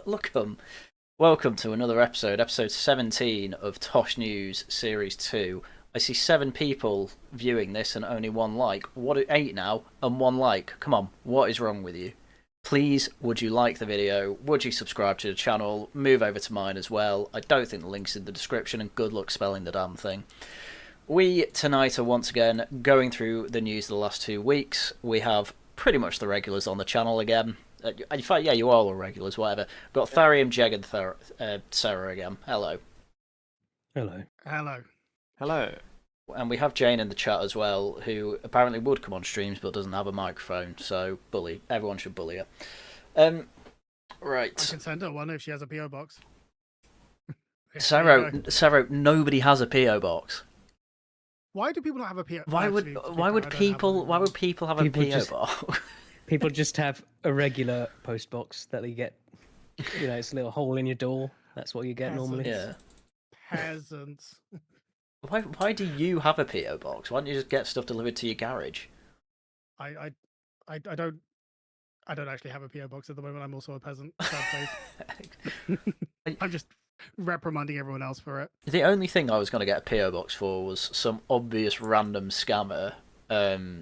Look, welcome to another episode 17 of Tosh News Series 2. I see 7 people viewing this and only 1 like. What, 8 now and 1 like? Come on, what is wrong with you? Please, would you like the video? Would you subscribe to the channel? Move over to mine as well. I don't think the link's in the description, and good luck spelling the damn thing. We, tonight, are once again going through the news of the last 2 weeks. We have pretty much the regulars on the channel again. In fact, yeah, you are all regulars, whatever. We've got Tharium, Jeg, and Cero again. Hello. Hello. Hello. Hello. And we have Jane in the chat as well, who apparently would come on streams but doesn't have a microphone, so bully. Everyone should bully her. Right. I can send her one if she has a PO box. Cero, nobody has a PO box. Why do people not have a PO? Why would people have a PO box? People just have a regular post box that they get. You know, it's a little hole in your door. That's what you get normally. Yeah. Peasants. Why do you have a PO box? Why don't you just get stuff delivered to your garage? I don't actually have a PO box at the moment. I'm also a peasant. Sad face. I'm just reprimanding everyone else for it. The only thing I was going to get a PO box for was some obvious random scammer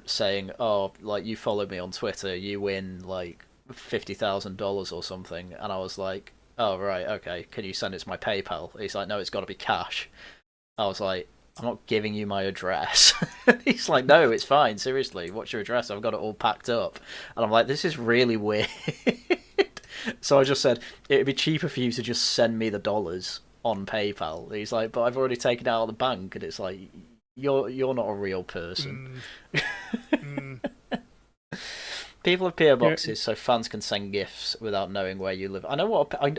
saying, "Oh, like you followed me on Twitter, you win like $50,000 or something," and I was like, "Oh right, okay. Can you send it to my PayPal?" He's like, "No, it's got to be cash." I was like, "I'm not giving you my address." He's like, "No, it's fine. Seriously, what's your address? I've got it all packed up." And I'm like, "This is really weird." So I just said, "It'd be cheaper for you to just send me the dollars on PayPal." He's like, "But I've already taken it out of the bank," and it's like, "You're not a real person." People have PO boxes so fans can send gifts without knowing where you live. I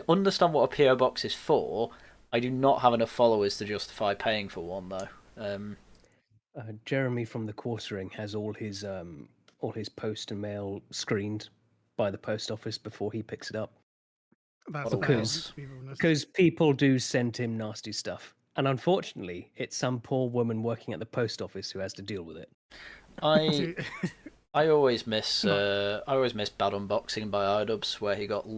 understand what a PO box is for. I do not have enough followers to justify paying for one, though. Jeremy from the Quartering has all his post and mail screened by the post office before he picks it up. That's because people do send him nasty stuff, and unfortunately, it's some poor woman working at the post office who has to deal with it. I always miss bad unboxing by Idubbbz, where he got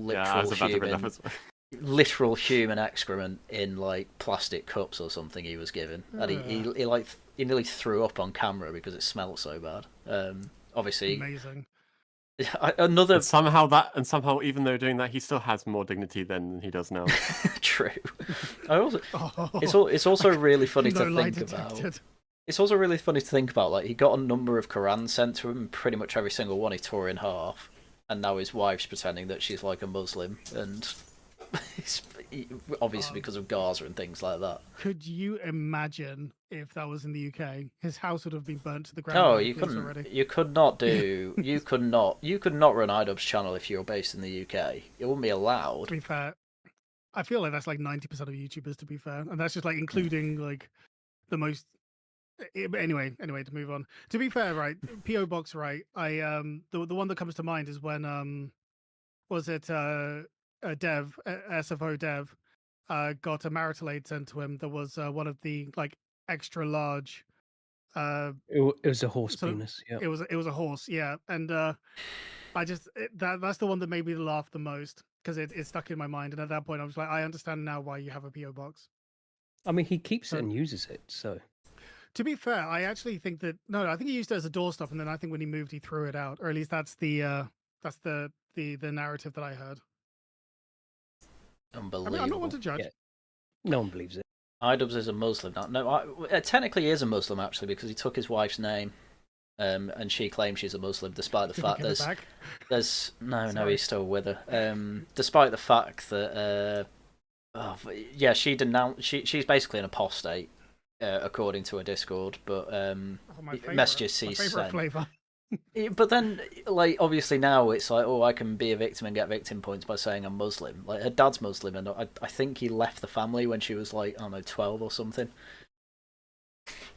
literal human excrement in like plastic cups or something he was given, and he nearly threw up on camera because it smelled so bad. Obviously, amazing. And somehow even though doing that, he still has more dignity than he does now. True. It's also really funny to think about. It's also really funny to think about. Like, he got a number of Qurans sent to him, and pretty much every single one he tore in half. And now his wife's pretending that she's like a Muslim, and obviously because of Gaza and things like that. Could you imagine if that was in the UK? His house would have been burnt to the ground. No, you couldn't. Already. You could not run Idubbbz channel if you're based in the UK. It wouldn't be allowed. To be fair, I feel like that's like 90% of YouTubers. To be fair, and that's just like including like the most. Anyway, to move on. To be fair, right, PO box, right? The one that comes to mind is when was it Dev, SFO Dev, got a marital aid sent to him that was one of the like extra large. It was a horse penis. Yeah, it was a horse. Yeah, and that's the one that made me laugh the most because it stuck in my mind. And at that point, I was like, I understand now why you have a PO box. I mean, he keeps it and uses it, so. To be fair, I actually think that I think he used it as a doorstop, and then I think when he moved, he threw it out, or at least that's the narrative that I heard. Unbelievable. I'm not one to judge. Yeah. No one believes it. Idubbbz is a Muslim now. No, technically he is a Muslim actually because he took his wife's name, and she claims she's a Muslim despite the fact there's no, he's still with her. Despite the fact that she denounced she's basically an apostate. According to a Discord, but messages she's sent. Flavor. But then, like, obviously now it's like, oh, I can be a victim and get victim points by saying I'm Muslim. Like, her dad's Muslim, and I think he left the family when she was like, I don't know, 12 or something.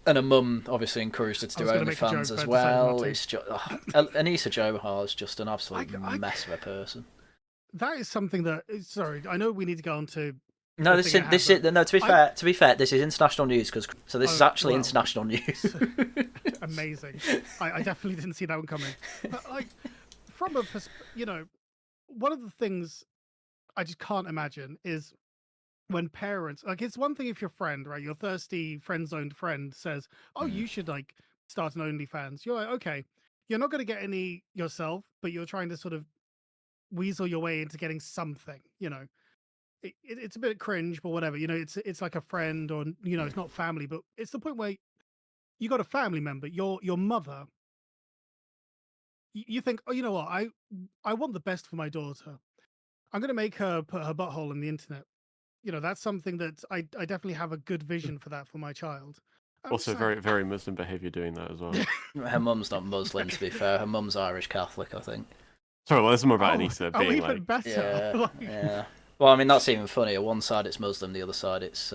And her mum obviously encouraged her to do OnlyFans as well. It's just Anissa Johar is just an absolute mess of a person. That is something that. Sorry, I know we need to go on to. No, to be fair, this is international news this is actually international news. Amazing. I definitely didn't see that one coming. But like, from a one of the things I just can't imagine is when parents, like, it's one thing if your friend, right, your thirsty friend-zoned friend says, "Oh, you should like start an OnlyFans." You're like, okay, you're not going to get any yourself, but you're trying to sort of weasel your way into getting something. It's a bit cringe, but whatever. It's like a friend, or it's not family, but it's the point where you got a family member, your mother. You think, oh, you know what? I want the best for my daughter. I'm going to make her put her butthole in the internet. That's something that I definitely have a good vision for that for my child. Also, very, very Muslim behaviour doing that as well. Her mum's not Muslim, to be fair. Her mum's Irish Catholic, I think. Sorry, well, this is more about Anissa being even like... better. Yeah. Well, I mean, that's even funnier. One side it's Muslim, the other side it's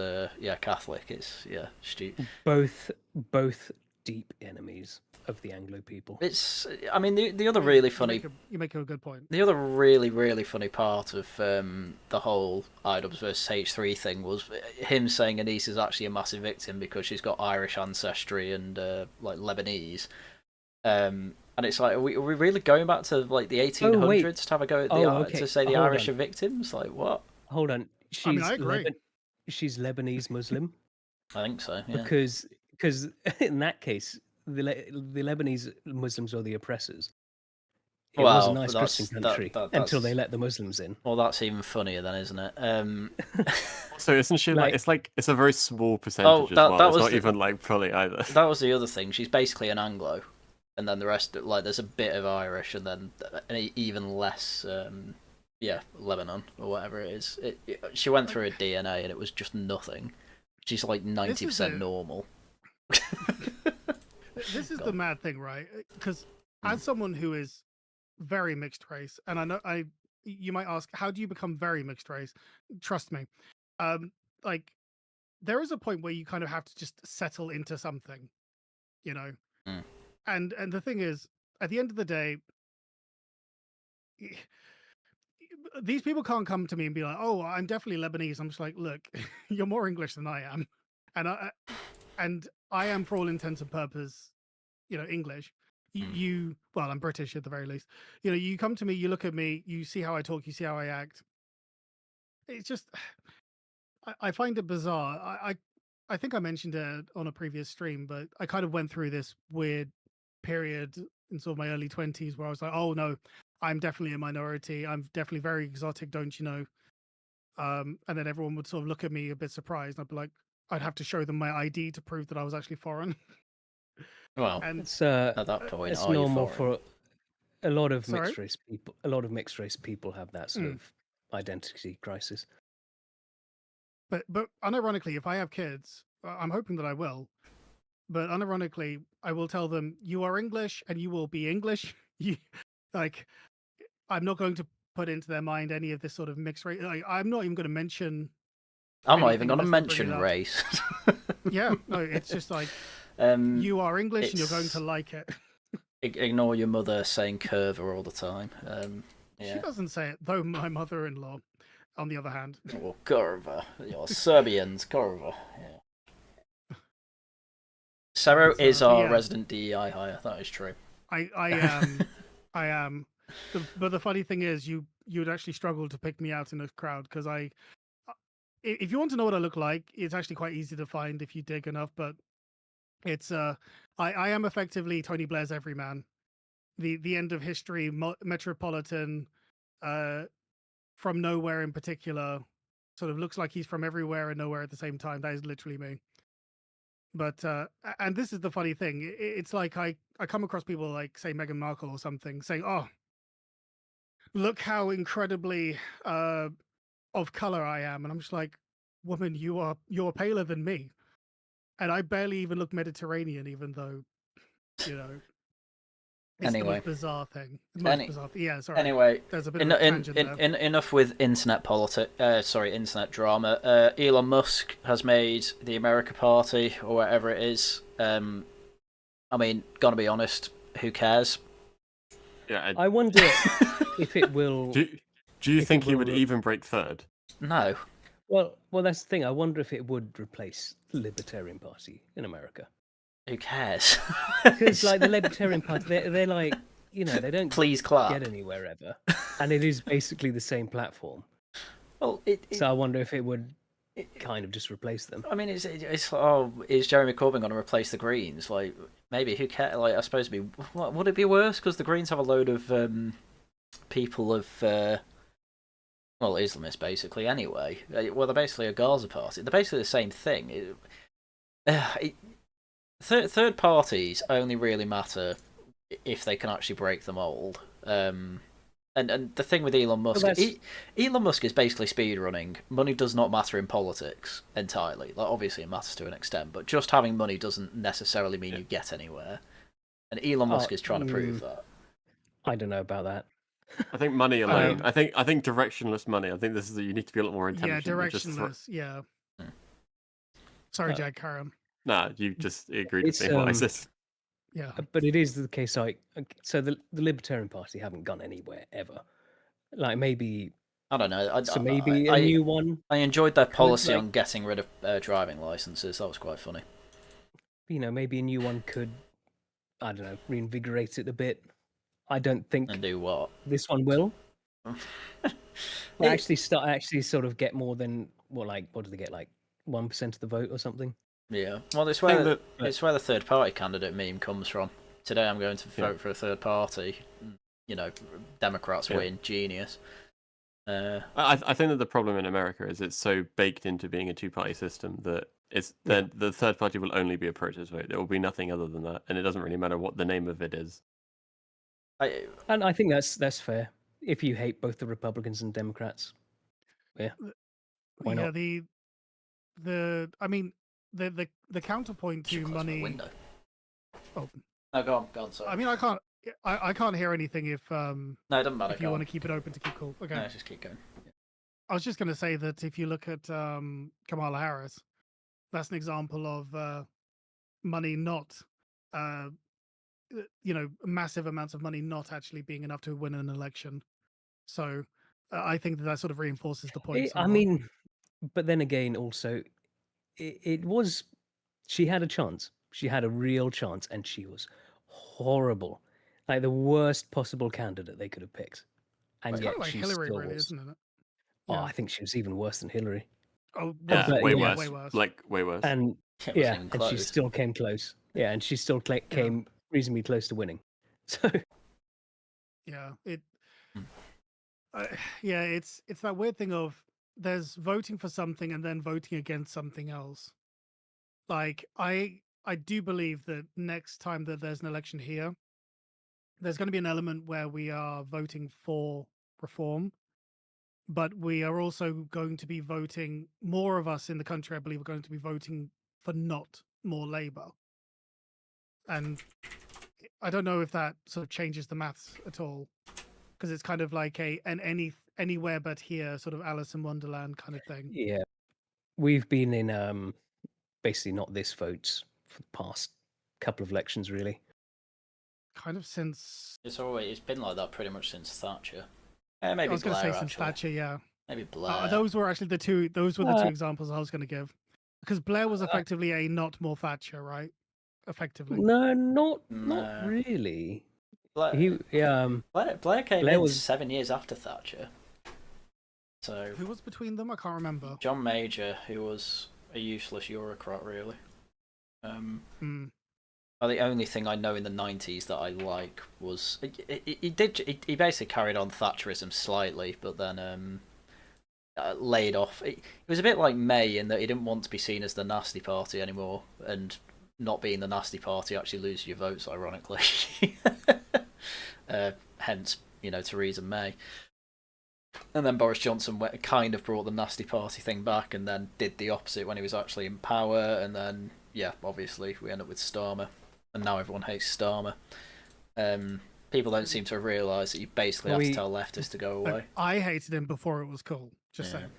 Catholic. It's stupid. Both deep enemies of the Anglo people. It's. I mean, the other really funny. You make a good point. The other really, really funny part of the whole Idubbbz versus H3 thing was him saying Anissa is actually a massive victim because she's got Irish ancestry and like Lebanese. And it's like, are we really going back to like the 1800s to have a go at to say the Irish are victims? Like what? Hold on, I agree. She's Lebanese Muslim. I think so. Yeah. Because in that case, the Lebanese Muslims are the oppressors. It was a nice Christian country until they let the Muslims in. Well, that's even funnier then, isn't it? So isn't she like it's a very small percentage as well. It's not even like fully either. That was the other thing. She's basically an Anglo, and then the rest, like, there's a bit of Irish, and then even less, Lebanon or whatever it is. She went through a DNA, and it was just nothing. She's like 90% normal. This is the mad thing, right? Because as someone who is very mixed race, and I know you might ask, how do you become very mixed race? Trust me, like, there is a point where you kind of have to just settle into something, and the thing is, at the end of the day, these people can't come to me and be like, "Oh, I'm definitely Lebanese." I'm just like, look, you're more English than I am, and I am, for all intents and purposes, English. Well, I'm British at the very least. You come to me, you look at me, you see how I talk, you see how I act. It's just, I find it bizarre. I think I mentioned it on a previous stream, but I kind of went through this weird period in sort of my early 20s where I was like, oh no, I'm definitely a minority. I'm definitely very exotic, don't you know? And then everyone would sort of look at me a bit surprised. I'd be like, I'd have to show them my ID to prove that I was actually foreign. Well, and it's at that point, it's normal for a lot of mixed race people. A lot of mixed race people have that sort of identity crisis. But unironically, if I have kids, I'm hoping that I will. But unironically, I will tell them, you are English and you will be English. I'm not going to put into their mind any of this sort of mixed race. Like, I'm not even going to mention. I'm not even going to mention race. Yeah, no, it's just like, you are English and you're going to like it. Ignore your mother saying curver all the time. She doesn't say it, though my mother-in-law, on the other hand. Well, curva. You're Serbians, curva. Yeah. Cero is our resident DEI hire. That is true. I am. But the funny thing is, you would actually struggle to pick me out in a crowd because if you want to know what I look like, it's actually quite easy to find if you dig enough. But it's I am effectively Tony Blair's everyman, the end of history, metropolitan, from nowhere in particular, sort of looks like he's from everywhere and nowhere at the same time. That is literally me. But and this is the funny thing. It's like I come across people like, say, Meghan Markle or something, saying, "Oh, look how incredibly of color I am," and I'm just like, "Woman, you're paler than me, and I barely even look Mediterranean, even though, it's the most bizarre thing." Yeah, sorry. Anyway, there's a bit of a tangent there. Enough with internet internet drama. Elon Musk has made the America Party, or whatever it is. I mean, gotta be honest, who cares? Yeah, I wonder if it will. Do you think he would even break third? No. Well, that's the thing. I wonder if it would replace the Libertarian Party in America. Who cares? Because like the Libertarian Party, they're like, they don't please clap get anywhere ever, and it is basically the same platform. Well, so I wonder if it would kind of just replace them. I mean, it's is Jeremy Corbyn going to replace the Greens? Like, maybe who cares? Like, I suppose would it be worse because the Greens have a load of people of Islamists basically anyway. Well, they're basically a Gaza party. They're basically the same thing. Third parties only really matter if they can actually break the mold. And the thing with Elon Musk, Elon Musk is basically speedrunning. Money does not matter in politics entirely. Like, obviously, it matters to an extent, but just having money doesn't necessarily mean you get anywhere. And Elon Musk is trying to prove that. I don't know about that. I think money alone. I think directionless money. I think you need to be a lot more intelligent. Yeah, directionless. Yeah. Sorry, Jack, carry on. Nah, you just agreed with me what I said. Yeah, but it is the case. Like, so the Libertarian Party haven't gone anywhere ever. Like, maybe I don't know. Maybe a new one. I enjoyed their policy on getting rid of driving licenses. That was quite funny. Maybe a new one could, I don't know, reinvigorate it a bit. I don't think. And do what? This one will. Actually sort of get more than what do they get, like 1% of the vote or something? Yeah. Well, it's where the third party candidate meme comes from. Today I'm going to vote for a third party. Democrats win. Genius. I think that the problem in America is it's so baked into being a two-party system that the third party will only be a protest vote. There will be nothing other than that, and it doesn't really matter what the name of it is. And I think that's fair. If you hate both the Republicans and Democrats, why not? The counterpoint to money. Oh, no, go on. Sorry. I mean, I can't hear anything if no, it doesn't matter. If you want to keep it open to keep cool. Okay. No, just keep going. Yeah. I was just going to say that if you look at Kamala Harris, that's an example of money not, massive amounts of money not actually being enough to win an election. So I think that sort of reinforces the point. I mean, but then again, also, she had a chance. She had a real chance, and she was horrible. Like the worst possible candidate they could have picked. And yet like she Hillary, still really, was. isn't it? Yeah. Oh, I think she was even worse than Hillary. Oh, way worse. Like way worse. And and she still came close. Yeah, and she still came reasonably close to winning. So it's that weird thing of there's voting for something and then voting against something else. Like I do believe that next time that there's an election here, there's going to be an element where we are voting for reform, but we are also going to be voting, more of us in the country, I believe, are going to be voting for not more Labour. And I don't know if that sort of changes the maths at all, because it's kind of like anywhere but here, sort of Alice in Wonderland kind of thing. Yeah, we've been in basically not this votes for the past couple of elections, really. Kind of since it's been like that pretty much since Thatcher. Maybe I was going to say since actually. Thatcher, yeah. Maybe Blair. Those were actually the two. Those were the two examples I was going to give, because Blair was effectively a not more Thatcher, right? Effectively. No, not really. Blair came in 7 years after Thatcher. So who was between them? I can't remember. John Major, who was a useless bureaucrat, really. The only thing I know in the 90s that I like was he basically carried on Thatcherism slightly, but then laid off. It was a bit like May in that he didn't want to be seen as the nasty party anymore, and not being the nasty party actually loses your votes, ironically. Hence, Theresa May. And then Boris Johnson kind of brought the nasty party thing back, and then did the opposite when he was actually in power, and then obviously we end up with Starmer. And now everyone hates Starmer. People don't seem to have realised that you basically have to tell leftists to go away. I hated him before it was cool. Just saying.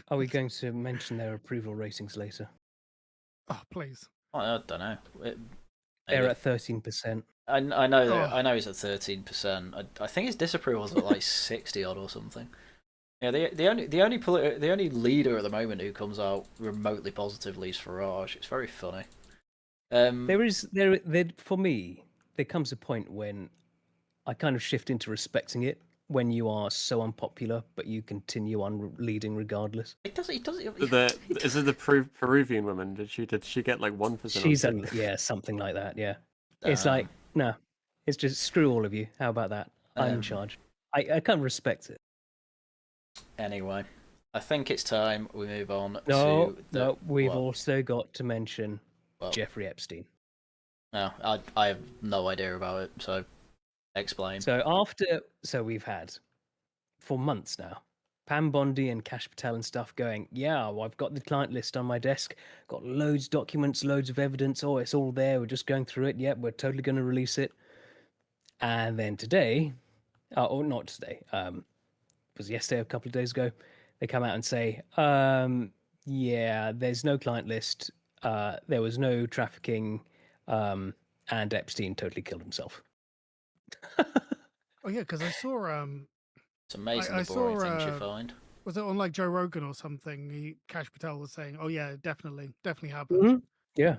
Are we going to mention their approval ratings later? Oh, please. I don't know. They're at 13%. I know he's at 13%. I think his disapproval's at like 60 odd or something. Yeah, the only leader at the moment who comes out remotely positively is Farage. It's very funny. For me, there comes a point when I kind of shift into respecting it when you are so unpopular, but you continue on leading regardless. It doesn't. Is it the Peruvian woman? Did she get like 1%? She's something like that. Yeah, it's like no, it's just screw all of you. How about that? I'm in charge. I can't respect it. Anyway, I think it's time we move on. No, we've also got to mention Jeffrey Epstein. No, I have no idea about it. So. Explain. So we've had for months now, Pam Bondi and Kash Patel and stuff going, yeah, well, I've got the client list on my desk, got loads of documents, loads of evidence. Oh, it's all there. We're just going through it. Yep, we're totally going to release it. And then today, or not today, it was yesterday, a couple of days ago, they come out and say, yeah, there's no client list. There was no trafficking, and Epstein totally killed himself. Oh yeah, because I saw it's amazing the boring things you find. Was it on like Joe Rogan or something? Kash Patel was saying, "Oh yeah, definitely happened." Mm-hmm. Yeah.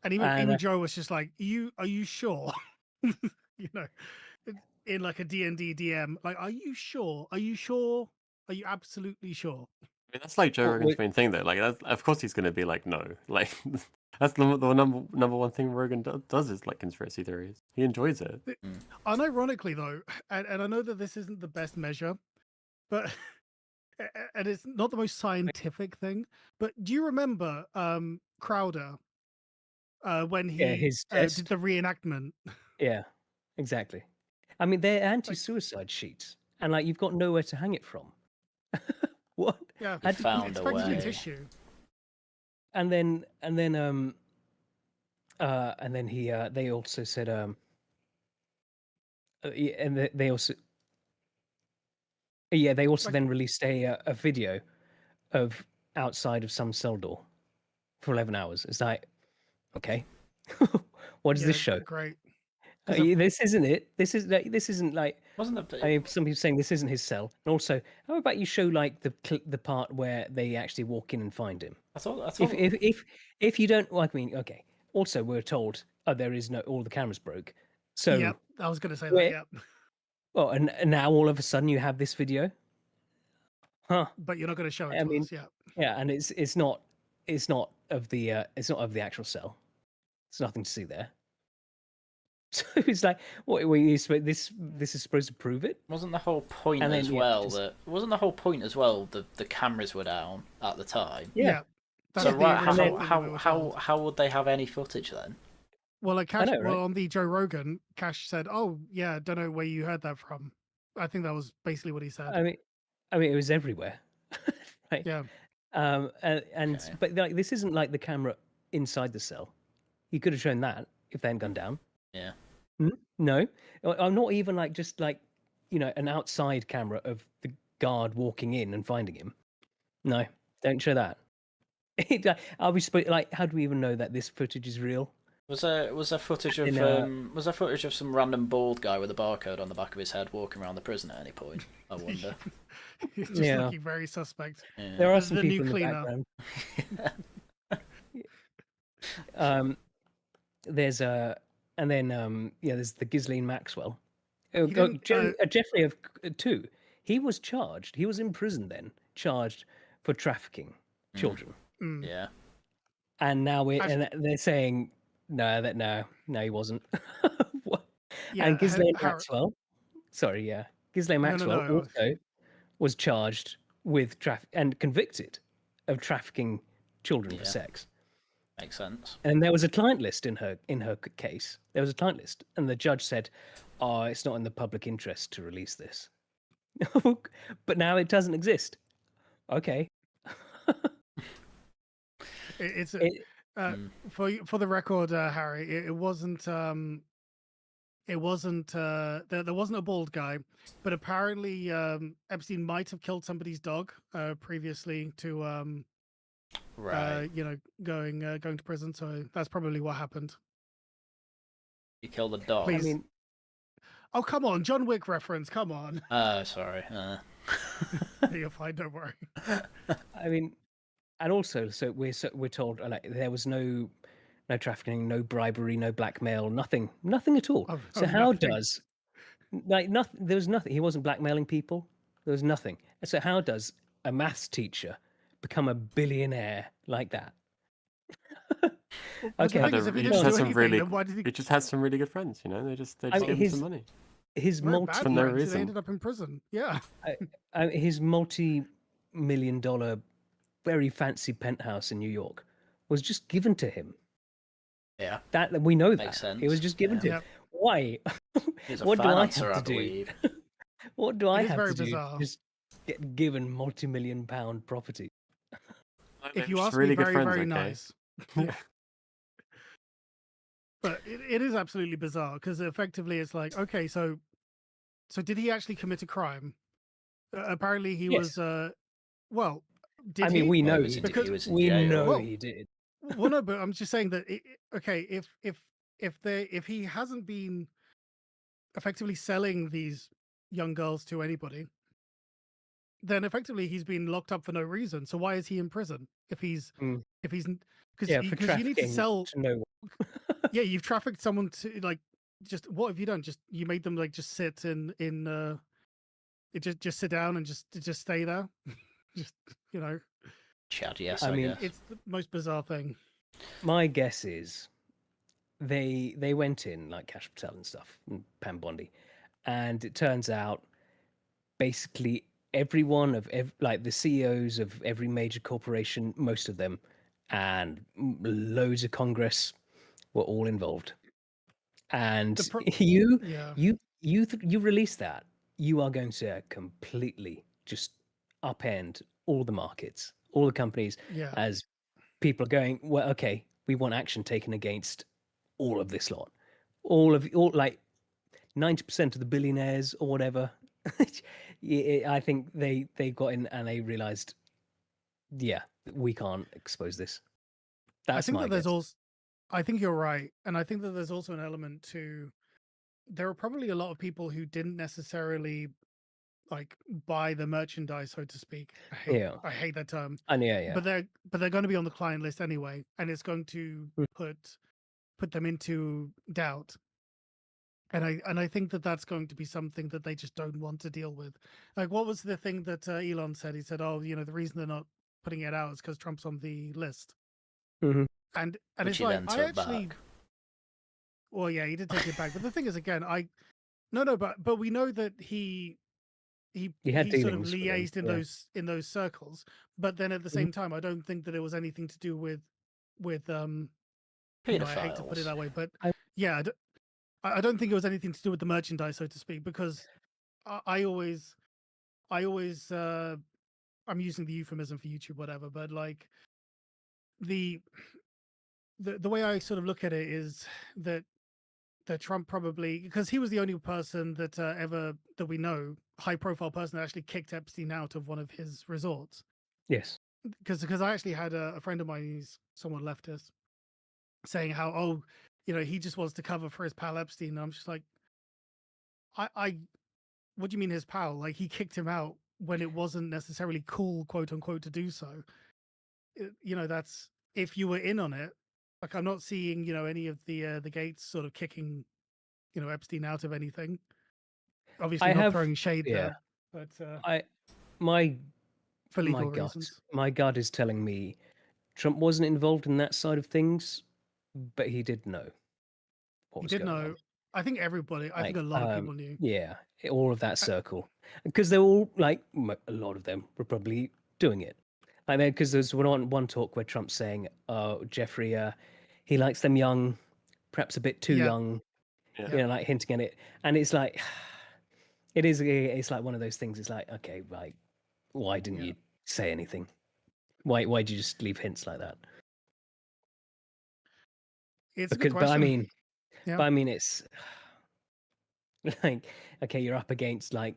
And even Joe was just like, "Are you sure?" You know, in like a D&D DM, like, "Are you sure? Are you sure? Are you absolutely sure?" I mean, that's like Joe Rogan's main thing, though. Like, of course he's going to be like, no. Like, that's the number one thing Rogan does is like conspiracy theories. He enjoys it. Unironically, though, and I know that this isn't the best measure, but and it's not the most scientific thing. But do you remember Crowder when he did the reenactment? Yeah, exactly. I mean, they're anti-suicide sheets, and like you've got nowhere to hang it from. What? Yeah, it's found a way. Tissue. And then he they also said and they also then released a video of outside of some cell door for 11 hours. It's like, okay, what does this show? Great. This isn't it. This isn't like. Wasn't the? I mean, some people saying this isn't his cell. And also, how about you show like the part where they actually walk in and find him? I thought. If you don't, well, I mean, okay. Also, we're told, there is no, all the cameras broke. So yeah, I was going to say that. Yeah. Well, and now all of a sudden you have this video, huh? But you're not going to show it to us, yeah. Yeah, and it's not of the actual cell. There's nothing to see there. So it's like, what were you supposed? This is supposed to prove it? Wasn't the whole point as well that the cameras were down at the time? Yeah. So how would they have any footage then? Well, like Kash, on the Joe Rogan, Kash said, "Oh yeah, don't know where you heard that from." I think that was basically what he said. I mean, it was everywhere, right? Yeah. But like, this isn't like the camera inside the cell. You could have shown that if they hadn't gone down. Yeah. No, I'm not even like just like, an outside camera of the guard walking in and finding him. No, don't show that. Are we like? How do we even know that this footage is real? Was there footage of some random bald guy with a barcode on the back of his head walking around the prison at any point? I wonder. He's just looking very suspect. Yeah. There are some people in the background. There's the Ghislaine Maxwell. Jeffrey of 2. He was charged. He was in prison then, charged for trafficking children. Yeah. And now they're saying no, he wasn't. And Ghislaine Maxwell. Sorry, yeah. Ghislaine Maxwell also was charged with and convicted of trafficking children for sex. Makes sense. And there was a client list in her case. There was a client list, and the judge said, "Oh, it's not in the public interest to release this." But now it doesn't exist. Okay. For the record, Harry, it wasn't there wasn't a bald guy, but apparently Epstein might have killed somebody's dog previously to going to prison. So that's probably what happened. He killed a dog. Please. I mean, oh come on, John Wick reference. Come on. Sorry. You're fine. Don't worry. I mean, and also, so we're told like there was no trafficking, no bribery, no blackmail, nothing at all. So how does like nothing. There was nothing. He wasn't blackmailing people. There was nothing. So how does a maths teacher become a billionaire like that? Well, the Okay, thing is, if he didn't do anything, then why did he just had some really good friends, you know. They just I gave mean, him some money. his very multi bad For no friends? They reason. ended up in prison. Yeah. his multi-million-dollar, very fancy penthouse in New York was just given to him. Yeah, That we know makes that sense. it was just given to Yeah. him. Why? He's a What do I financer, have I to do? believe. What do I It is have very to do? bizarre. Just get given multi-million-pound property. If you Just ask really me, good very, friends, very okay? nice. Yeah. But it is absolutely bizarre because effectively it's like, okay, so did he actually commit a crime? Apparently he Yes. was. Well, did I mean, he? we Well, know he was he in, did. Because he was in We jail. know Well, he did. well, no, but I'm just saying that okay, if he hasn't been effectively selling these young girls to anybody, then effectively he's been locked up for no reason. So why is he in prison if he's Mm. because Yeah, for you need to trafficking sell? to no one. Yeah, you've trafficked someone to like just what have you done? Just you made them like just sit just sit down and just stay there. Just you know, Chad, yes, I I mean, guess. it's the most bizarre thing. My guess is they went in like Cash Patel and stuff, and Pam Bondi, and it turns out basically everyone of like the CEOs of every major corporation, most of them, and loads of Congress were all involved. And The pro- you yeah, you release that, you are going to completely just upend all the markets, all the companies, yeah. as people are going, well, okay, we want action taken against all of this lot, all like 90% of the billionaires or whatever. I think they got in and they realized, yeah, we can't expose this. I That's think my that there's guess. also. I think you're right, and I think that there's also an element to. There are probably a lot of people who didn't necessarily like buy the merchandise, so to speak. Yeah, I hate that term, and yeah. but they're going to be on the client list anyway, and it's going to Mm. put them into doubt. And I think that that's going to be something that they just don't want to deal with. Like, what was the thing that Elon said? He said, "Oh, you know, the reason they're not putting it out is because Trump's on the list." Mhm. And Which it's he like then I took actually, back. well, yeah, he did take it back. But the thing is, again, no, but we know that He had he sort of dealings with him. liaised in Yeah. those circles. But then at the Mhm. same time, I don't think that it was anything to do with you know, I hate to put it Pedophiles. that way, but I- yeah, I don't think it was anything to do with the merchandise, so to speak, because I always I'm using the euphemism for YouTube, whatever, but like the the way I sort of look at it is that Trump probably because he was the only person that ever that we know high profile person that actually kicked Epstein out of one of his resorts. Yes. Because I actually had a friend of mine who's somewhat leftist saying how you know he just wants to cover for his pal Epstein. And I'm just like I what do you mean his pal? Like he kicked him out when it wasn't necessarily cool, quote unquote, to do so. You know, that's if you were in on it. Like I'm not seeing, you know, any of the Gates sort of kicking, you know, Epstein out of anything. Obviously, I not have, throwing shade yeah. there, but I my for my legal gut, reasons. my gut is telling me Trump wasn't involved in that side of things, but he did know what He was did going on. know. I think everybody. I think Like, a lot of people knew. yeah, all of that Uh, circle, because they're all like a lot of them were probably doing it. Like, because there's one talk where Trump's saying, "Oh, Jeffrey, he likes them young, perhaps a bit too Yeah, young," Yeah. you know, like hinting at it, and it's like, it's like one of those things. It's like, okay, right, why didn't Yeah. you say anything? Why did you just leave hints like that? It's a good But I question. mean, Yeah. it's like, okay, you're up against like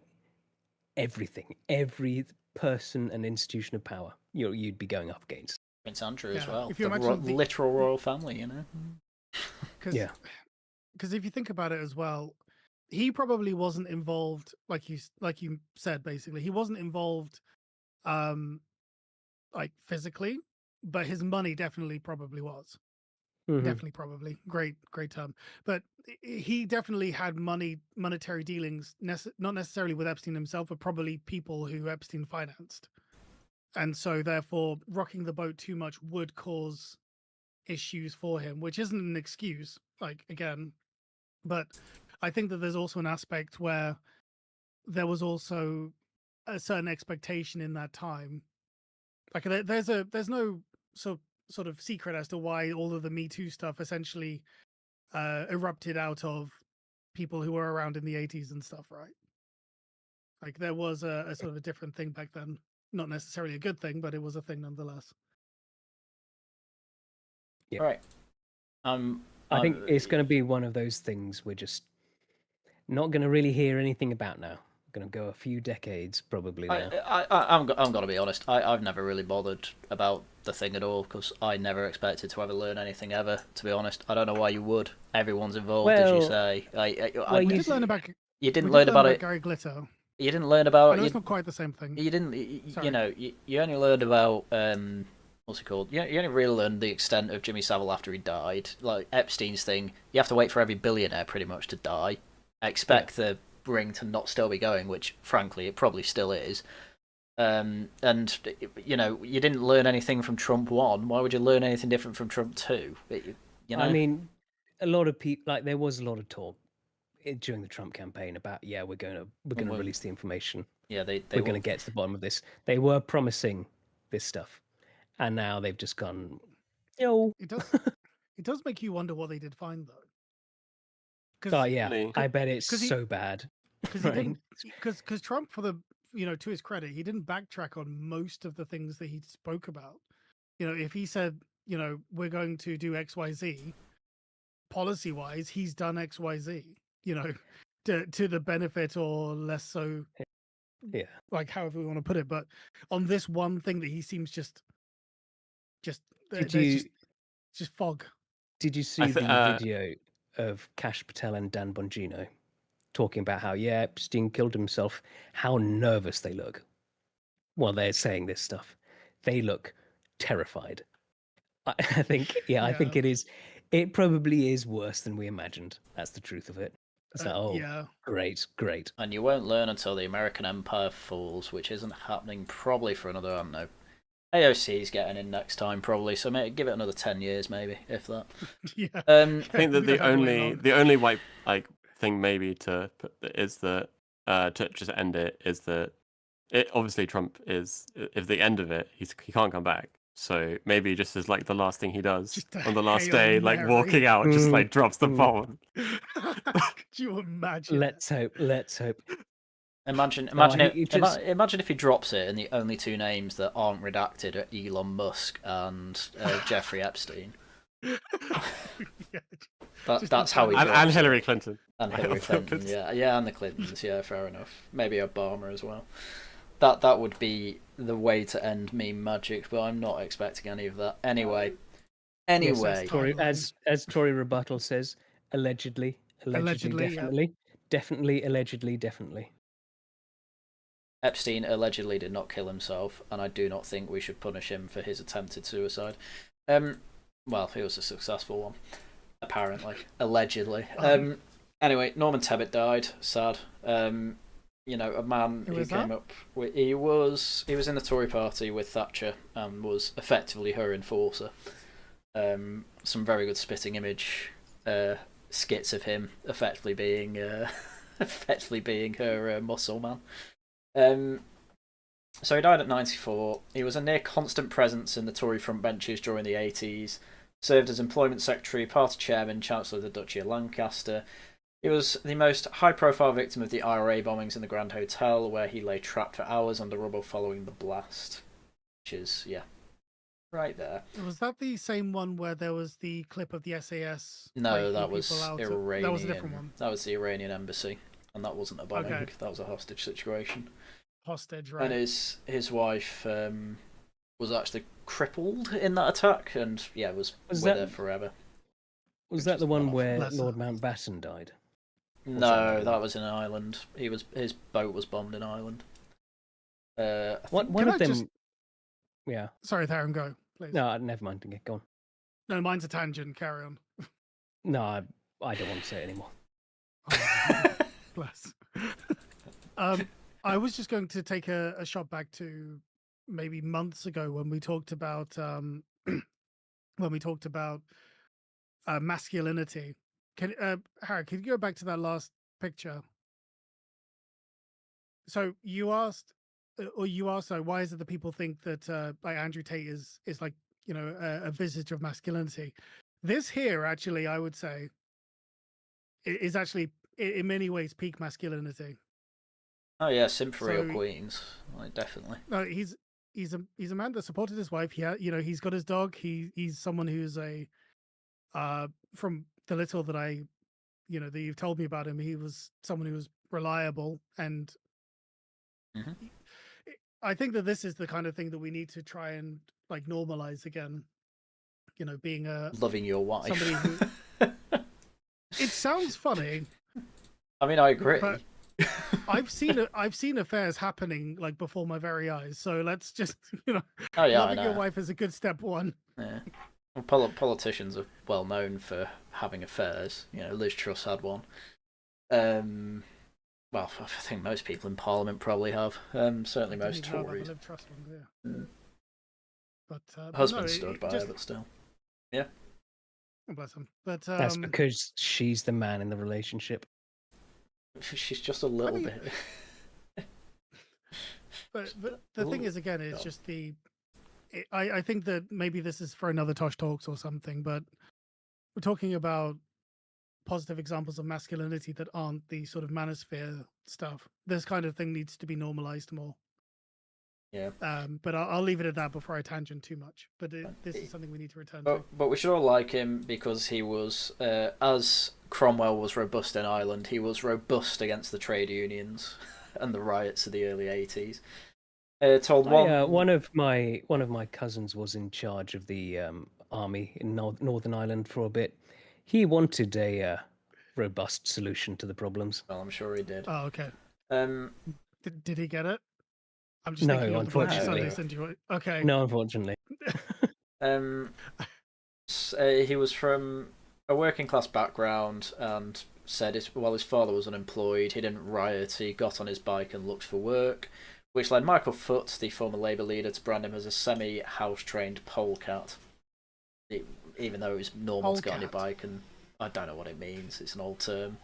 everything, every person and institution of power you'd be going up against. Prince Andrew as Yeah. well. If you The imagine literal royal family, you know? because Yeah. if you think about it as well, he probably wasn't involved, like you said, basically, he wasn't involved, um, like physically, but his money definitely probably was. Mhm. Definitely, probably. Great term. But he definitely had monetary dealings, not necessarily with Epstein himself, but probably people who Epstein financed. And so, therefore, rocking the boat too much would cause issues for him, which isn't an excuse, like, again. But I think that there's also an aspect where there was also a certain expectation in that time. Like, there's no sort of secret as to why all of the Me Too stuff essentially erupted out of people who were around in the 80s and stuff, right? Like, there was a sort of a different thing back then. Not necessarily a good thing, but it was a thing nonetheless. Yeah. Right. I think it's going to be one of those things we're just not going to really hear anything about now. Going to go a few decades probably now. I'm going to be honest. I've never really bothered about the thing at all because I never expected to ever learn anything ever. To be honest, I don't know why you would. Everyone's involved, as you Well, say. well, We did learn about. You didn't we learn did about learn it. Gary Glitter. You didn't learn I about. know it's not quite the same thing. You didn't. Sorry. You know. You only learned about. What's it called? You only really learned the extent of Jimmy Savile after he died. Like Epstein's thing, you have to wait for every billionaire pretty much to die. Expect the ring to not still be going, which frankly it probably still is. And you know, you didn't learn anything from Trump 1. Why would you learn anything different from Trump 2? You know? I mean, a lot of people, like, there was a lot of talk during the Trump campaign about, we're going to release the information. Yeah, we're going to get to the bottom of this. They were promising this stuff, and now they've just gone. Yo. It does make you wonder what they did find though. Oh yeah, Really? I bet it's so bad. Because Right? he didn't. Because Trump, for the to his credit, he didn't backtrack on most of the things that he spoke about. If he said, we're going to do X, Y, Z, policy wise, he's done X, Y, Z. To the benefit or less so. Yeah. Like however we want to put it, but on this one thing that he seems just just fog. Did you see the video of Kash Patel and Dan Bongino talking about how Epstein killed himself? How nervous they look while they're saying this stuff. They look terrified. I think I think it is. It probably is worse than we imagined. That's the truth of it. So, great. And you won't learn until the American empire falls, which isn't happening probably for another, I don't know. AOC's getting in next time probably, so give it another 10 years maybe, if that. Yeah. I think that the only white thing maybe to put is that to just end it is that obviously Trump is, if the end of it, he can't come back. So maybe just as like the last thing he does on the last day, like walking out, just like drops the bomb. Could you imagine? Let's hope. Imagine if he drops it and the only two names that aren't redacted are Elon Musk and Jeffrey Epstein. That's how he drops and Hillary Clinton. And Hillary Clinton, yeah, and the Clintons, fair enough. Maybe Obama as well. That would be the way to end meme magic, but I'm not expecting any of that. Anyway, yes, as Tory Rebuttal says, allegedly, definitely, allegedly. Epstein allegedly did not kill himself, and I do not think we should punish him for his attempted suicide. Well, he was a successful one, apparently, allegedly. Anyway, Norman Tebbit died. Sad. A man who came up. He was in the Tory party with Thatcher and was effectively her enforcer. Some very good spitting image skits of him effectively being her muscle man. So he died at 94. He was a near constant presence in the Tory front benches during the 80s. Served as employment secretary, party chairman, chancellor of the Duchy of Lancaster. He was the most high-profile victim of the IRA bombings in the Grand Hotel, where he lay trapped for hours under rubble following the blast. Which is, right there. Was that the same one where there was the clip of the SAS? No, that was Iranian. That was a different one. That was the Iranian embassy, and that wasn't a bombing. Okay. That was a hostage situation. Hostage, right? And his wife was actually crippled in that attack, and was with her forever. Was that the one where Lord Mountbatten died? No, that was in Ireland. His boat was bombed in Ireland. One of them. Yeah. Sorry, Tharium, go, please. No, never mind. Go on. No, mine's a tangent. Carry on. No, I don't want to say it anymore. Bless. I was just going to take a shot back to maybe months ago when we talked about masculinity. Harry, can you go back to that last picture? So you asked, why is it that people think that like Andrew Tate is like, you know, a visage of masculinity? This here, actually, I would say, is actually in many ways peak masculinity. Oh yeah, simp for real So- queens, like definitely. No, he's a man that supported his wife. He's got his dog. He's someone who's from the little that that you've told me about him, he was someone who was reliable, and Mhm. I think that this is the kind of thing that we need to try and like normalize again. You know, being Loving your wife. somebody who. It sounds funny. I mean, I agree. But- I've seen affairs happening like before my very eyes. So let's just Oh yeah, I loving your know. wife is a good step one. Yeah. Well, politicians are well known for having affairs. You know, Liz Truss had one. Well, I think most people in Parliament probably have. Certainly I didn't most even know about the Tories. Liv Truss one, yeah. Mm. But Husband no, stood it by just, her, but still. oh, bless him. But That's because she's the man in the relationship. She's just a little mean, bit. but the thing Ooh, is, again, it's God. just I think that maybe this is for another Tosh Talks or something, but we're talking about positive examples of masculinity that aren't the sort of manosphere stuff. This kind of thing needs to be normalized more. Yeah. But I'll leave it at that before I tangent too much. But this is something we need to return to. But we should all like him because he was, as Cromwell was robust in Ireland, he was robust against the trade unions and the riots of the early 80s. Told One of my cousins was in charge of the army in Northern Ireland for a bit. He wanted a robust solution to the problems. Well, I'm sure he did. Oh, okay. Um, Did he get it? I'm just No, thinking of the Bloody unfortunately. Sunday syndrome. Okay. No, unfortunately. He was from a working class background and said while his father was unemployed, he didn't riot. He got on his bike and looked for work, which led Michael Foot, the former Labour leader, to brand him as a semi-house trained polecat. Even though it was normal to get on your Polecat. bike, and I don't know what it means. It's an old term.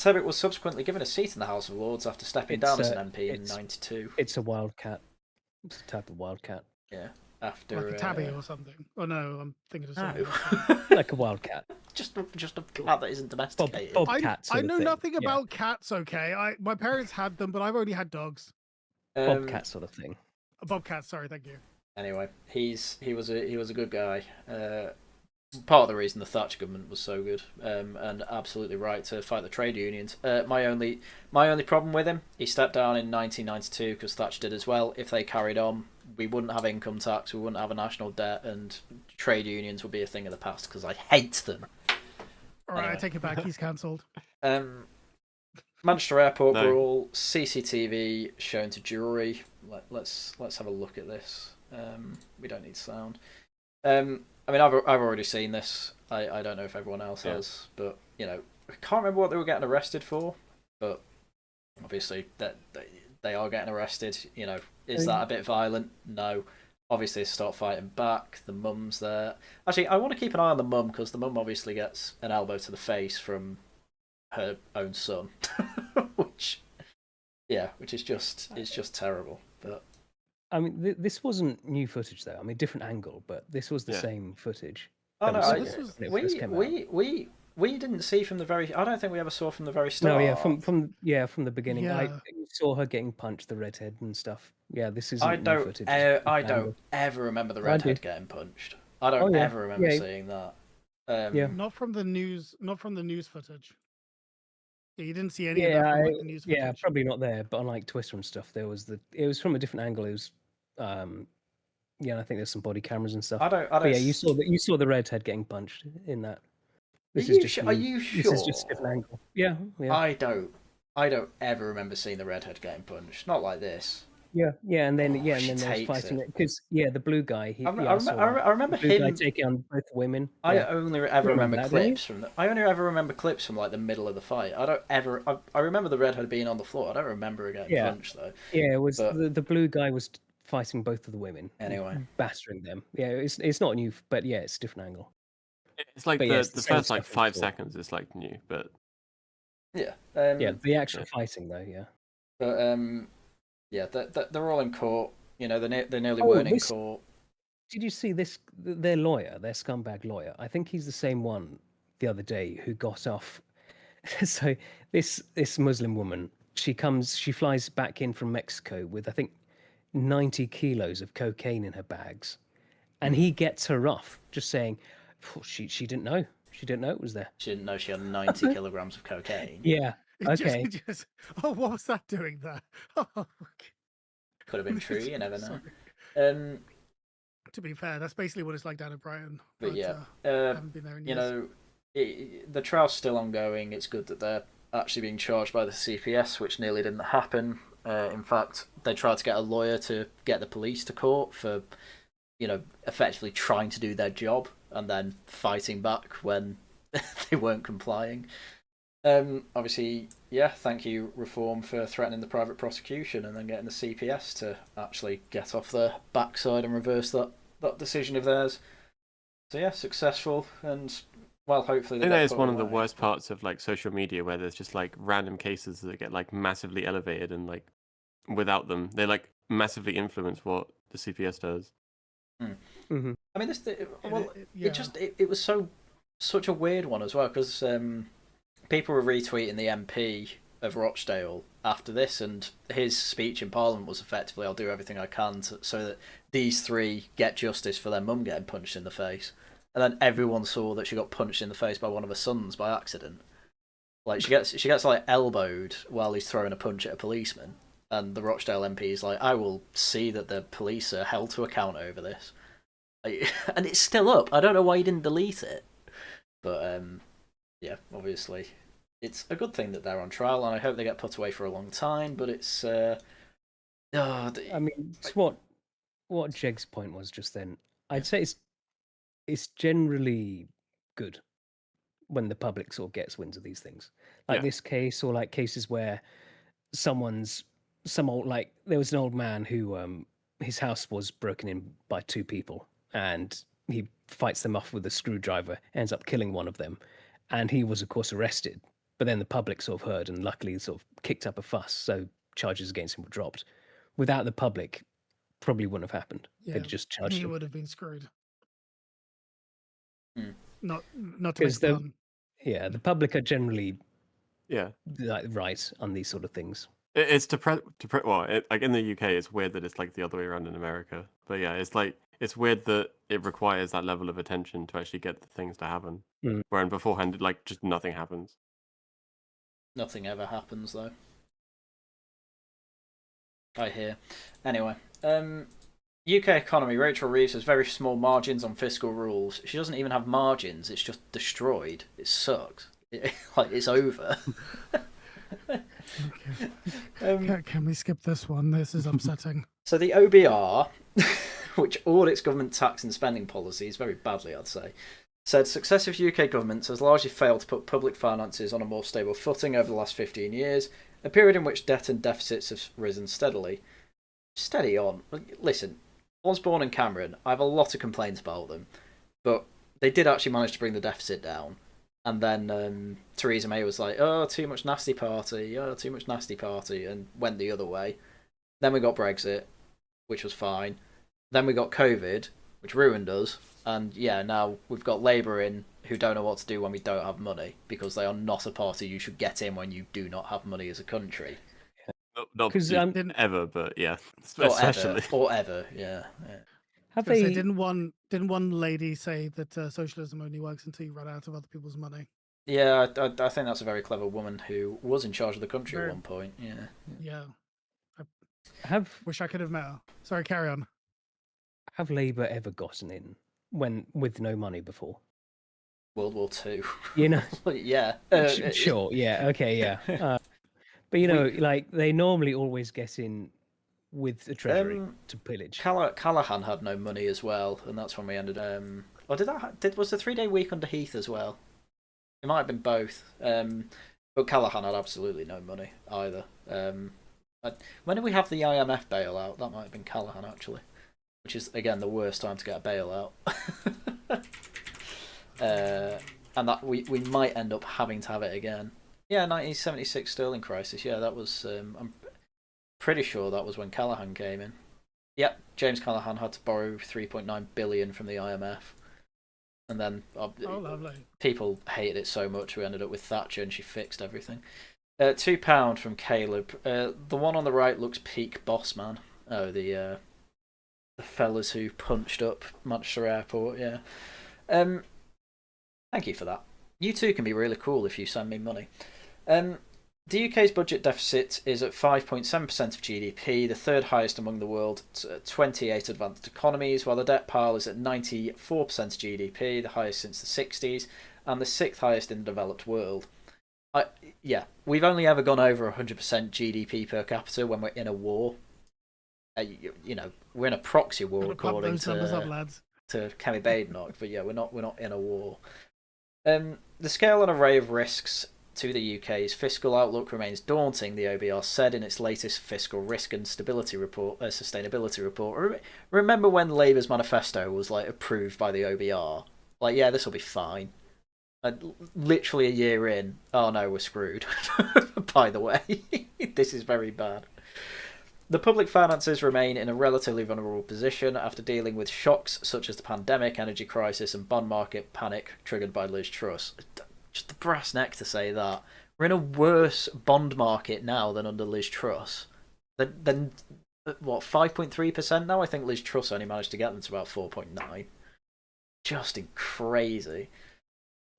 Tebbit was subsequently given a seat in the House of Lords after stepping down as an MP in '92. It's a wildcat. It's a type of wildcat. Yeah, after Like a tabby or something. Oh no, I'm thinking of something no. else. Like a wildcat. just a cat that isn't domesticated. Bobcat I sort of know thing. nothing Yeah. about cats. Okay, my parents had them, but I've only had dogs. Bobcat sort of thing. A bobcat. Sorry, thank you. Anyway, he was a good guy. Part of the reason the Thatcher government was so good, and absolutely right to fight the trade unions. My only problem with him, he stepped down in 1992 because Thatcher did as well. If they carried on, we wouldn't have income tax, we wouldn't have a national debt, and trade unions would be a thing of the past because I hate them. All right, I Anyway. take it back. He's cancelled. Manchester Airport No. brawl, CCTV shown to jury. Let's have a look at this. We don't need sound. I mean, I've already seen this. I don't know if everyone else has, but you know, I can't remember what they were getting arrested for. But obviously, that they are getting arrested. You know, is that a bit violent? No. Obviously, they start fighting back. The mum's there. Actually, I want to keep an eye on the mum because the mum obviously gets an elbow to the face from her own son, which is just terrible. But I mean, this wasn't new footage though. I mean, different angle, but this was the Yeah. same footage. oh that no, was I, when it first came out. we didn't see from the very. I don't think we ever saw from the very start. No, yeah, from the beginning. Yeah. I saw her getting punched, the redhead and stuff. Yeah, this isn't I new don't. footage. I It's don't angle. ever remember the I redhead do. getting punched. I don't Oh, yeah. ever remember Yeah. seeing that. Yeah. Not from the news. Not from the news footage. Yeah, you didn't see any of that from like, the news footage. Yeah, probably not there, but on like Twitter and stuff, it was from a different angle. It was, yeah, and I think there's some body cameras and stuff. I don't. But yeah, you saw the redhead getting punched in that. Are This you is just are new- you This is just a sure? different angle. Yeah, yeah. I don't ever remember seeing the redhead getting punched. Not like this. Yeah, and then Oh, she there's takes fighting it. because the blue guy. I remember The blue guy him. taking on both women. I Yeah. only You ever remember that, don't you? clips from. I only ever remember clips from like the middle of the fight. I don't ever. I remember the redhead being on the floor. I don't remember her getting Yeah. punched though. Yeah, it was But the blue guy was fighting both of the women. anyway, battering them. Yeah, it's not new, but yeah, it's a different angle. It's like But yeah, it's the same first like stuff in 5 store. seconds is like new, but yeah. Yeah, the actual fighting though. Yeah. But yeah, they're all in court. You know, they nearly Oh, weren't in this- court. Did you see this? Their lawyer, their scumbag lawyer. I think he's the same one the other day who got off. So this Muslim woman, she flies back in from Mexico with I think 90 kilos of cocaine in her bags, and he gets her off just saying, "Oh, she didn't know. She didn't know it was there." She didn't know she had 90 kilograms of cocaine. Yeah. Okay. Oh, what was that doing there? Oh, okay. Could have been true. You never know. Sorry. To be fair, that's basically what it's like down in Brighton. But yeah, I haven't been there in years. you know, the trial's still ongoing. It's good that they're actually being charged by the CPS, which nearly didn't happen. In fact, they tried to get a lawyer to get the police to court for, effectively trying to do their job and then fighting back when they weren't complying. Obviously, yeah, thank you, Reform, for threatening the private prosecution and then getting the CPS to actually get off their backside and reverse that decision of theirs. So yeah, successful, and well, hopefully. I think that is one of the worst parts of like social media, where there's just like random cases that get like massively elevated, and like without them, they like massively influence what the CPS does. Mm-hmm. I mean, it was such a weird one as well, because people were retweeting the MP of Rochdale after this, and his speech in Parliament was effectively, "I'll do everything I can so that these three get justice for their mum getting punched in the face." And then everyone saw that she got punched in the face by one of her sons by accident. Like she gets like elbowed while he's throwing a punch at a policeman, and the Rochdale MP is like, "I will see that the police are held to account over this." And it's still up. I don't know why he didn't delete it, but yeah, obviously, it's a good thing that they're on trial, and I hope they get put away for a long time. But it's, I mean, it's what Jeg's point was just then. I'd say it's generally good when the public sort of gets winds of these things, like this case, or like cases where there was an old man who his house was broken in by two people, and he fights them off with a screwdriver, ends up killing one of them. And he was, of course, arrested. But then the public sort of heard and luckily sort of kicked up a fuss. So charges against him were dropped. Without the public, probably wouldn't have happened. Yeah, They'd just charged him. He would have been screwed. Hmm. Not to make fun. Yeah, the public are generally like right on these sort of things. It's like in the UK, it's weird that it's like the other way around in America. But yeah, it's weird that it requires that level of attention to actually get the things to happen. Whereas beforehand, like just nothing happens. Nothing ever happens though. I hear. Anyway, UK economy. Rachel Reeves has very small margins on fiscal rules. She doesn't even have margins. It's just destroyed. It sucks. It's over. Okay. Can we skip this one? This is upsetting. So the OBR, which audits government tax and spending policies very badly, I'd say, said successive UK governments has largely failed to put public finances on a more stable footing over the last 15 years, a period in which debt and deficits have risen steadily. Steady on. Listen, Osborne and Cameron, I have a lot of complaints about them, but they did actually manage to bring the deficit down. And then Theresa May was like, "Oh, too much nasty party. Oh, too much nasty party," and went the other way. Then we got Brexit, which was fine. Then we got COVID, which ruined us. And yeah, now we've got Labour in, who don't know what to do when we don't have money, because they are not a party you should get in when you do not have money as a country. Not ever, but yeah, especially or ever, yeah. Didn't one lady say that socialism only works until you run out of other people's money? Yeah, I think that's a very clever woman who was in charge of the country at one point. Yeah. Wish I could have met her. Sorry, carry on. Have Labour ever gotten in with no money before? World War II. You know. Yeah. Sure. Yeah. Okay. Yeah. But like they normally always get in with the treasury to pillage. Callaghan had no money as well, and that's when we ended. Or was the 3-day week under Heath as well? It might have been both. But Callaghan had absolutely no money either. When did we have the IMF bailout? That might have been Callaghan actually, which is again the worst time to get a bailout. And that we might end up having to have it again. Yeah, 1976 sterling crisis. Yeah, that was. I'm pretty sure that was when Callaghan came in. Yep, James Callaghan had to borrow 3.9 billion from the IMF, and then lovely. People hated it so much we ended up with Thatcher, and she fixed everything. £2 from Caleb. The one on the right looks peak boss man. Oh, the fellas who punched up Manchester Airport. Yeah. Thank you for that. You too can be really cool if you send me money. The UK's budget deficit is at 5.7% of GDP, the third highest among the world's 28 advanced economies, while the debt pile is at 94% of GDP, the highest since the 60s, and the sixth highest in the developed world. We've only ever gone over 100% GDP per capita when we're in a war. We're in a proxy war according to Kemi Badenoch, but yeah, we're not in a war. The scale and array of risks to the UK's fiscal outlook remains daunting, the OBR said in its latest fiscal risk and sustainability report. Remember when Labour's manifesto was approved by the OBR? This will be fine. Literally a year in, oh no, we're screwed. By the way, this is very bad. The public finances remain in a relatively vulnerable position after dealing with shocks such as the pandemic, energy crisis, and bond market panic triggered by Liz Truss. Just the brass neck to say that. We're in a worse bond market now than under Liz Truss. Then what, 5.3% now? I think Liz Truss only managed to get them to about 4.9%. Just crazy.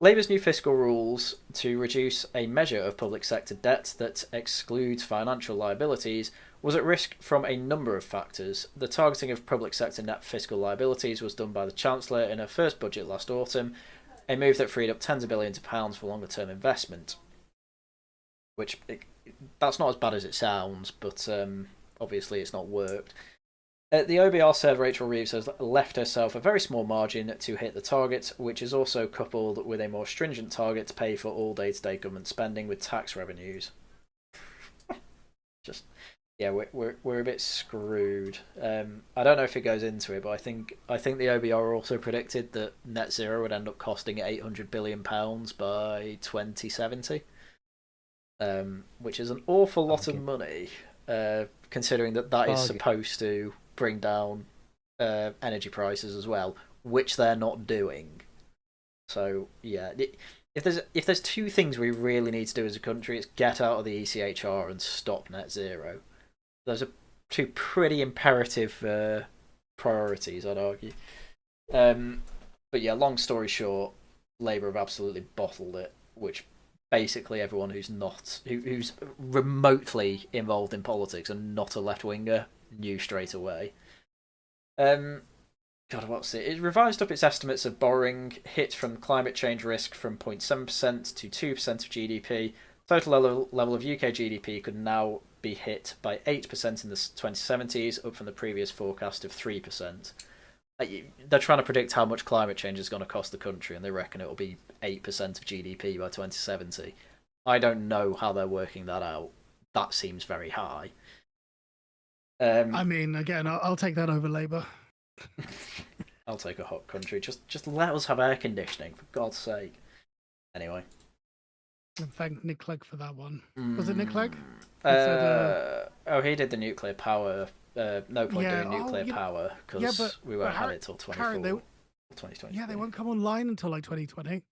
Labour's new fiscal rules to reduce a measure of public sector debt that excludes financial liabilities was at risk from a number of factors. The targeting of public sector net fiscal liabilities was done by the Chancellor in her first budget last autumn, a move that freed up tens of billions of pounds for longer term investment. That's not as bad as it sounds, but obviously it's not worked. The OBR said Rachel Reeves has left herself a very small margin to hit the target, which is also coupled with a more stringent target to pay for all day-to-day government spending with tax revenues. We're a bit screwed. I don't know if it goes into it, but I think the OBR also predicted that net zero would end up costing £800 billion by 2070, which is an awful lot of money, considering that is supposed to bring down energy prices as well, which they're not doing. So yeah, if there's two things we really need to do as a country, it's get out of the ECHR and stop net zero. Those are two pretty imperative priorities, I'd argue. But yeah, long story short, Labour have absolutely bottled it, which basically everyone who's remotely involved in politics and not a left-winger knew straight away. What's it? It revised up its estimates of borrowing, hit from climate change risk from 0.7% to 2% of GDP. Total level of UK GDP could now be hit by 8% in the 2070s, up from the previous forecast of 3%. They're trying to predict how much climate change is going to cost the country, and they reckon it will be 8% of GDP by 2070. I don't know how they're working that out. That seems very high. I mean, again, I'll take that over Labour. I'll take a hot country. Just let us have air conditioning, for God's sake. Anyway. And thank Nick Clegg for that one. Was it Nick Clegg? He did the nuclear power. No point doing nuclear power because we won't have it till 2020. Yeah, they won't come online until like 2020.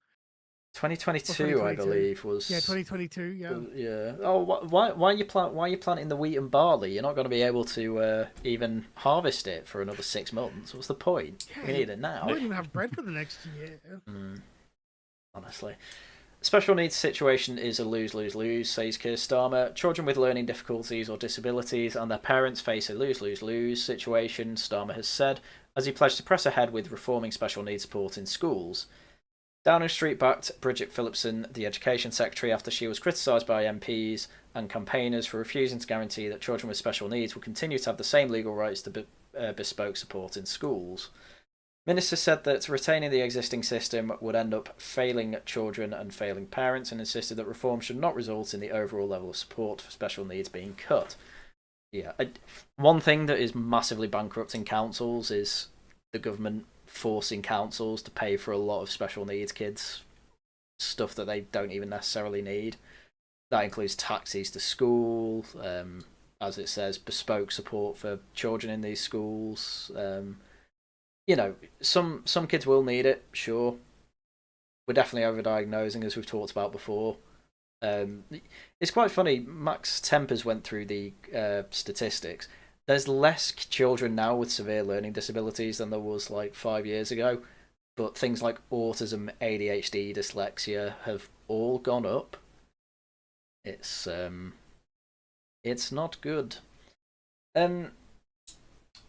2022, I believe, was. Yeah, 2022. Yeah. Yeah. Oh, why are you planting the wheat and barley? You're not going to be able to even harvest it for another 6 months. What's the point? Yeah, we need it now. I won't even have bread for the next year. Honestly. Special needs situation is a lose-lose-lose, says Keir Starmer. Children with learning difficulties or disabilities and their parents face a lose-lose-lose situation, Starmer has said, as he pledged to press ahead with reforming special needs support in schools. Downing Street backed Bridget Phillipson, the Education Secretary, after she was criticised by MPs and campaigners for refusing to guarantee that children with special needs will continue to have the same legal rights to bespoke support in schools. Minister said that retaining the existing system would end up failing children and failing parents, and insisted that reform should not result in the overall level of support for special needs being cut. Yeah, one thing that is massively bankrupting councils is the government forcing councils to pay for a lot of special needs kids, stuff that they don't even necessarily need. That includes taxis to school, as it says, bespoke support for children in these schools. You know, some kids will need it, sure. We're definitely overdiagnosing, as we've talked about before. It's quite funny. Max Tempers went through the statistics. There's less children now with severe learning disabilities than there was like 5 years ago, but things like autism, ADHD, dyslexia have all gone up. It's not good. Under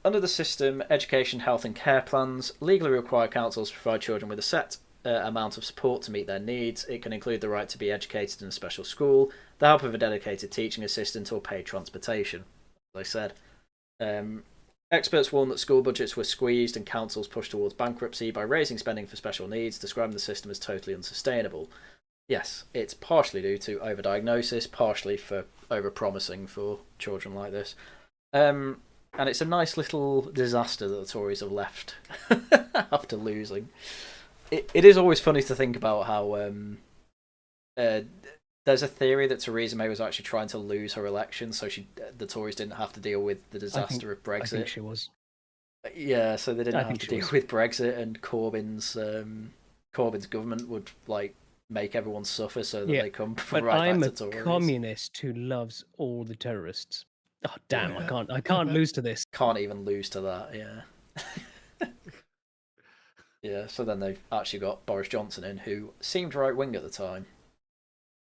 the system, education, health and care plans legally require councils to provide children with a set amount of support to meet their needs. It can include the right to be educated in a special school, the help of a dedicated teaching assistant, or paid transportation, as I said. Experts warn that school budgets were squeezed and councils pushed towards bankruptcy by raising spending for special needs, describing the system as totally unsustainable. Yes, it's partially due to overdiagnosis, partially for overpromising for children like this. And it's a nice little disaster that the Tories have left after losing. It is always funny to think about how there's a theory that Theresa May was actually trying to lose her election, so the Tories didn't have to deal with the disaster of Brexit. I think she was. Yeah, so they didn't have to deal with Brexit, and Corbyn's government would like make everyone suffer so that they come but right I'm back to Tories. a communist who loves all the terrorists. Oh damn! Yeah. I can't lose to this. Can't even lose to that. Yeah. Yeah. So then they've actually got Boris Johnson in, who seemed right wing at the time,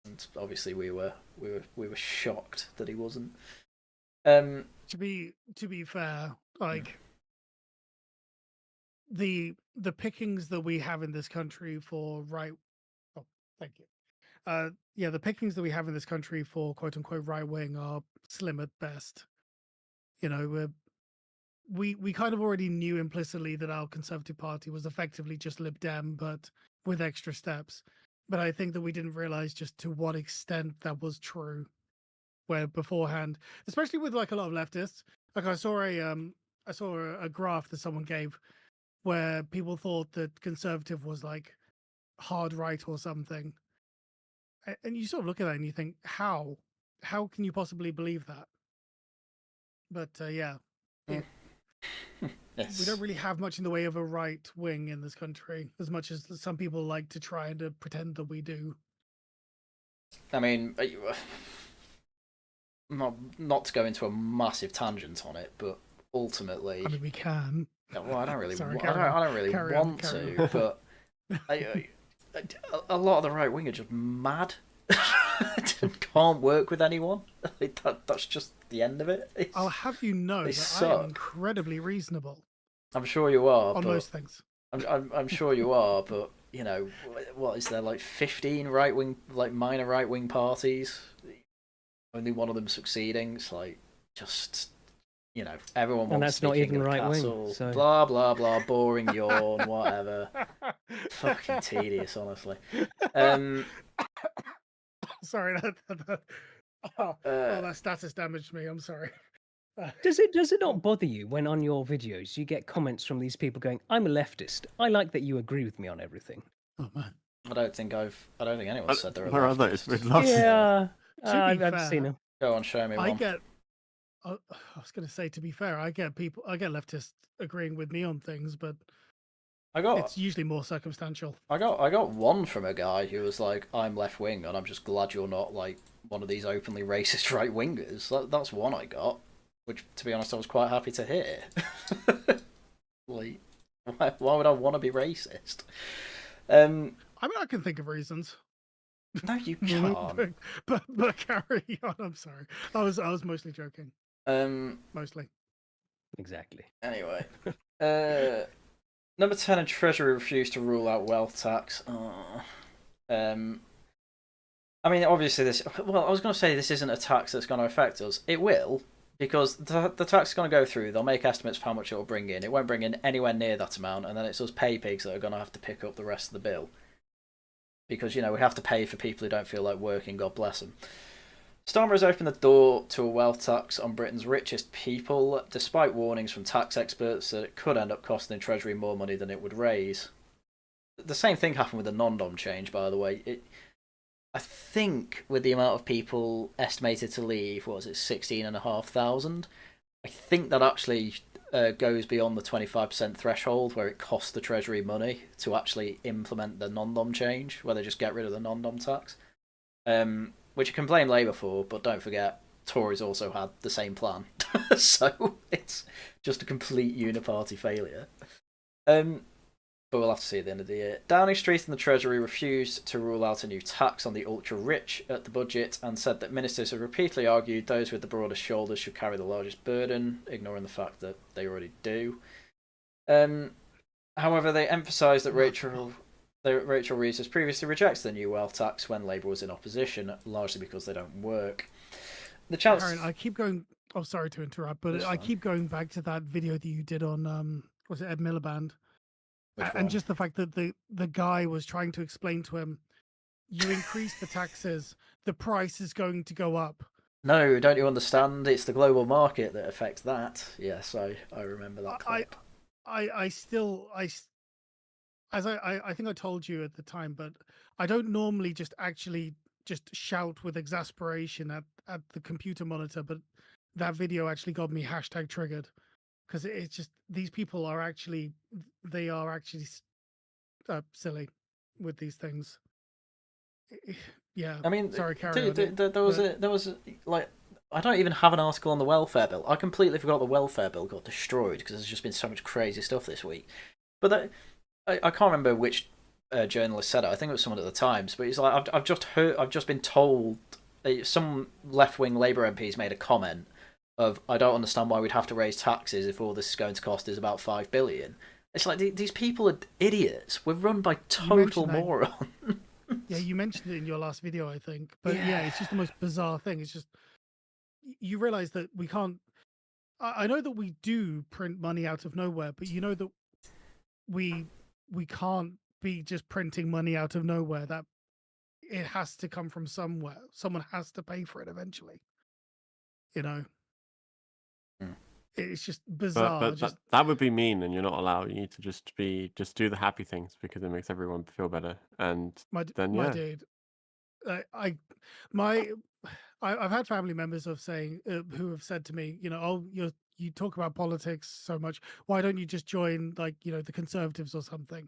and obviously we were shocked that he wasn't. To be fair, like the pickings that we have in this country for thank you. The pickings that we have in this country for quote unquote right wing are slim at best. You know, we kind of already knew implicitly that our Conservative Party was effectively just Lib Dem, but with extra steps. But I think that we didn't realize just to what extent that was true. Where beforehand, especially with like a lot of leftists, like I saw a graph that someone gave where people thought that Conservative was like hard right or something. And you sort of look at that and you think, how can you possibly believe that? But Yes. We don't really have much in the way of a right wing in this country, as much as some people like to try and pretend that we do. I mean, not to go into a massive tangent on it, but ultimately, I mean, we can. Well, I don't really, Sorry, I don't really want to, but a lot of the right wing are just mad. Can't work with anyone. That's just the end of it. I'll have you know that I am incredibly reasonable. I'm sure you are on most things. I'm sure you are, but you know, what is there, like 15 right wing, like minor right wing parties? Only one of them succeeding. It's like just, you know, everyone wants. And that's not even right wing. So... Blah blah blah. Boring yawn. Whatever. Fucking tedious, honestly. Sorry, that status damaged me. I'm sorry. Does it not bother you when on your videos you get comments from these people going, "I'm a leftist. I like that you agree with me on everything." Oh man. I don't think anyone said they're a Where leftist. are those? We'd love Yeah. To be I've fair, seen them. Go on, show me one. I was going to say, to be fair, I get leftists agreeing with me on things, but it's usually more circumstantial. I got one from a guy who was like, "I'm left wing, and I'm just glad you're not like one of these openly racist right wingers." That's one I got, which, to be honest, I was quite happy to hear. Like, why would I want to be racist? I mean, I can think of reasons. No, you can't. but carry on. I'm sorry. I was mostly joking. Mostly. Exactly. Anyway, Number 10, and Treasury refused to rule out wealth tax. I mean, obviously this... Well, I was going to say this isn't a tax that's going to affect us. It will, because the tax is going to go through. They'll make estimates for how much it will bring in. It won't bring in anywhere near that amount, and then it's us pay pigs that are going to have to pick up the rest of the bill. Because, we have to pay for people who don't feel like working, God bless them. Starmer has opened the door to a wealth tax on Britain's richest people, despite warnings from tax experts that it could end up costing the Treasury more money than it would raise. The same thing happened with the non-dom change, by the way. I think with the amount of people estimated to leave, what was it, 16,500? I think that actually goes beyond the 25% threshold where it costs the Treasury money to actually implement the non-dom change, where they just get rid of the non-dom tax. Which you can blame Labour for, but don't forget, Tories also had the same plan. So it's just a complete uniparty failure. But we'll have to see at the end of the year. Downing Street and the Treasury refused to rule out a new tax on the ultra-rich at the budget and said that ministers have repeatedly argued those with the broadest shoulders should carry the largest burden, ignoring the fact that they already do. However, they emphasised that Rachel Reeves has previously rejected the new wealth tax when Labour was in opposition, largely because they don't work. The chance... Aaron, I keep going... Oh, sorry to interrupt, but I keep going back to that video that you did on, was it Ed Miliband? And just the fact that the guy was trying to explain to him, you increase the taxes, the price is going to go up. No, don't you understand? It's the global market that affects that. Yes, I remember that clip. I think I told you at the time, but I don't normally just shout with exasperation at the computer monitor, but that video actually got me hashtag triggered. Because it's just, these people are actually silly with these things. Yeah. I mean, sorry, carry on. There was like, I don't even have an article on the welfare bill. I completely forgot the welfare bill got destroyed because there's just been so much crazy stuff this week. But I can't remember which journalist said it. I think it was someone at the Times. But he's like, I've just been told, some left-wing Labour MPs made a comment of, I don't understand why we'd have to raise taxes if all this is going to cost is about 5 billion. It's like, these people are idiots. We're run by total morons. Yeah, you mentioned it in your last video, I think. But yeah, it's just the most bizarre thing. It's just, you realise that we can't... I know that we do print money out of nowhere, but you know that we can't be just printing money out of nowhere. That it has to come from somewhere. Someone has to pay for it eventually. It's just bizarre. But that would be mean, and you're not allowed. You need to just do the happy things because it makes everyone feel better. And my dude, I've had family members who have said to me, oh, you talk about politics so much. Why don't you just join the Conservatives or something?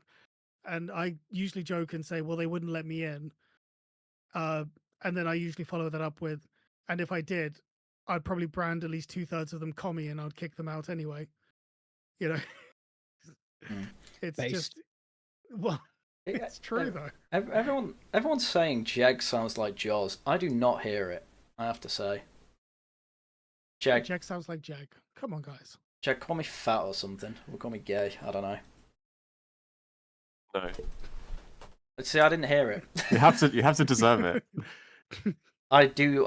And I usually joke and say, well, they wouldn't let me in. And then I usually follow that up with, and if I did, I'd probably brand at least 2/3 of them commie and I'd kick them out anyway. It's Based. just, well, it's true though. Everyone's saying Jeg sounds like Jaws. I do not hear it, I have to say. Jag sounds like Jag. Come on, guys. Jag, call me fat or something. Or call me gay. I don't know. No. See, I didn't hear it. You have to deserve it. I do.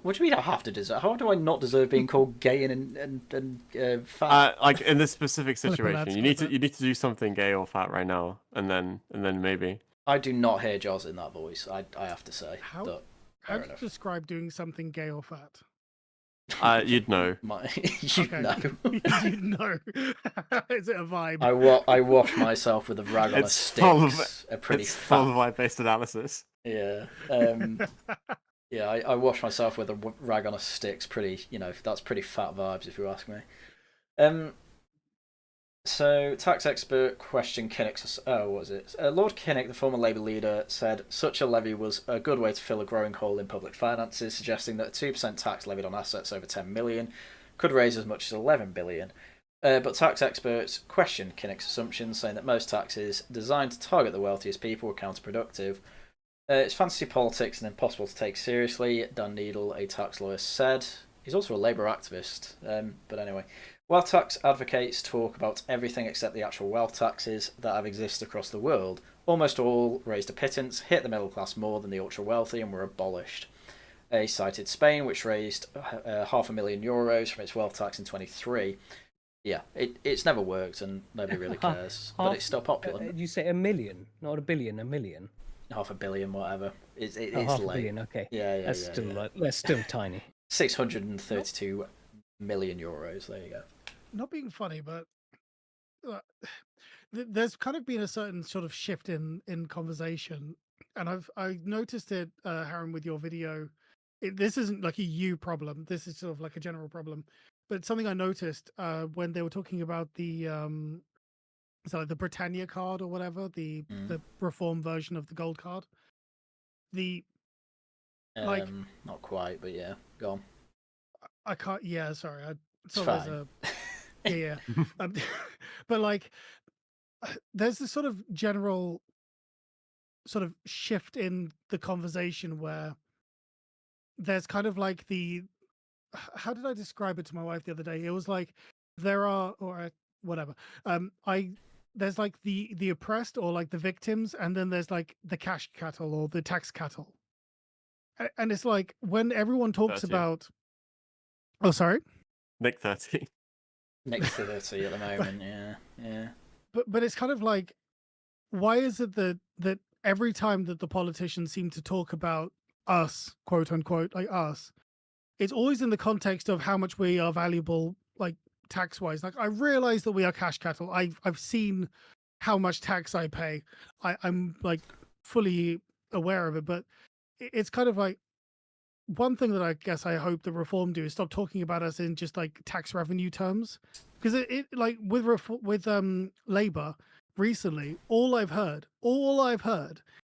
What do you mean I have to deserve? How do I not deserve being called gay and fat? Like in this specific situation, you need to do something gay or fat right now, and then maybe. I do not hear Jaws in that voice. I have to say. How do you describe doing something gay or fat? You'd know. You'd know. You'd know. Is it a vibe? I wash myself with a rag on a stick. A pretty it's fat. full of vibe-based analysis. Yeah. Yeah, I wash myself with a rag on a stick's pretty, that's pretty fat vibes if you ask me. So, tax expert questioned Kinnock's... Oh, what was it? Lord Kinnock, the former Labour leader, said such a levy was a good way to fill a growing hole in public finances, suggesting that a 2% tax levied on assets over 10 million could raise as much as 11 billion. But tax experts questioned Kinnock's assumptions, saying that most taxes designed to target the wealthiest people were counterproductive. It's fantasy politics and impossible to take seriously, Dan Needle, a tax lawyer, said. He's also a Labour activist. But anyway, Wealth tax advocates talk about everything except the actual wealth taxes that have existed across the world. Almost all raised a pittance, hit the middle class more than the ultra wealthy, and were abolished. They cited Spain, which raised €500,000 from its wealth tax in 23. Yeah, it's never worked and nobody really cares, but it's still popular. You say a million, not a billion, a million. $500 million, whatever. It's half a late. billion, okay. Yeah, That's still tiny. 632 million euros. There you go. Not being funny, but there's kind of been a certain sort of shift in conversation, and I noticed it, Harren, with your video. This isn't like a you problem. This is sort of like a general problem, but it's something I noticed when they were talking about the so like the Britannia card or whatever, the reform version of the gold card. Like not quite, but yeah, go on. I can't. Yeah, sorry. It's fine. Yeah. But like, there's this sort of general sort of shift in the conversation where there's kind of like how did I describe it to my wife the other day? It was like there are, or whatever. There's like the oppressed or like the victims, and then there's like the cash cattle or the tax cattle. And it's like when everyone talks 30. about, oh, sorry, Nick 30. Nick 30 at the moment, yeah. But it's kind of like, why is it that every time that the politicians seem to talk about us, quote unquote, like us, it's always in the context of how much we are valuable, like tax wise. Like I realize that we are cash cattle. I've seen how much tax I pay. I'm like fully aware of it, but it's kind of like one thing that I guess I hope the reform do is stop talking about us in just like tax revenue terms, because it like with Labour recently, all I've heard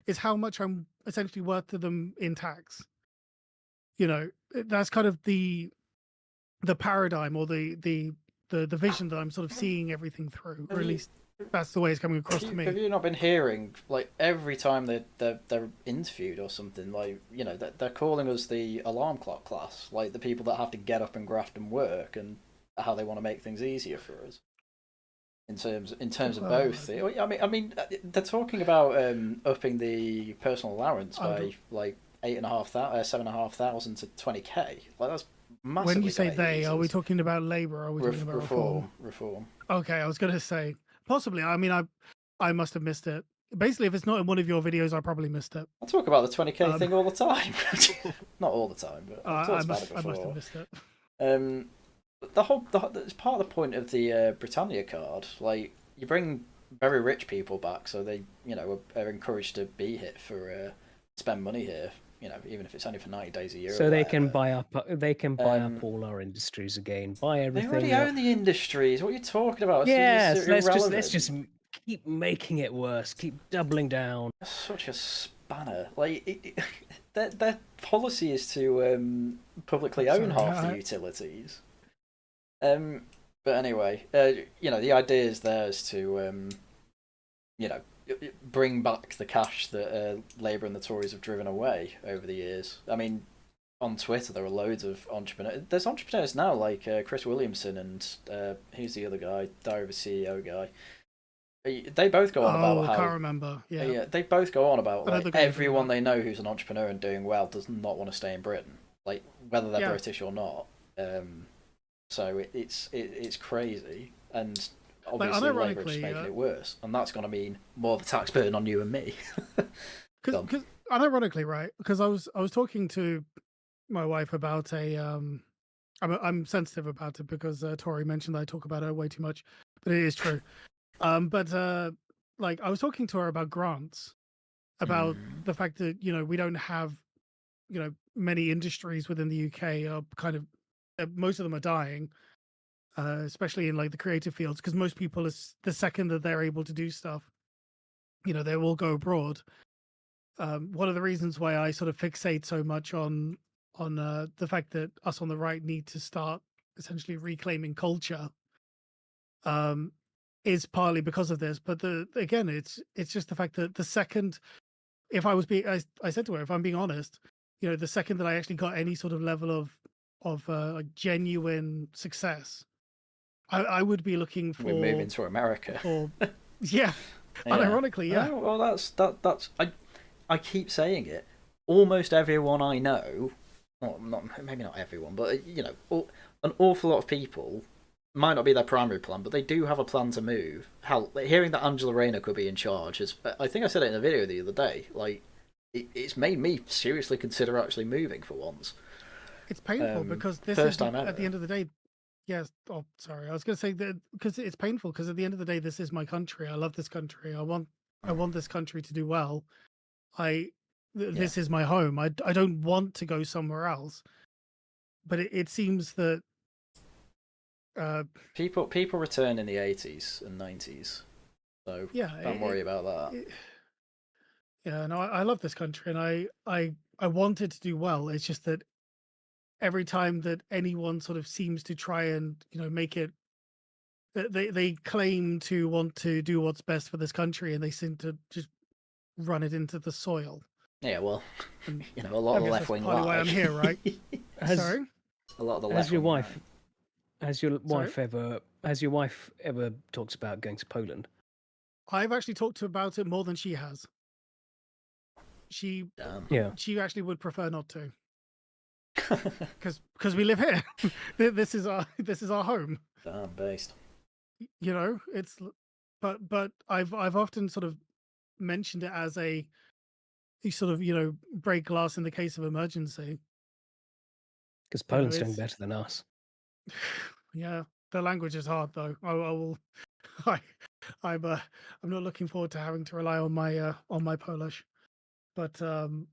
is how much I'm essentially worth to them in tax. You know, that's kind of the paradigm or the vision that I'm sort of seeing everything through, or at least that's the way it's coming across to me. Have you not been hearing, like, every time they're interviewed or something, like, you know, they're calling us the alarm clock class, like the people that have to get up and graft and work, and how they want to make things easier for us. In terms of both, I mean, they're talking about upping the personal allowance by like 7,500 to 20k. Like that's massively. When you say they, are we talking about Labour? Or are we talking about reform? Okay, I was going to say possibly. I mean, I must have missed it. Basically, if it's not in one of your videos, I probably missed it. I talk about the 20k thing all the time. Not all the time, but I've talked about it before. I must have missed it. It's part of the point of the Britannia card. Like, you bring very rich people back, so they, you know, are encouraged to be here for spend money here. You know, even if it's only for 90 days a year. So they can buy up. They can buy up all our industries again. Buy everything. They already own the industries. What are you talking about? Yes, let's just keep making it worse. Keep doubling down. That's such a spanner. Like their policy is to publicly own half the utilities. But anyway, you know, the idea is theirs to, you know, bring back the cash that Labour and the Tories have driven away over the years. I mean, on Twitter there are loads of entrepreneurs. There's entrepreneurs now like Chris Williamson and who's the other guy, Diary of a CEO guy. They both go on about how. I can't remember. Yeah, they both go on about like everyone they know who's an entrepreneur and doing well does not want to stay in Britain, like whether they're British or not. So it's crazy, and obviously Labour is making it worse, and that's going to mean more of the tax burden on you and me. Because unironically, right? Because I was talking to my wife about I'm sensitive about it because Tori mentioned that I talk about her way too much, but it is true. Like I was talking to her about grants, about the fact that, you know, we don't have, you know, many industries within the UK are kind of, most of them are dying, especially in like the creative fields, because most people, the second that they're able to do stuff, you know, they will go abroad. One of the reasons why I sort of fixate so much on the fact that us on the right need to start essentially reclaiming culture is partly because of this. But again, it's just the fact that the second, if I was being, I said to her, if I'm being honest, you know, the second that I actually got any sort of level of like genuine success, I would be looking We're moving for to America. yeah, Yeah. unironically, yeah. Oh, well, that's I keep saying it. Almost everyone I know, well, maybe not everyone, but you know, an awful lot of people might not be their primary plan, but they do have a plan to move. Hell, hearing that Angela Rayner could be in charge is, I think I said it in a video the other day. Like, it's made me seriously consider actually moving for once. It's painful because this first is time at ever. the end of the day. Yes. Oh, sorry. I was going to say that because it's painful because at the end of the day, this is my country. I love this country. I want this country to do well. This is my home. I don't want to go somewhere else. But it seems that People return in the 80s and 90s, so don't worry about that. Yeah, no, I love this country, and I want it to do well. It's just that every time that anyone sort of seems to try and make it, they claim to want to do what's best for this country, and they seem to just run it into the soil. Yeah, well, And a lot of the left wing lie. Why I'm here, right? Sorry. A lot of the Has left your wing wife? Has your wife Sorry? ever? Has your wife ever talks about going to Poland? I've actually talked to her about it more than she has. She Yeah. she actually would prefer not to. Because we live here. This is our home. Damn based. It's but I've often sort of mentioned it as a sort of break glass in the case of emergency. Because Poland's doing it's- better than us. Yeah, the language is hard though. I will. I'm not looking forward to having to rely on my Polish, but I'm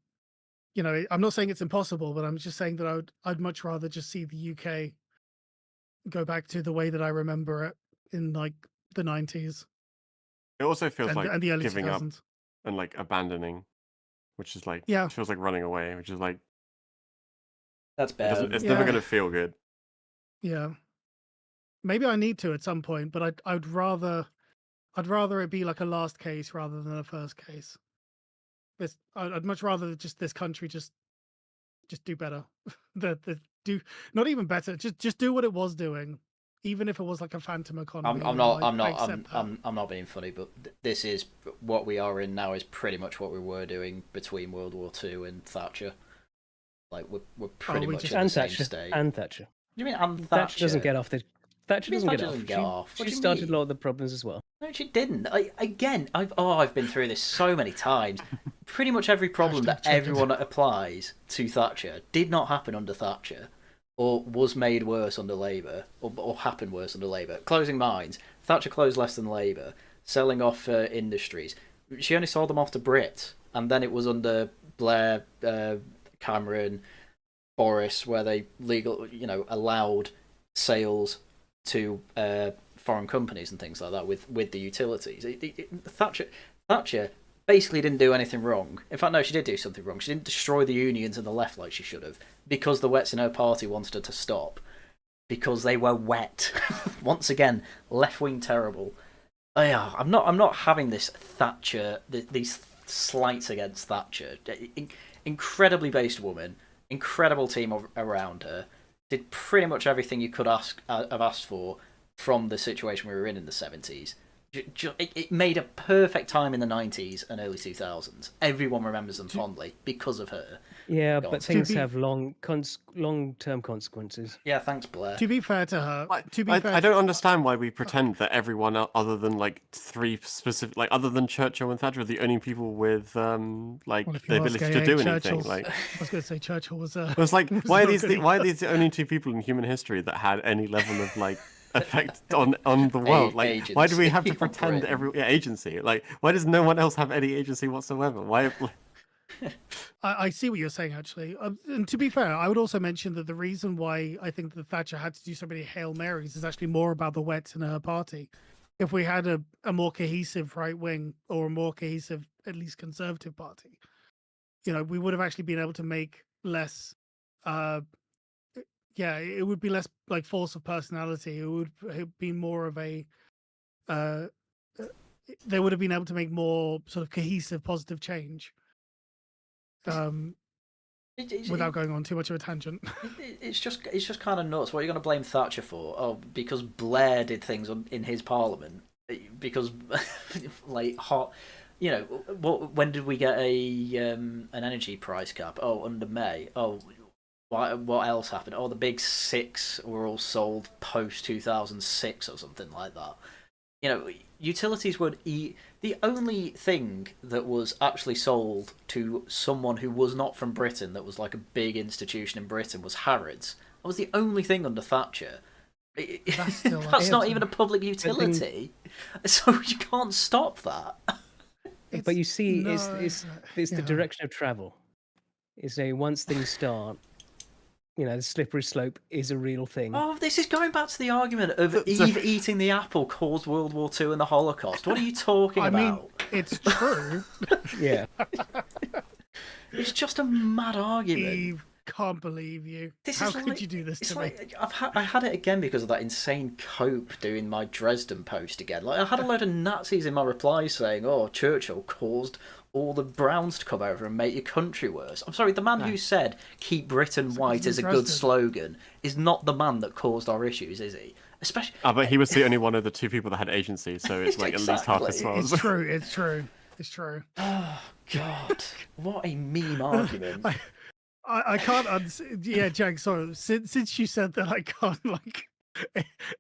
not saying it's impossible, but I'm just saying that I'd much rather just see the UK go back to the way that I remember it in like the 90s. It also feels and, like and the early giving 2000s. up and like abandoning, which is like Yeah. it feels like running away, which is like That's bad. it's never Yeah. going to feel good. Yeah. Maybe I need to at some point, but I'd rather it be like a last case rather than a first case. I'd much rather just this country just do better. Do not even better. Just do what it was doing, even if it was like a phantom economy. I'm I accept that. I'm not being funny, but this is what we are in now. Is pretty much what we were doing between World War II and Thatcher. Like we're pretty much in the same state. And Thatcher. What do you mean? And Thatcher doesn't get off the. Thatcher What do you doesn't mean get Thatcher off. doesn't get off? What She do you started mean? a lot of the problems as well. No, she didn't. I've been through this so many times. Pretty much every problem that everyone applies to Thatcher did not happen under Thatcher, or was made worse under Labour, or happened worse under Labour. Closing mines. Thatcher closed less than Labour. Selling off industries. She only sold them off to Brits, and then it was under Blair, Cameron, Boris, where they allowed sales to foreign companies and things like that with the utilities. Thatcher basically didn't do anything wrong. In fact, no, she did do something wrong. She didn't destroy the unions and the left like she should have, because the wets in her party wanted her to stop, because they were wet. Once again, left wing terrible. Oh, yeah, I'm not having this Thatcher, these slights against Thatcher. Incredibly based woman, incredible team around her. Did pretty much everything you could have asked for from the situation we were in the 70s. It made a perfect time in the 90s and early 2000s. Everyone remembers them fondly because of her. Yeah, Go on. but things have long-term consequences. Yeah, thanks, Blair. To be fair to her, I don't understand why we pretend that everyone other than like three specific, like other than Churchill and Thatcher, are the only people with like Well, if the you ability ask to AA, do anything. Churchill's- Like I was going to say Churchill was. it was like, was why are not these good why are these the only two people in human history that had any level of like effect on the world? Like, why do we have to Agency. pretend agency? Like, why does no one else have any agency whatsoever? Why? I see what you're saying, actually. And to be fair, I would also mention that the reason why I think that Thatcher had to do so many Hail Marys is actually more about the wets in her party. If we had a more cohesive right wing, or a more cohesive, at least conservative party, we would have actually been able to make less. It would be less like force of personality. It would be more of a. They would have been able to make more sort of cohesive, positive change. without going on too much of a tangent. It's just kind of nuts. What are you going to blame Thatcher for? Oh, because Blair did things in his parliament. Because like hot, when did we get an energy price cap? Oh, under May. Oh, what else happened? Oh, the big six were all sold post 2006 or something like that. Utilities would eat. The only thing that was actually sold to someone who was not from Britain, that was like a big institution in Britain, was Harrods. That was the only thing under Thatcher. That's not even a public utility, so you can't stop that. But you see, it's the direction of travel. Is once things start, the slippery slope is a real thing. Oh, this is going back to the argument of Eve eating the apple caused World War II and the Holocaust. What are you talking about? I mean, it's true. Yeah. It's just a mad argument. Eve, can't believe you. How could you do this to me? I had it again because of that insane cope doing my Dresden post again. Like, I had a load of Nazis in my replies saying, "Oh, Churchill caused all the Browns to come over and make your country worse." I'm sorry, the man who said "Keep Britain White" is a good slogan is not the man that caused our issues, is he? Especially. But he was the only one of the two people that had agency, so it's like at least half as well. It's true. It's true. It's true. Oh God! What a meme argument. I can't. Yeah, Jack. Sorry. Since you said that, I can't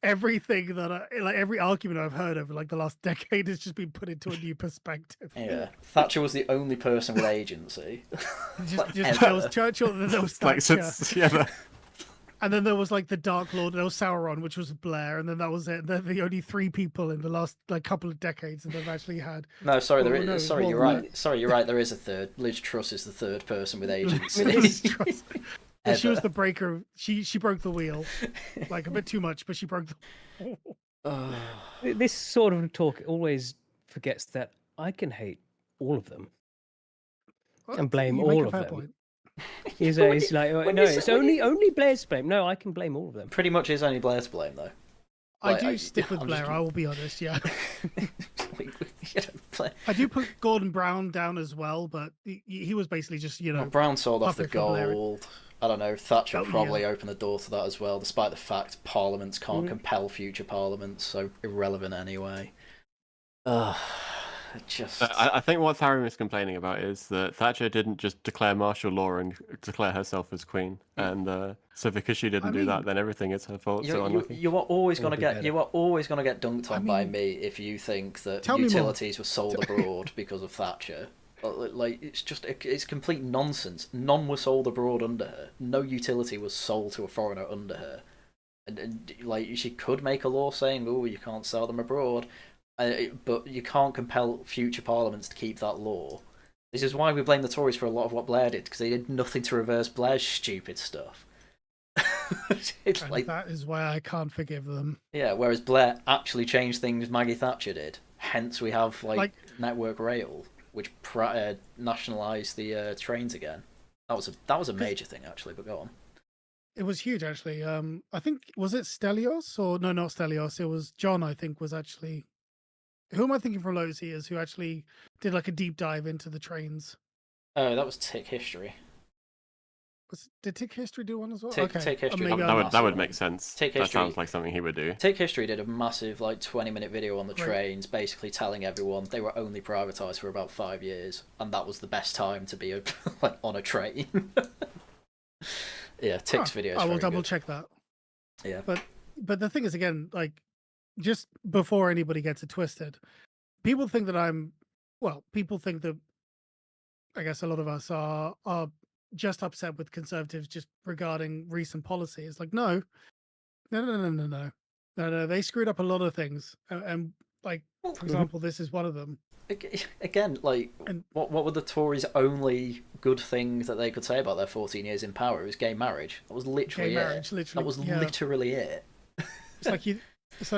everything that every argument I've heard over the last decade has just been put into a new perspective. Yeah, Thatcher was the only person with agency. There was Churchill, and then there was Thatcher. And then there was the Dark Lord, there was Sauron, which was Blair, and then that was it. They're the only three people in the last couple of decades that they've actually had. No, sorry, you're right. Sorry, you're right. There is a third. Liz Truss is the third person with agency. She was the breaker. She broke the wheel, a bit too much, but she broke the. This sort of talk always forgets that I can hate all of them and blame all of them. Point. It's it's only Blair's to blame. No, I can blame all of them. Pretty much is only Blair to blame, though. I do stick with Blair. I will be honest. Yeah. I do put Gordon Brown down as well, but he was basically just Brown sold off the gold. I don't know. Thatcher probably opened the door to that as well, despite the fact parliaments can't compel future parliaments, so irrelevant anyway. I think what Tharium is complaining about is that Thatcher didn't just declare martial law and declare herself as queen, and so because she didn't do that, then everything is her fault. You are always going to get dunked on by me if you think that utilities were sold abroad because of Thatcher. It's complete nonsense. None were sold abroad under her. No utility was sold to a foreigner under her. And she could make a law saying, "Oh, you can't sell them abroad," but you can't compel future parliaments to keep that law. This is why we blame the Tories for a lot of what Blair did, because they did nothing to reverse Blair's stupid stuff. That is why I can't forgive them. Yeah, whereas Blair actually changed things Maggie Thatcher did. Hence, we have Network Rail, which nationalised the trains again. That was a major thing actually. But go on. It was huge actually. I think was it Stelios or no, not Stelios. It was John. I think was actually. Who am I thinking from Lotus Ears? Who actually did a deep dive into the trains? Oh, that was Tick History. Did Tick History do one as well? Tick History. That would make sense. That sounds like something he would do. Tick History did a massive 20-minute video on the trains, basically telling everyone they were only privatised for about 5 years, and that was the best time to be on a train. Yeah, Tick's video. I will double check that. Yeah, but the thing is, again, just before anybody gets it twisted, people think that people think that, I guess a lot of us are just upset with conservatives just regarding recent policy. It's no, they screwed up a lot of things, and for example, this is one of them. Again, what were the Tories' only good thing that they could say about their 14 years in power? It was gay marriage. That was literally it. That was literally it. It's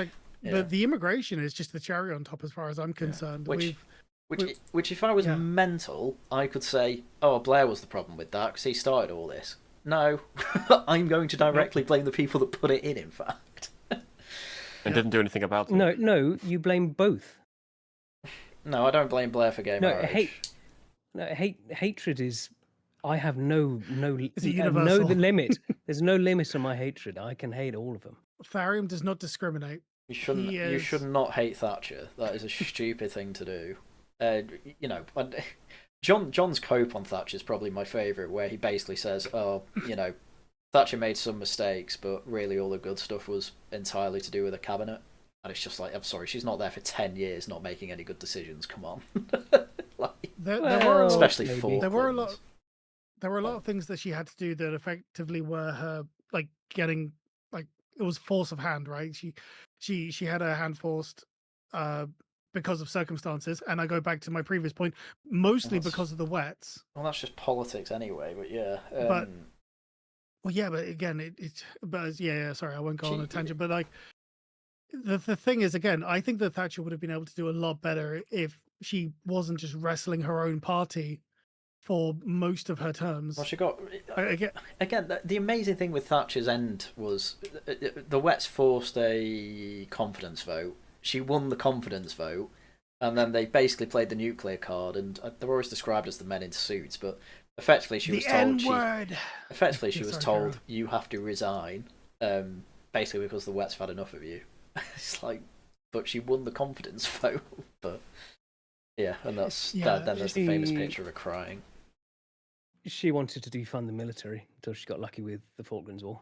the immigration is just the cherry on top as far as I'm concerned. Which if I was mental, I could say, "Oh, Blair was the problem with that because he started all this." No, I'm going to directly blame the people that put it in fact. And didn't do anything about it. No, you blame both. No, I don't blame Blair for gay marriage. Hatred is I have no Is it no universal? the limit. There's no limit on my hatred. I can hate all of them. Tharium does not discriminate. You shouldn't. He You should is- not hate Thatcher. That is a stupid thing to do. You know, John's cope on Thatcher is probably my favourite, where he basically says, "Oh, you know, Thatcher made some mistakes, but really all the good stuff was entirely to do with the cabinet." And it's just like, I'm sorry, she's not there for 10 years, not making any good decisions. Come on, like, there were a lot, especially maybe. Falklands. there were a lot of things that she had to do that effectively were her like getting like it was force of hand, right? She had her hand forced because of circumstances, and I go back to my previous point, mostly That's- because of the wets. Well, that's just politics anyway. But yeah, But- Well, yeah, but again, yeah. Sorry, I won't go on a tangent, but like the thing is, again, I think that Thatcher would have been able to do a lot better if she wasn't just wrestling her own party for most of her terms. well, she got Again, the amazing thing with Thatcher's end was the Wets forced a confidence vote. She won the confidence vote, and then they basically played the nuclear card. And they're always described as the men in suits, but effectively she was the told N-word. effectively she Yeah, was sorry, told Cero. you have to resign, basically because the Wets have had enough of you. It's like, but she won the confidence vote. But yeah, and that's Yeah, then there's the famous she- picture of her crying. She wanted to defund the military until she got lucky with the Falklands War.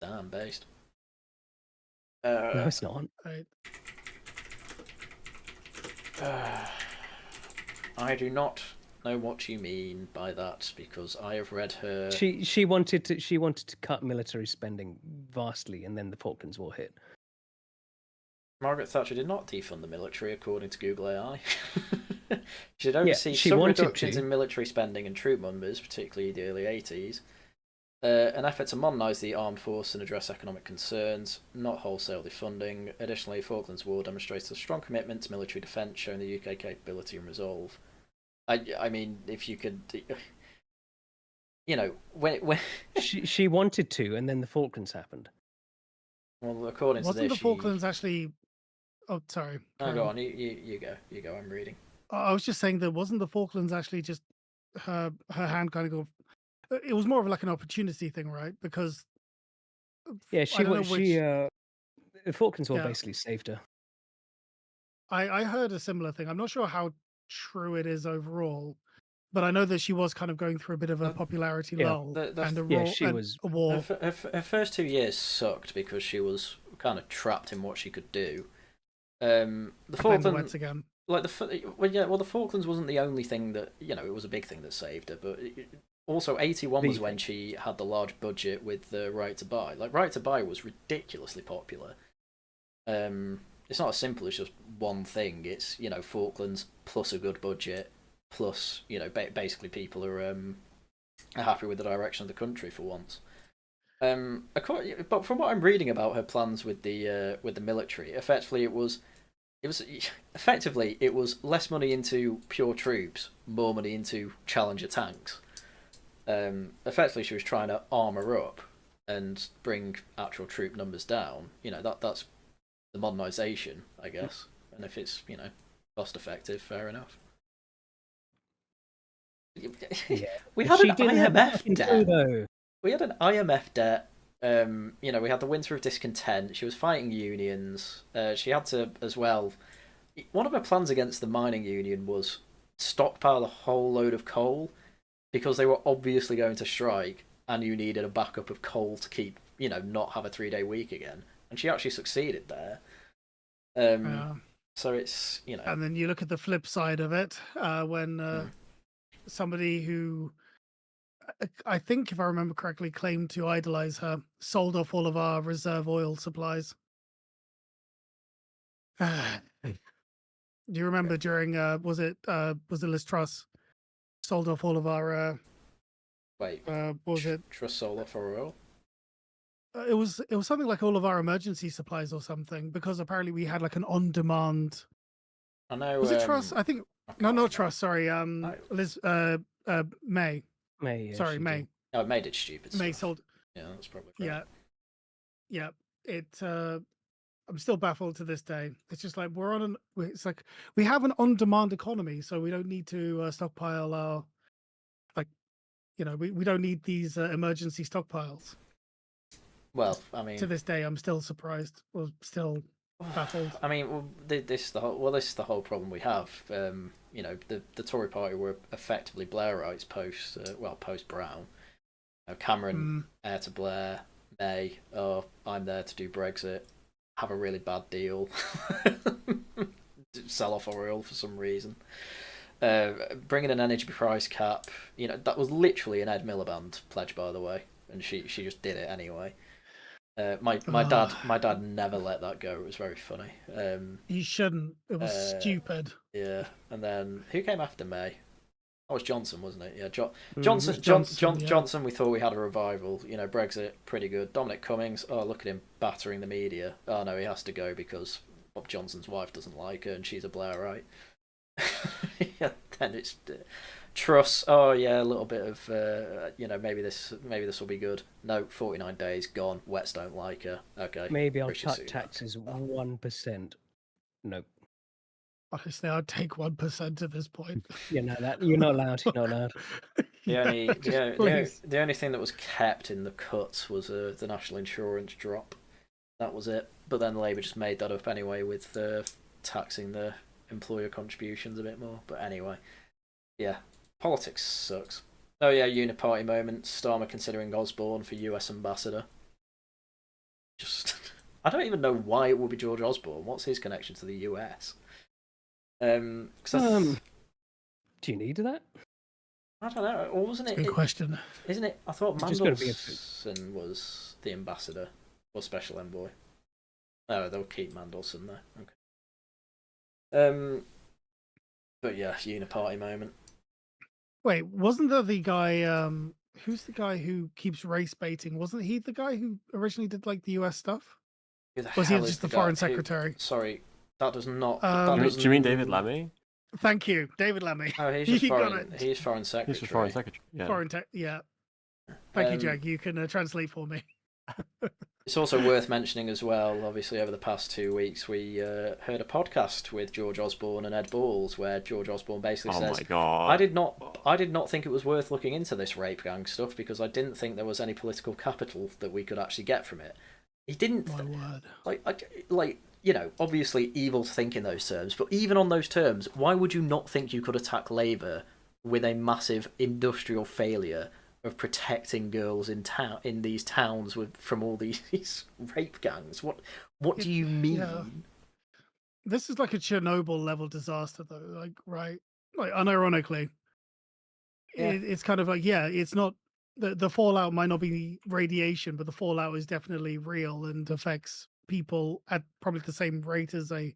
Damn, based. No, it's not. Right. I do not know what you mean by that because I have read her. She wanted to cut military spending vastly, and then the Falklands War hit. Margaret Thatcher did not defund the military, according to Google AI. She did oversee she some wanted reductions to. in military spending and troop numbers, particularly the early 80s. An effort to modernise the armed force and address economic concerns, not wholesale defunding. Additionally, Falklands War demonstrates a strong commitment to military defence, showing the UK capability and resolve. I mean, if you could, you know, when She wanted to, and then the Falklands happened. well, according to Wasn't this, the Falklands actually? Oh, sorry. Oh, carry go on. on. You go. I'm reading. I was just saying that wasn't the Falklands actually just her hand kind of go. It was more of like an opportunity thing, right? Because Yeah, I don't know the Falklands War Yeah. basically saved her. I heard a similar thing. I'm not sure how true it is overall, but I know that she was kind of going through a bit of a popularity yeah, lull and yeah, she was- a war. Her first 2 years sucked because she was kind of trapped in what she could do. The Playing the Falklands, Wets again. like the Falklands wasn't the only thing that it was a big thing that saved her, but also 81 was The- when she had the large budget with the Right to Buy. Like Right to Buy was ridiculously popular. It's not as simple as just one thing. It's Falklands plus a good budget plus basically people are happy with the direction of the country for once. But from what I'm reading about her plans with the military, effectively it was less money into pure troops, more money into Challenger tanks. Effectively, she was trying to armour up and bring actual troop numbers down. That's the modernisation, I guess. And if it's cost effective, fair enough. Yeah. We had She an didn't have IMF fucking debt. clue, though. We had an IMF debt. We had the winter of discontent. She was fighting unions. She had to as well. One of her plans against the mining union was stockpile a whole load of coal because they were obviously going to strike, and you needed a backup of coal to keep not have a 3-day week again. And she actually succeeded there. So it's And then you look at the flip side of it when somebody who I think, if I remember correctly, claimed to idolize her, sold off all of our reserve oil supplies. Do you remember during was it Liz Truss sold off all of our wait. what was it? Trust Solar for oil? It was something like all of our emergency supplies or something, because apparently we had like an on-demand. I know. Was it Truss? I think no, not Truss. Sorry, Liz May. May, yeah, Sorry, she May. did. Oh, it made it stupid. May stuff. sold. Yeah, that's probably right. Yeah. It. I'm still baffled to this day. It's just like it's like we have an on-demand economy, so we don't need to stockpile our we don't need these emergency stockpiles. Well, I mean, To this day, I'm still surprised or still baffled. I mean, well, this is the whole problem we have. The Tory party were effectively Blairites post Brown. Cameron, heir to Blair, May, I'm there to do Brexit, have a really bad deal, sell off oil for some reason, bringing an energy price cap. That was literally an Ed Miliband pledge, by the way, and she just did it anyway. My dad never let that go. It was very funny. You shouldn't. It was stupid. Yeah, and then who came after May? That was Johnson, wasn't it? Yeah, Johnson. We thought we had a revival. Brexit, pretty good. Dominic Cummings. Oh, look at him battering the media. Oh no, he has to go because Bob Johnson's wife doesn't like her and she's a Blairite. Yeah, then it's Truss. Oh yeah, a little bit of maybe this will be good. No, 49 days gone. Wets don't like her. Okay, maybe I'll cut taxes 1%. Nope. Honestly, I'd take 1% at this point. You're not allowed. You're not allowed. The only thing that was kept in the cuts was the national insurance drop. That was it. But then Labour just made that up anyway with taxing the employer contributions a bit more. But anyway, yeah, politics sucks. Oh yeah, uniparty moment. Starmer considering Osborne for US ambassador. I don't even know why it would be George Osborne. What's his connection to the US? Do you need that? I don't know. Or wasn't it? Good question. Isn't it? I thought Mandelson was the ambassador or special envoy. Oh, they'll keep Mandelson there. Okay. But yeah, uniparty moment. Wait, wasn't there the guy? Who's the guy who keeps race baiting? Wasn't he the guy who originally did like the US stuff? Was he just the foreign secretary? Sorry, that does not. Do you mean David Lammy? Thank you, David Lammy. Oh, he's just foreign. He's foreign secretary. He's just foreign secretary. Yeah. Yeah. Thank you, Jack. You can translate for me. It's also worth mentioning as well, obviously over the past 2 weeks we heard a podcast with George Osborne and Ed Balls where George Osborne basically says, my God. I did not think it was worth looking into this rape gang stuff because I didn't think there was any political capital that we could actually get from it. He didn't... My word. Obviously evil to think in those terms, but even on those terms, why would you not think you could attack Labour with a massive industrial failure of protecting girls in these towns from all these rape gangs? What do you mean? Yeah. This is like a Chernobyl level disaster, though. Right? Unironically, it's kind of like it's not the fallout might not be radiation, but the fallout is definitely real and affects people at probably the same rate as a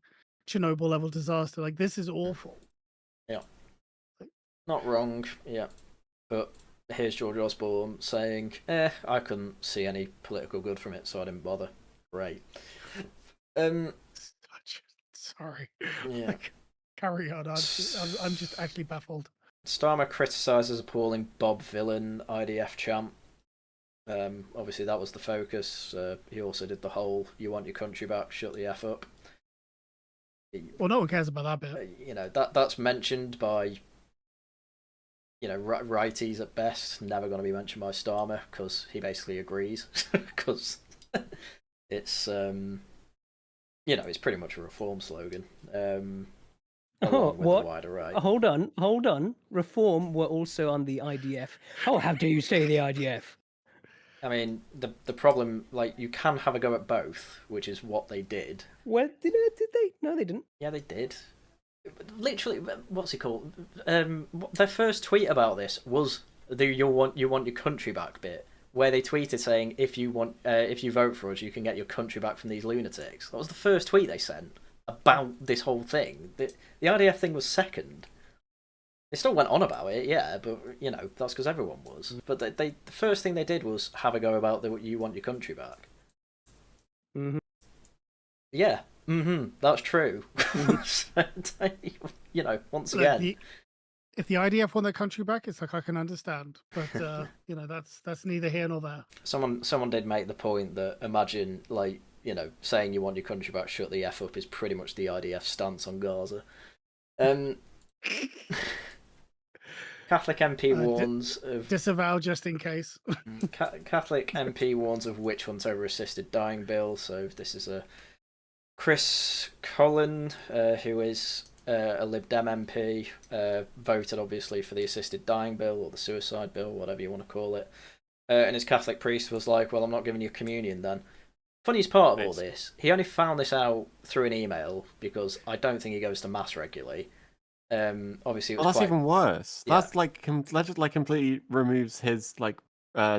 Chernobyl level disaster. Like, this is awful. Yeah, not wrong. Yeah, but here's George Osborne saying, I couldn't see any political good from it, so I didn't bother. Great. Sorry. Yeah. Carry on. I'm just actually baffled. Starmer criticises appalling Bob Villain IDF champ. Obviously that was the focus. He also did the whole "you want your country back, shut the F up." Well, no one cares about that bit. That's mentioned by righties at best. Never going to be mentioned by Starmer because he basically agrees. Because it's it's pretty much a reform slogan. What? The wider right. Hold on. Reform were also on the IDF. Oh, how dare you say the IDF? I mean, the problem, you can have a go at both, which is what they did. Well, did they? No, they didn't. Yeah, they did. Literally, what's it called? Their first tweet about this was the "you want your country back" bit, where they tweeted saying, if you vote for us, you can get your country back from these lunatics. That was the first tweet they sent about this whole thing. The IDF thing was second. They still went on about it, yeah, but that's because everyone was. But the first thing they did was have a go about "you want your country back." Mm-hmm. Yeah. Mm-hmm. That's true. Once again, if the IDF want their country back, it's like I can understand, but that's neither here nor there. Someone did make the point that imagine saying you want your country back, shut the F up is pretty much the IDF stance on Gaza. Catholic MP di- warns of Disavow just in case. Catholic MP warns of witch hunt over assisted dying bill. So this is a Chris Cullen, who is a Lib Dem MP, voted obviously for the assisted dying bill or the suicide bill, whatever you want to call it. And his Catholic priest was like, "Well, I'm not giving you communion then." Funniest part of all this, he only found this out through an email because I don't think he goes to mass regularly. Obviously, it was Well, that's quite... even worse. Yeah. That's like that just like completely removes his like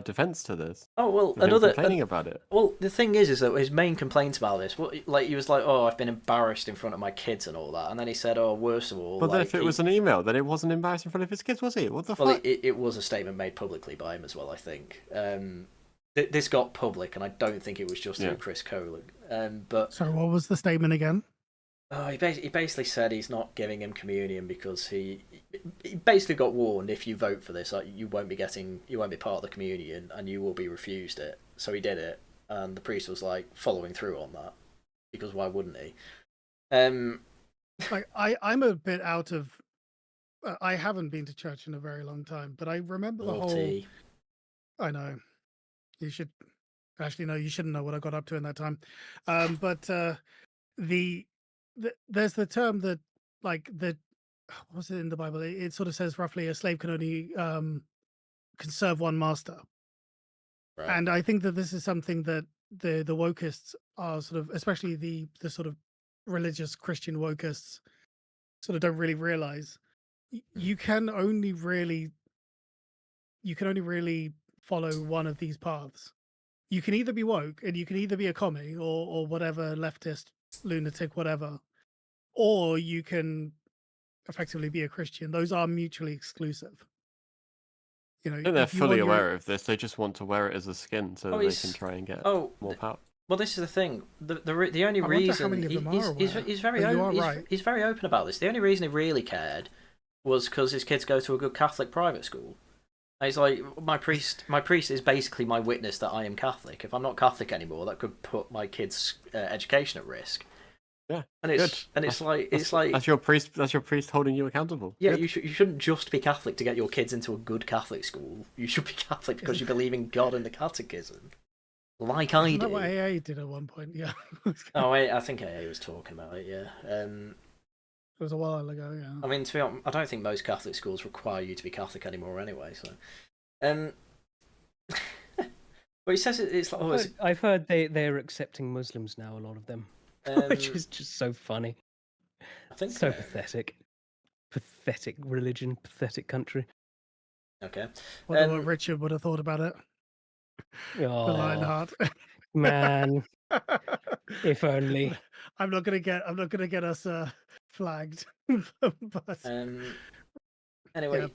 defense to this. Oh well, Of him another complaining about it. well, the thing is that his main complaint about this, like he was like, "Oh, I've been embarrassed in front of my kids and all that," and then he said, "Oh, worst of all, But then like, if it was an email, then it wasn't embarrassed in front of his kids, was it? What the well, fuck? it was a statement made publicly by him as well, I think. This got public, and I don't think it was just through Chris Colin. But So what was the statement again? he basically said he's not giving him communion because he basically got warned, if you vote for this, you won't be part of the communion, and you will be refused it. So he did it, and the priest was like following through on that because why wouldn't he? Like I'm a bit out of. I haven't been to church in a very long time, but I remember the whole. Naughty. I know. You should actually no. You shouldn't know what I got up to in that time. But there's the term that like the what's it in the Bible? It sort of says roughly a slave can only can serve one master. Right. And I think that this is something that the wokeists are sort of, especially the sort of religious Christian wokeists, sort of don't really realize. You can only really follow one of these paths. You can either be woke and you can either be a commie or whatever leftist lunatic whatever, or you can effectively be a Christian. Those are mutually exclusive. You know, I think they're if you fully want your- aware of this. They just want to wear it as a skin so that they can try and get more power. Well, this is the thing. The only I wonder how reason many of them are he's aware, very but you are open, right. he's very open about this. The only reason he really cared was because his kids go to a good Catholic private school. And he's like, my priest is basically my witness that I am Catholic. If I'm not Catholic anymore, that could put my kids' education at risk. Yeah, and it's good. That's your priest. That's your priest holding you accountable. Yeah, Good. you shouldn't just be Catholic to get your kids into a good Catholic school. You should be Catholic because you believe in God and the Catechism, like I Isn't do. that what AA did at one point? Yeah. Oh wait, I think AA was talking about it. Yeah. It was a while ago. Yeah. I mean, to be honest, I don't think most Catholic schools require you to be Catholic anymore anyway. So, but he says it's like, I've heard they're accepting Muslims now. A lot of them, which is just so funny. I think so pathetic. Pathetic religion, pathetic country. Okay. Wonder what Richard would have thought about it. The Lionheart. Man, if only. I'm not gonna get us flagged. But anyway, yeah,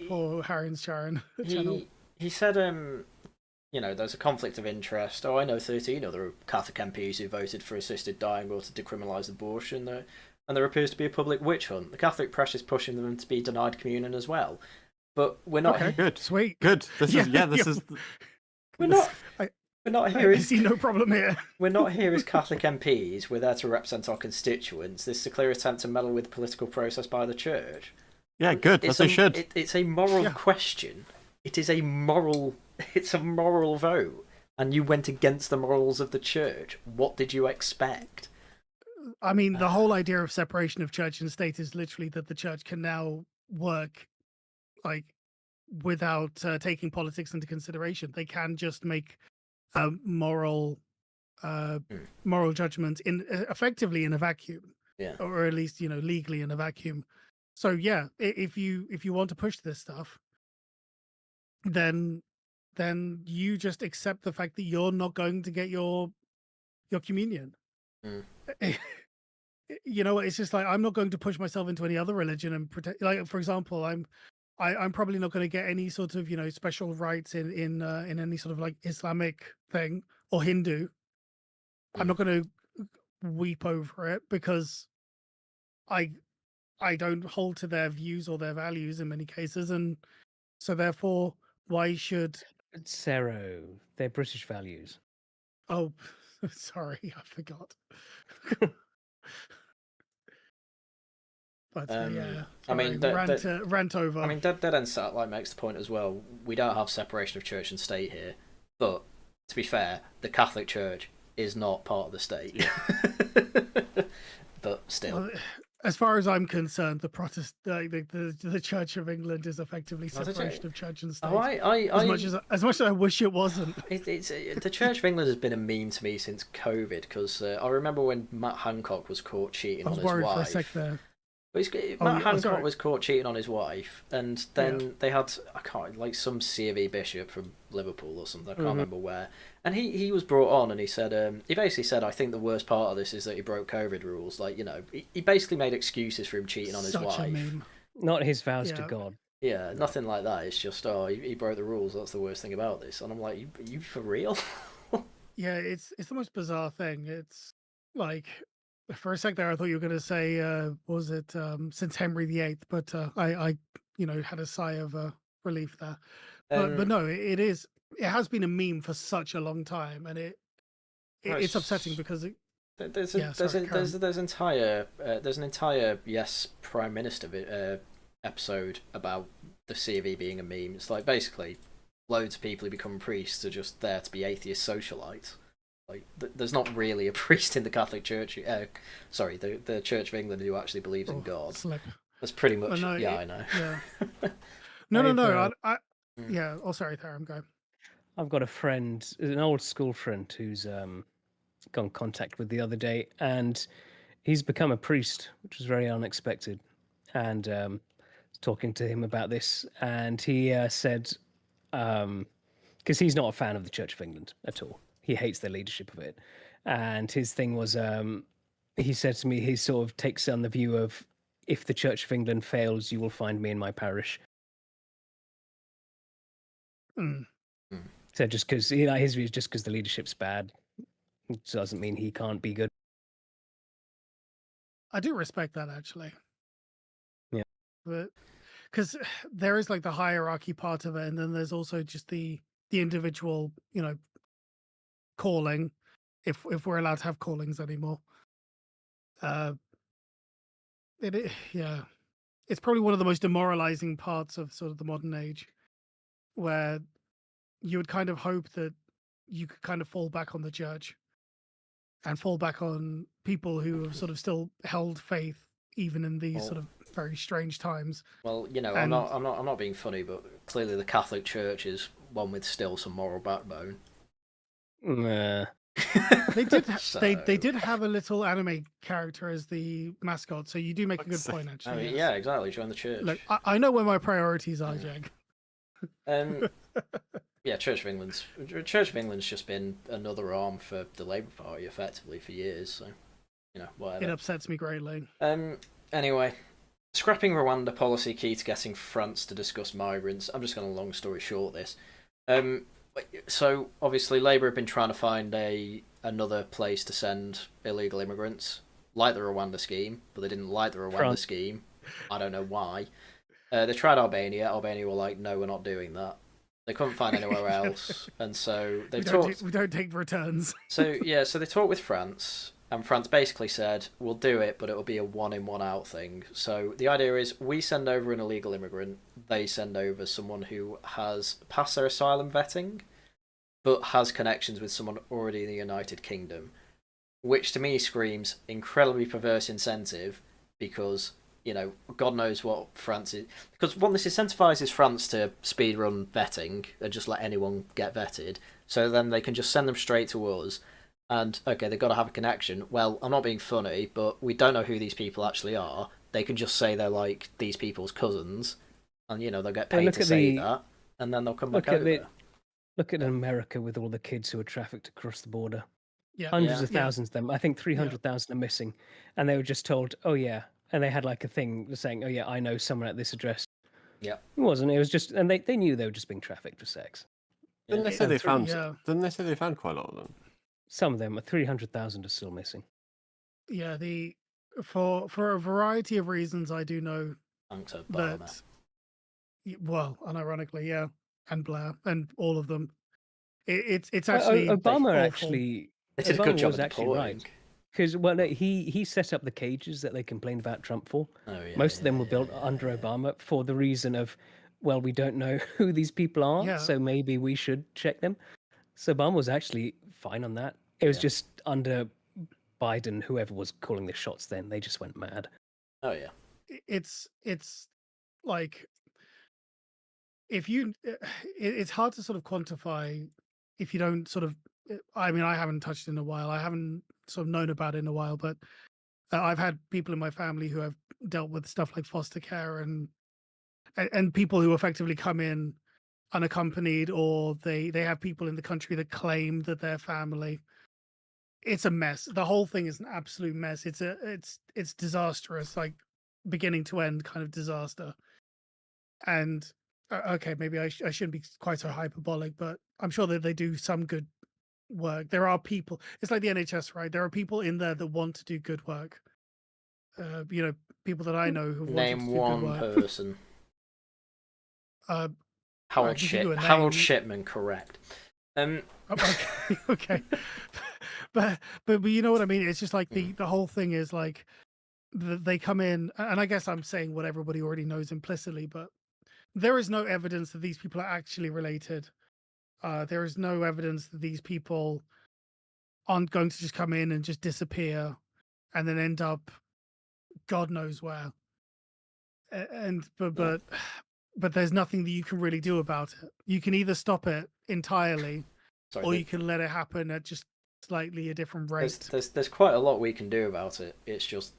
poor Harry and Sharon channel. He said, you know, there's a conflict of interest. Oh, I know 13 other Catholic MPs who voted for assisted dying or to decriminalise abortion, and there appears to be a public witch hunt. The Catholic press is pushing them to be denied communion as well. But we're not. Okay, good, sweet, good. This is. We're not. We're not here. I see no problem here. We're not here as Catholic MPs. We're there to represent our constituents. This is a clear attempt to meddle with the political process by the church. Yeah, good. As they should. It's a moral question. It is a moral. It's a moral vote, and you went against the morals of the church. What did you expect? I mean, the whole idea of separation of church and state is literally that the church can now work, like, without taking politics into consideration. They can just make moral judgment effectively in a vacuum, or at least legally in a vacuum. So yeah, if you want to push this stuff, then you just accept the fact that you're not going to get your communion. You know, it's just like, I'm not going to push myself into any other religion and protect. Like, for example, I'm probably not going to get any sort of special rights in any sort of like Islamic thing or Hindu. I'm not going to weep over it because I don't hold to their views or their values in many cases, and so therefore, why should Cero? They're British values. Oh, sorry, I forgot. But yeah, I mean, rant over. I mean, Dead End Satellite makes the point as well. We don't have separation of church and state here, but to be fair, the Catholic Church is not part of the state. Yeah. But still, Well, as far as I'm concerned, the Church of England is effectively Oh, did you? separation of church and state. oh, As much as I wish it wasn't. The Church of England has been a meme to me since COVID because I remember when Matt Hancock was caught cheating I on was his worried wife. for a sec there. But Oh, Matt yeah, Hancock sorry. was caught cheating on his wife, and then they had some C of E bishop from Liverpool or something. I can't remember where, and he was brought on, and he said he basically said, I think the worst part of this is that he broke COVID rules. Like, you know, he basically made excuses for him cheating on his Such a wife. meme. Not his vows to Yeah. God. Yeah, nothing like that. It's just he broke the rules. That's the worst thing about this. And I'm like, you for real? Yeah, it's the most bizarre thing. It's like, for a sec there, I thought you were going to say, was it since Henry VIII? But I had a sigh of relief there. But no, it is. It has been a meme for such a long time, and it's upsetting because There's Yeah, sorry, carry on. there's an entire Yes Prime Minister episode about the C of E being a meme. It's like basically loads of people who become priests are just there to be atheist socialites. Like there's not really a priest in the Catholic Church. Sorry, the Church of England who actually believes in God. slip. That's pretty much. no, I know. Yeah. No. I've, Yeah. Oh, sorry, Tharium, go. I've got a friend, an old school friend, who's got in contact with the other day, and he's become a priest, which was very unexpected. And talking to him about this, and he said, because he's not a fan of the Church of England at all, he hates the leadership of it, and his thing was, he said to me, he sort of takes on the view of, if the Church of England fails, you will find me in my parish. Mm. So just because his view is just because the leadership's bad, it doesn't mean he can't be good. I do respect that, actually. Yeah. But because there is like the hierarchy part of it, and then there's also just the individual, calling, if we're allowed to have callings anymore. Yeah, it's probably one of the most demoralizing parts of sort of the modern age, where you would kind of hope that you could kind of fall back on the church and fall back on people who have sort of still held faith even in these sort of very strange times. Well, I'm not being funny, but clearly the Catholic Church is one with still some moral backbone. They did So- they did have a little anime character as the mascot, so you do make a good point, I actually. mean, yes. yeah, exactly. Join the church. Look, I know where my priorities are, Jag. Yeah, Church of England's just been another arm for the Labour Party, effectively, for years. So, whatever. It upsets me greatly. Anyway, scrapping Rwanda policy key to getting France to discuss migrants. I'm just going to long story short this. So obviously Labour have been trying to find another place to send illegal immigrants, like the Rwanda scheme, but they didn't like the Rwanda scheme. I don't know why. They tried Albania. Albania were like, no, we're not doing that. They couldn't find anywhere else, and so they've talked. We don't take returns. So they talked with France, and France basically said, we'll do it, but it'll be a one-in, one-out thing. So the idea is we send over an illegal immigrant, they send over someone who has passed their asylum vetting, but has connections with someone already in the United Kingdom, which to me screams incredibly perverse incentive, because, God knows what France is. Because one, this incentivizes France to speedrun vetting and just let anyone get vetted, so then they can just send them straight to us. And, okay, they've got to have a connection. Well, I'm not being funny, but we don't know who these people actually are. They can just say they're, like, these people's cousins, and, they'll get paid to say that, and then they'll come back over. Look at America with all the kids who are trafficked across the border. Yeah. Hundreds of thousands of them. I think 300,000 are missing. And they were just told, oh, yeah. And they had, like, a thing saying, oh, yeah, I know someone at this address. Yeah. It wasn't. It was just... And they knew they were just being trafficked for sex. Didn't they say they found? Yeah. Didn't they say they found quite a lot of them? Some of them, 300,000 are still missing. Yeah, for a variety of reasons, I do know Thanks, Obama. that. Well, unironically, yeah, and Blair and all of them. It's actually Obama awful. actually... They did a Obama good job was of actually deporting. right. Because well, no, he set up the cages that they complained about Trump for. Oh yeah. Most of them yeah, were built under Obama for the reason of, well, we don't know who these people are, Yeah. so maybe we should check them. So Obama was actually fine on that. It was Yeah. just under Biden, whoever was calling the shots then, they just went mad. Oh yeah. It's like, if you it's hard to sort of quantify if you don't sort of, I mean, I haven't touched it in a while, I haven't sort of known about it in a while, but I've had people in my family who have dealt with stuff like foster care and people who effectively come in unaccompanied, or they have people in the country that claim that they're family. It's a mess. The whole thing is an absolute mess. It's disastrous, like beginning to end kind of disaster. And okay, maybe I shouldn't be quite so hyperbolic, but I'm sure that they do some good work. There are people. It's like the NHS, right? There are people in there that want to do good work. You know, people that I know who want to Name do one good work. person. Right, Harold I can give you a Harold name. Shipman, correct. Okay, okay. but you know what I mean? It's just like the whole thing is like they come in, and I guess I'm saying what everybody already knows implicitly, but there is no evidence that these people are actually related. There is no evidence that these people aren't going to just come in and just disappear and then end up God knows where. But there's nothing that you can really do about it. You can either stop it entirely, Sorry, or you can let it happen at just slightly a different rate. there's quite a lot we can do about it. It's just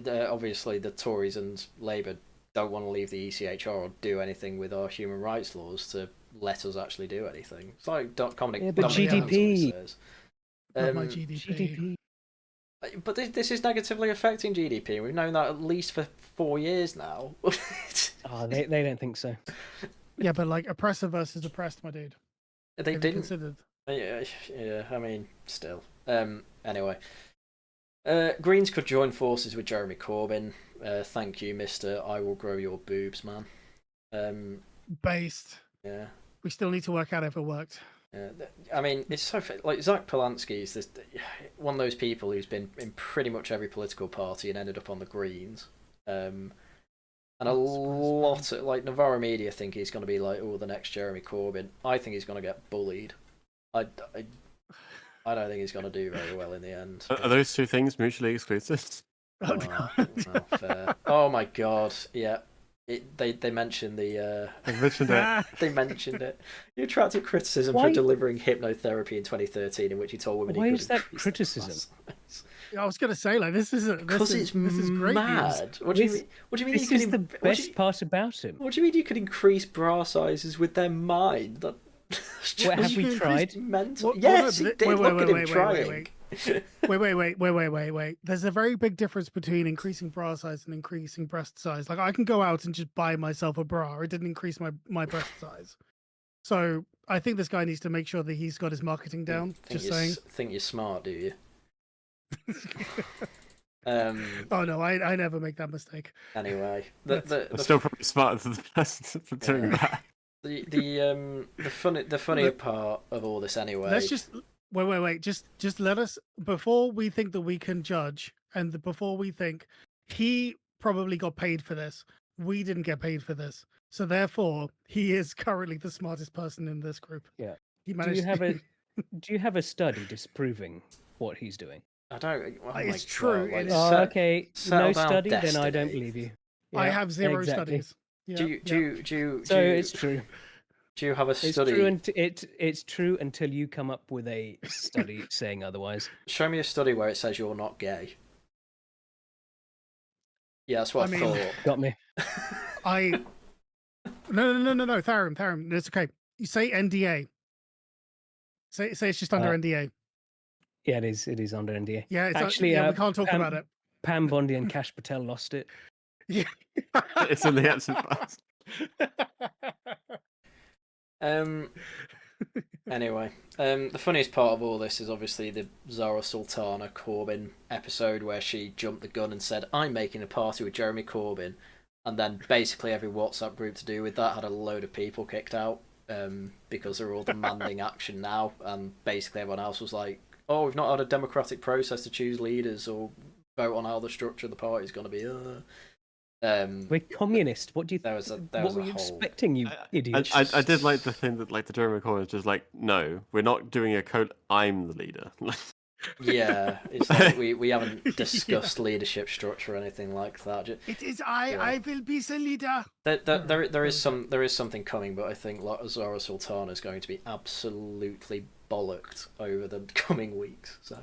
obviously the Tories and Labour don't want to leave the ECHR or do anything with our human rights laws to let us actually do anything. It's like Dominic, Yeah, but Dominic Evans always GDP. says. Not my GDP. But this is negatively affecting GDP. We've known that at least for 4 years now. Oh, they don't think so. Yeah, but like oppressor versus oppressed, my dude. They Have you didn't. considered? Yeah, I mean, still. Anyway. Greens could join forces with Jeremy Corbyn. Thank you, Mr. I will grow your boobs, man. Based. Yeah. We still need to work out if it worked. I mean, it's so like Zach Polanski is this one of those people who's been in pretty much every political party and ended up on the Greens. And a lot of, like, Navarro media think he's going to be like, oh, the next Jeremy Corbyn. I think he's going to get bullied. I don't think he's going to do very well in the end. Are those two things mutually exclusive? Oh, well, fair. Oh my god, yeah. They mentioned the They mentioned it. they mentioned it. You attracted criticism Why- for delivering hypnotherapy in 2013, in which he told women Why he could is that increase their criticism? muscles. I was gonna say, like, this is great mad. What do you This- mean? What do you mean? This You is could the what do best you- part about him. What do you mean you could increase bra sizes with their mind? That, What, have you we can increase- tried? mental. Well, no, Yes, he but did. wait, Look wait, at him wait, trying. Wait. There's a very big difference between increasing bra size and increasing breast size. Like, I can go out and just buy myself a bra. It didn't increase my breast size. So I think this guy needs to make sure that he's got his marketing down. Just saying. Think you're smart, do you? Oh no, I never make that mistake. Anyway, I'm still probably smarter than the person for doing that. the funnier part of all this anyway. Let's just wait. Just let us, before we think that we can judge, and before we think he probably got paid for this, we didn't get paid for this. So therefore, he is currently the smartest person in this group. Yeah. He Do managed. you have a study disproving what he's doing? I don't. Oh It's my true, God, like, it is- Oh, okay. settle No down, study, then I don't Destiny. believe you. I Yeah, have zero exactly. studies. Yeah, Do you So it's true. do you have a It's study? true. It's true until you come up with a study saying otherwise. Show me a study where it says you're not gay. Yeah, that's what I I, mean- thought. Got me. No, Tharium. It's okay. You say NDA. Say it's just under NDA. Yeah, it is under NDA. Yeah, it's Actually, yeah, we can't talk Pam- about it. Pam Bondi and Cash Patel lost it. Yeah. It's in the Epstein files. Anyway, the funniest part of all this is obviously the Zara Sultana Corbyn episode where she jumped the gun and said, "I'm making a party with Jeremy Corbyn," and then basically every WhatsApp group to do with that had a load of people kicked out because they're all demanding action now, and basically everyone else was like, oh, we've not had a democratic process to choose leaders or vote on how the structure of the party is going to be. We're communist. What do you? What were you expecting, you idiot? I did like the thing that like the Jeremy Corbyn was just like, no, we're not doing a code. I'm the leader. Yeah, it's like we haven't discussed leadership structure or anything like that. It is I will be the leader. There is something coming, but I think like Zara Sultana is going to be absolutely bollocked over the coming weeks. So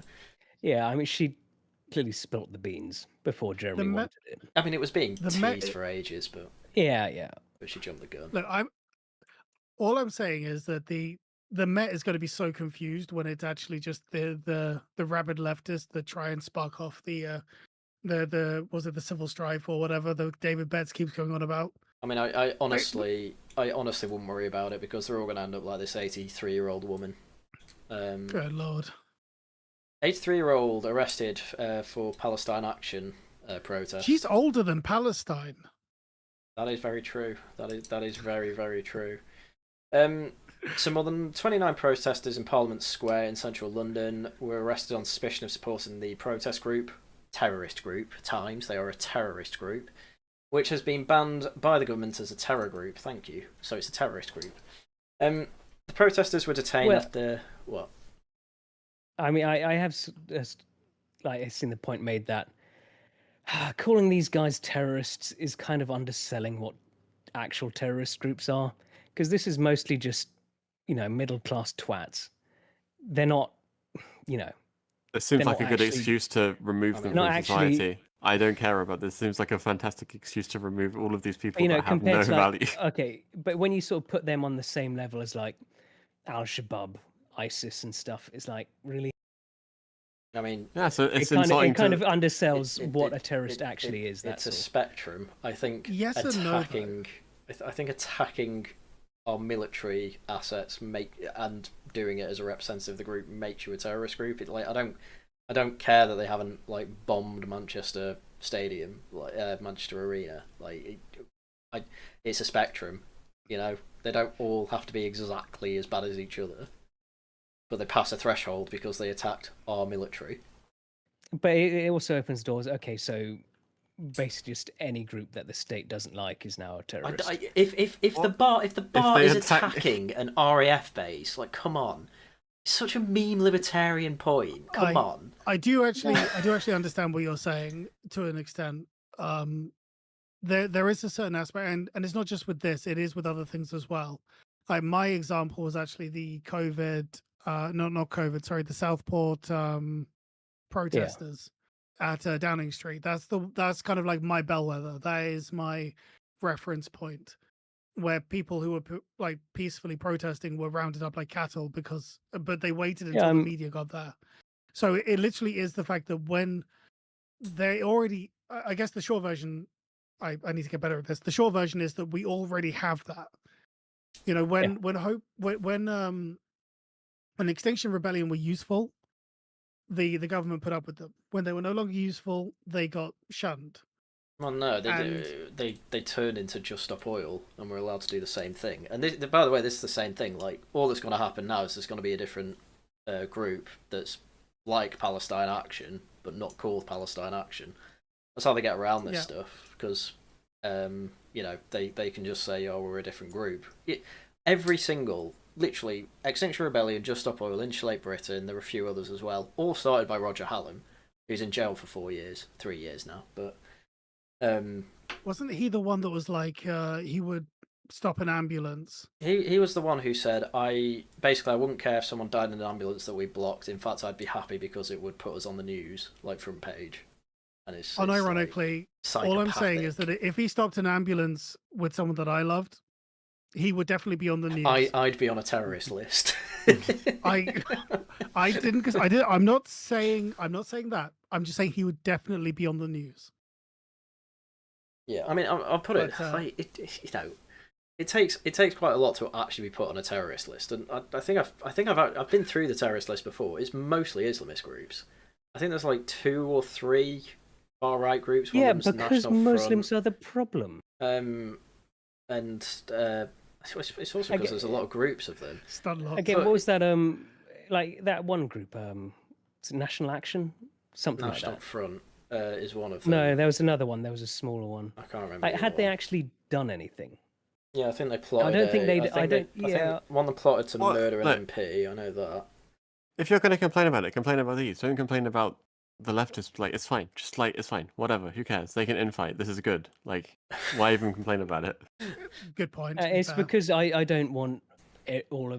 yeah, I mean, she clearly spilt the beans before Jeremy wanted it. I mean, it was being teased for ages, but yeah, but she jumped the gun. Look, all I'm saying is that the Met is going to be so confused when it's actually just the rabid leftists that try and spark off the was it the civil strife or whatever that David Betts keeps going on about. I mean, I honestly wouldn't worry about it because they're all going to end up like this 83-year-old woman. Good lord. 83-year-old arrested for Palestine Action protest. She's older than Palestine. That is very true. That is very, very true. So more than 29 protesters in Parliament Square in central London were arrested on suspicion of supporting the protest group, terrorist group, Times. They are a terrorist group, which has been banned by the government as a terror group. Thank you. So it's a terrorist group. The protesters were detained after what? I mean, I have like seen the point made that calling these guys terrorists is kind of underselling what actual terrorist groups are, because this is mostly just, middle class twats. They're not, It seems like a good excuse to remove them from society. I don't care about this. Seems like a fantastic excuse to remove all of these people that have no value. Okay, but when you sort of put them on the same level as like Al-Shabaab, ISIS and stuff, it's like, really? I mean, yeah, so it's it kind of undersells what a terrorist actually is. It's a spectrum. I think attacking our military assets and doing it as a representative of the group makes you a terrorist group. I don't care that they haven't like bombed Manchester Stadium, Manchester Arena. It's a spectrum. They don't all have to be exactly as bad as each other, but they pass a threshold because they attacked our military. But it also opens doors. Okay, so basically just any group that the state doesn't like is now a terrorist. If the bar is attacking an RAF base, like, come on. It's such a mean libertarian point. Come on. I do actually understand what you're saying to an extent. There is a certain aspect, and it's not just with this; it is with other things as well. Like my example was actually the COVID, not COVID, sorry, the Southport protesters at Downing Street. That's kind of like my bellwether. That is my reference point, where people who were like peacefully protesting were rounded up like cattle but they waited until the media got there. So it literally is the fact that when they already, I guess the short version, I need to get better at this. The short version is that we already have that. When Extinction Rebellion were useful, the government put up with them. When they were no longer useful, they got shunned. Well, no, they turned into Just Stop Oil, and we're allowed to do the same thing. And by the way, this is the same thing. Like, all that's going to happen now is there's going to be a different group that's like Palestine Action, but not called Palestine Action. That's how they get around this stuff, because they can just say, "Oh, we're a different group." Every single, literally, Extinction Rebellion, Just Stop Oil, Insulate Britain. There were a few others as well. All started by Roger Hallam, who's in jail for 3 years now, but. Wasn't he the one that was like he would stop an ambulance? He was the one who said, I wouldn't care if someone died in an ambulance that we blocked. In fact, I'd be happy because it would put us on the news, like front page. And it's unironically, like, all I'm saying is that if he stopped an ambulance with someone that I loved, he would definitely be on the news. I'd be on a terrorist list. I didn't, because I did. I'm not saying that. I'm just saying he would definitely be on the news. Yeah, I mean, I'll put it. It takes quite a lot to actually be put on a terrorist list, and I think I've been through the terrorist list before. It's mostly Islamist groups. I think there's like 2 or 3 far right groups. Yeah, because Muslims are the problem. And it's also because there's a lot of groups of them. Again, what was that? Like that one group, Is it National Action? Something National like that. Front is one of them. No, there was another one. There was a smaller one. I can't remember. Like, the had other they one. actually done anything? Yeah, I think they plotted. don't think they'd- I think yeah. one that plotted to What? murder an Look. MP. I know that. If you're going to complain about it, complain about these. Don't complain about the leftists. Like, it's fine. Just like, it's fine. Whatever. Who cares? They can infight. This is good. Like, why even complain about it? Good point. to be It's fair. because I don't want all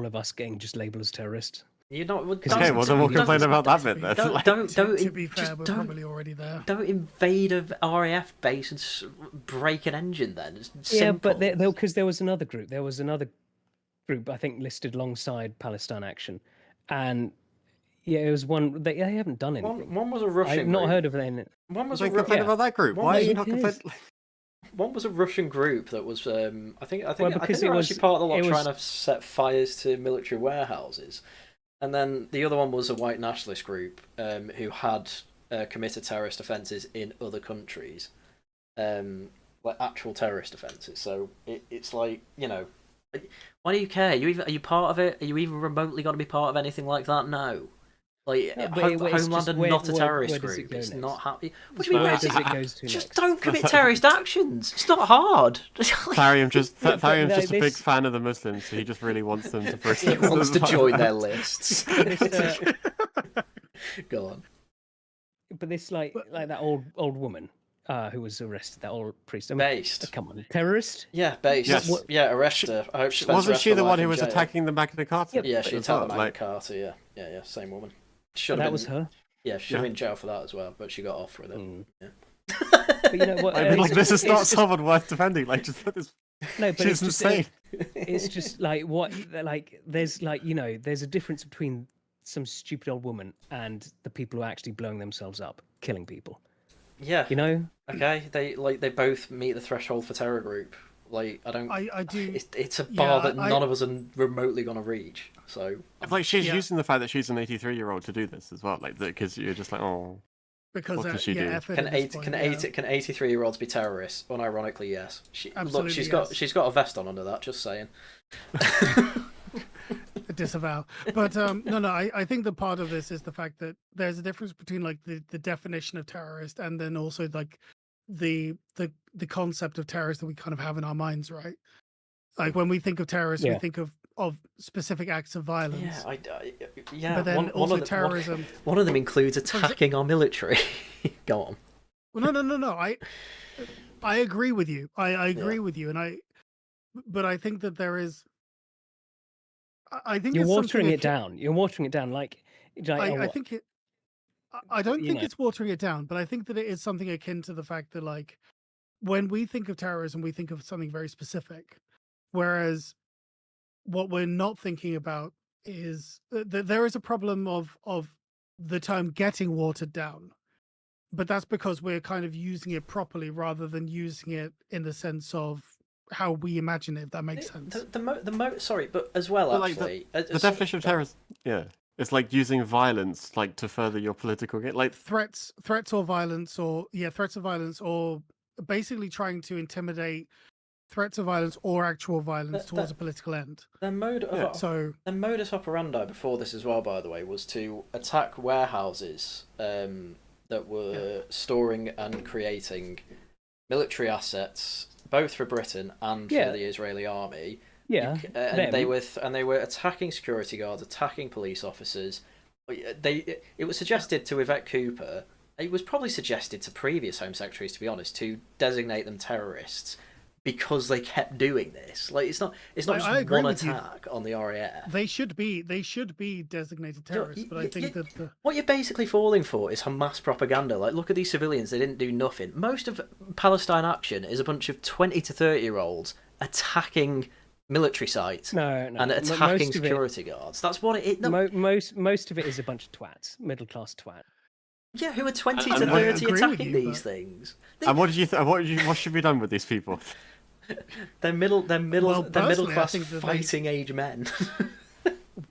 of us getting just labelled as terrorists. You know. Well, Okay, well then we'll complain about that bit then. To be fair, just we're don't- probably already there. Don't invade a RAF base and break an engine. Then it's simple. Yeah, but because there was another group. There was another group I think listed alongside Palestine Action, and yeah, it was one. They haven't done anything. One was a Russian. I've not group. heard of any. One was a Don't complain yeah. about that group. One Why are was- you not it is. complaining? One was a Russian group that was. I think because they it were was- actually part of the lot it trying was- to set fires to military warehouses, and then the other one was a white nationalist group who had committed terrorist offences in other countries, like actual terrorist offences. So it's like, you know, why do you care? Are you part of it? Are you even remotely going to be part of anything like that? No. Like, No, but it's Homeland just are where- not a where terrorist does it group. go It's next? not happy. What do you mean? Where Where does it goes to Just next? don't commit terrorist actions. It's not hard. Tharium's just but Tharium's no, just a big this- fan of the Muslims, so he just really wants them to He protest. wants to join their lists. This, Go on. but this like that old woman who was arrested, that old priest. I mean, Based. come on, terrorist? Yeah, based. Yes. Yeah, arrest her. I hope she spends Wasn't rest she of her the life one who in was jail. attacking the Magna Carta? Yeah, she as attacked well? the Magna Like, Carta. Yeah, same woman. Should That have was been. her. Yeah, she should have Yeah. been in jail for that as well, but she got off with it. Mm. Yeah. But you know what? I mean, like, this is it's not just- someone worth defending. Like, just put this. No, but She's it's just insane. it's just like what like there's like, you know, there's a difference between some stupid old woman and the people who are actually blowing themselves up, killing people. Yeah. You know? Okay. They both meet the threshold for terror group. Like, I do. It's a Yeah, bar that I- none of us are remotely gonna reach. So Like, she's Yeah. using the fact that she's an 83-year-old to do this as well. Like, because you're just like, oh, Because What can she do? effort can at this point, yeah. 83-year-olds be terrorists? Unironically, yes. Absolutely, yes. She's got a vest on under that. Just saying. A disavow. But no, I think the part of this is the fact that there's a difference between like the definition of terrorist and then also like the concept of terrorist that we kind of have in our minds, right? Like when we think of terrorists, we Yeah. think of specific acts of violence. Yeah. But then one also of the- terrorism. One of them includes attacking our military. Go on. Well, no. I agree with you. I agree with you, but I think that there is. I think You're it's something watering it akin- down. You're watering it down like I think it. I don't you think know. it's watering it down, but I think that it is something akin to the fact that, like, when we think of terrorism, we think of something very specific, whereas what we're not thinking about is that there is a problem of the term getting watered down, but that's because we're kind of using it properly rather than using it in the sense of how we imagine it. If that makes sense. Sorry, but as well, But, like, actually, the definition of terrorist, yeah, it's like using violence, like, to further your political gain. Like, threats or violence, or threats of violence, or basically trying to intimidate, threats of violence or actual violence towards a political end. Their modus operandi before this as well, by the way, was to attack warehouses that were storing and creating military assets, both for Britain and for the Israeli army. Yeah, and they were attacking security guards, attacking police officers. It was suggested to Yvette Cooper. It was probably suggested to previous Home Secretaries, to be honest, to designate them terrorists because they kept doing this. Like, it's not just one attack on the RAF. They should be designated terrorists, but I think that what you're basically falling for is Hamas propaganda. Like, look at these civilians; they didn't do nothing. Most of Palestine Action is a bunch of 20 to 30-year-olds attacking military sites and attacking security guards. That's what it is. No. Most of it is a bunch of twats, middle class twat. Yeah, who are 20 And to I 30 agree with attacking you, these but- things? and what should be done with these people? They're middle personally, I class think that fighting age men.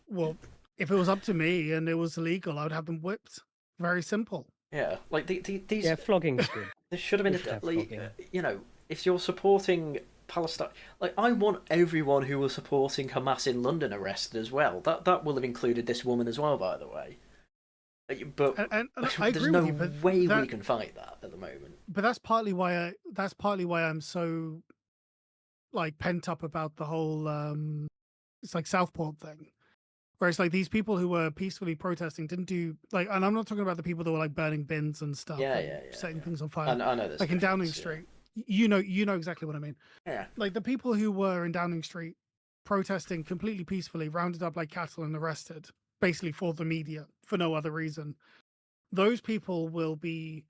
well, if it was up to me and it was illegal, I would have them whipped. Very simple. Yeah, like these. Yeah, flogging's good. There should have been We should have flogging. you know, if you're supporting Palestine. Like, I want everyone who was supporting Hamas in London arrested as well. That will have included this woman as well, by the way. But and I there's agree no with you, but way we can fight that at the moment. But that's partly why I'm so like pent up about the whole it's like Southport thing. Where it's like these people who were peacefully protesting didn't do like, and I'm not talking about the people that were like burning bins and stuff, setting things on fire. I know this. Like in Downing Street, you know exactly what I mean. Yeah. Like the people who were in Downing Street protesting completely peacefully, rounded up like cattle and arrested, basically for the media for no other reason. Those people will be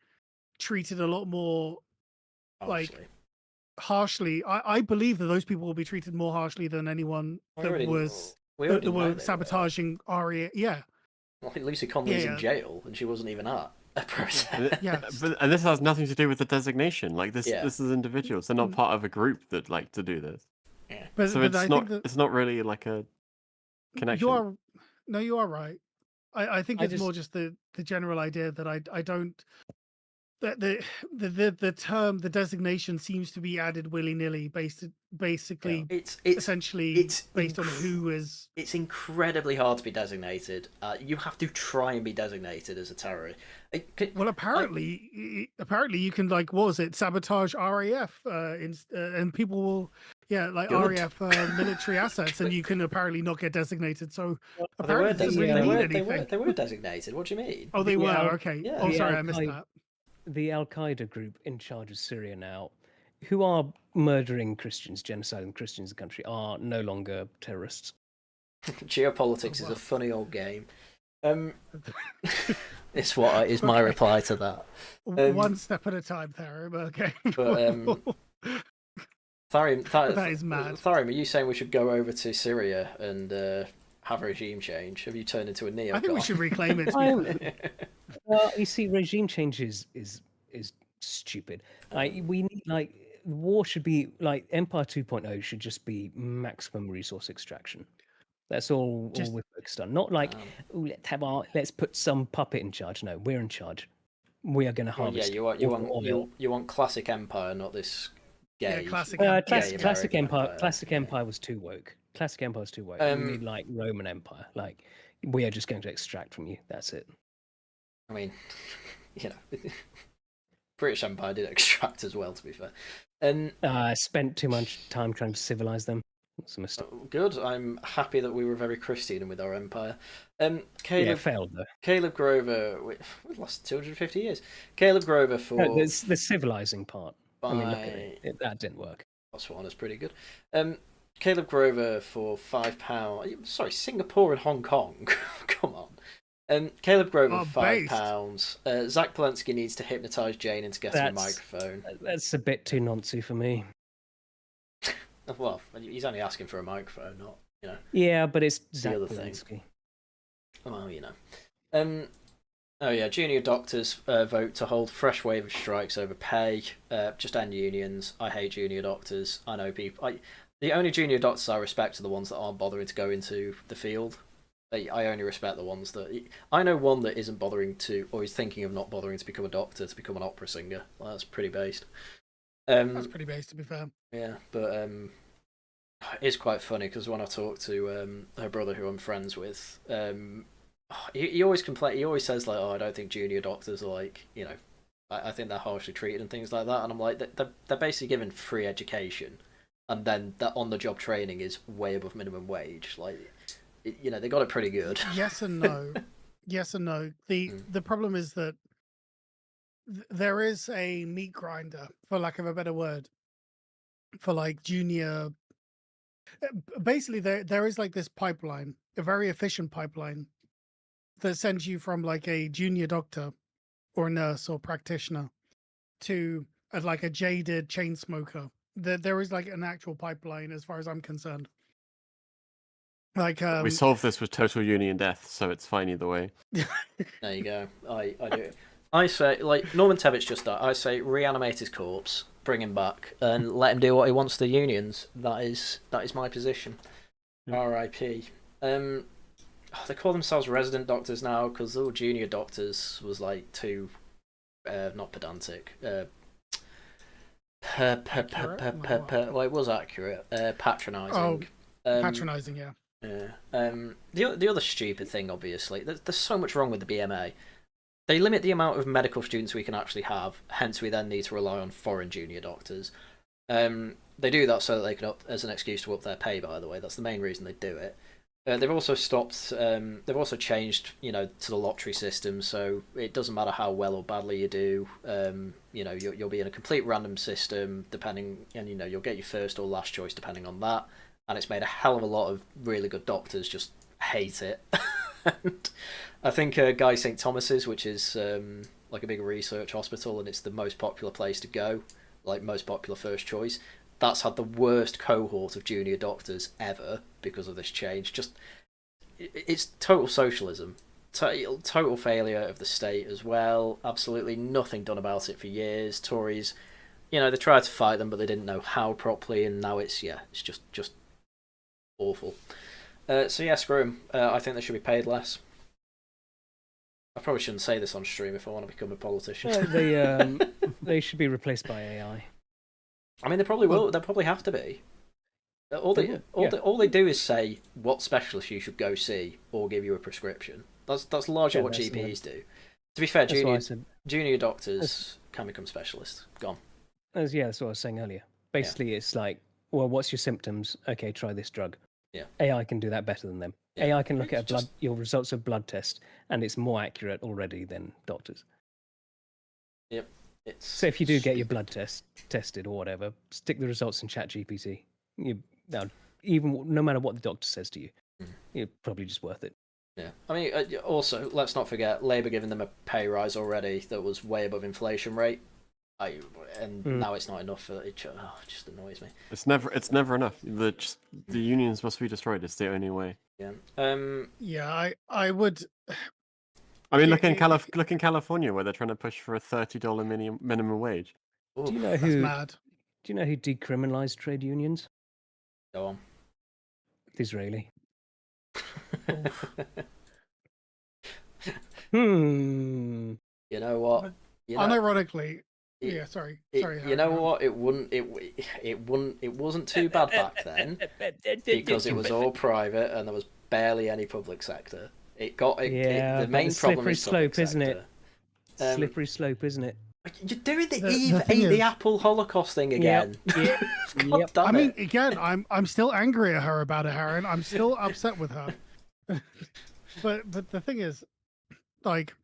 treated a lot more harshly. I believe that those people will be treated more harshly than anyone that were sabotaging REA. Yeah. Well, Lucy Conley's in jail and she wasn't even at a protest. Yeah. And this has nothing to do with the designation. Like this is individuals. They're not part of a group that like to do this. Yeah. So it's not really like a connection. You are right. I think it's more just the general idea that I don't that the term, the designation seems to be added willy-nilly basically it's based on who is. It's incredibly hard to be designated. You have to try and be designated as a terrorist. Well, apparently you can, like, what was it, sabotage RAF and people will RAF military assets, and you can apparently not get designated. So apparently they were designated. What do you mean? Oh, they were. Okay. Yeah. Oh, sorry, I missed that. The Al Qaeda group in charge of Syria now, who are murdering Christians, genociding Christians in the country, are no longer terrorists. Geopolitics is a funny old game. It's my reply to that. One step at a time, Tharium. Okay. But Tharium, that is mad. Tharium, are you saying we should go over to Syria and have a regime change? Have you turned into a neo? I think we should reclaim it. Well, you see, regime change is stupid. Like, we need, war should be like Empire 2.0 should just be maximum resource extraction. That's all we're focused on. Not like let's put some puppet in charge. No, we're in charge. We are going to harvest. You want classic Empire, not this gay. Yeah, classic Empire. Classic Empire was too woke. Classic Empire was too woke. We need like Roman Empire. Like, we are just going to extract from you. That's it. I mean, British Empire did extract as well, to be fair. I spent too much time trying to civilize them. That's a mistake. Good. I'm happy that we were very Christian with our empire. Failed though. Caleb Grover, we lost 250 years. Caleb Grover for the civilizing part. I mean, look at it. That didn't work. Botswana is pretty good. Caleb Grover for £5. Sorry, Singapore and Hong Kong. Come on. Caleb Grover for £5. Zach Polensky needs to hypnotise Jane into getting a microphone. That's a bit too noncy for me. Well, he's only asking for a microphone, not, Yeah, but it's Zach other Polensky. Thing. Well, junior doctors vote to hold fresh wave of strikes over pay. Just end unions. I hate junior doctors. I know people. The only junior doctors I respect are the ones that aren't bothering to go into the field. I only respect the ones that... I know one that isn't bothering to, or is thinking of not bothering to become a doctor, to become an opera singer. Well, that's pretty based. That's pretty based, to be fair. Yeah, but it's quite funny because when I talk to her brother, who I'm friends with, he always complains. He always says, like, "Oh, I don't think junior doctors are like, I think they're harshly treated and things like that." And I'm like, they're basically given free education, and then that on-the-job training is way above minimum wage. Like, they got it pretty good. Yes and no. Yes and no. The problem is that there is a meat grinder, for lack of a better word, for like junior. Basically, there is like this pipeline, a very efficient pipeline that sends you from like a junior doctor or nurse or practitioner to like a jaded chain smoker. There is like an actual pipeline, as far as I'm concerned. Like we solved this with total union death, so it's fine either way. There you go. I do. I say, like, Norman Tebbit's just died. I say reanimate his corpse, bring him back, and let him do what he wants to the unions. That is my position. Yeah. R.I.P. They call themselves resident doctors now because all junior doctors was like too not pedantic. Well, it was accurate. Patronising. Patronizing, yeah. Yeah. The other stupid thing, obviously, there's so much wrong with the BMA. They limit the amount of medical students we can actually have. Hence, we then need to rely on foreign junior doctors. They do that so that they can as an excuse to up their pay. By the way, that's the main reason they do it. They've also stopped. They've also changed, to the lottery system, so it doesn't matter how well or badly you do. You'll be in a complete random system, depending, and you'll get your first or last choice depending on that. And it's made a hell of a lot of really good doctors just hate it. And I think Guy St Thomas's, which is like a big research hospital, and it's the most popular place to go, like most popular first choice. That's had the worst cohort of junior doctors ever because of this change. It's total socialism, total failure of the state as well. Absolutely nothing done about it for years. Tories, they tried to fight them, but they didn't know how properly, and now it's just awful. So yeah, screw them. I think they should be paid less. I probably shouldn't say this on stream if I want to become a politician. They should be replaced by AI. I mean, they probably will. They probably have to be. All they do is say what specialist you should go see or give you a prescription. That's largely what GPs do. To be fair, junior doctors can become specialists. Gone. That's what I was saying earlier. Basically, it's like, well, what's your symptoms? Okay, try this drug. Yeah. AI can do that better than them. Yeah. AI can look at your results of blood test, and it's more accurate already than doctors. Yep. So if you do get your blood tested or whatever, stick the results in ChatGPT. Even no matter what the doctor says to you, you're probably just worth it. Yeah. I mean, also, let's not forget, Labour giving them a pay rise already that was way above inflation rate. Now it's not enough for it. It just annoys me. It's never enough. The unions must be destroyed. It's the only way. Yeah. I would. I mean, look in California where they're trying to push for a $30 minimum wage. Oof, That's mad. Do you know who decriminalized trade unions? Go on. Israeli. You know what? Unironically. Yeah, sorry. You know what? It wasn't too bad back then because it was all private and there was barely any public sector. The main problem is slope, isn't it? Slippery slope, isn't it? You're doing the Eve ate the apple Holocaust thing again. Yep. God damn it. I mean, again, I'm still angry at her about it, Harren. I'm still upset with her. But the thing is, like,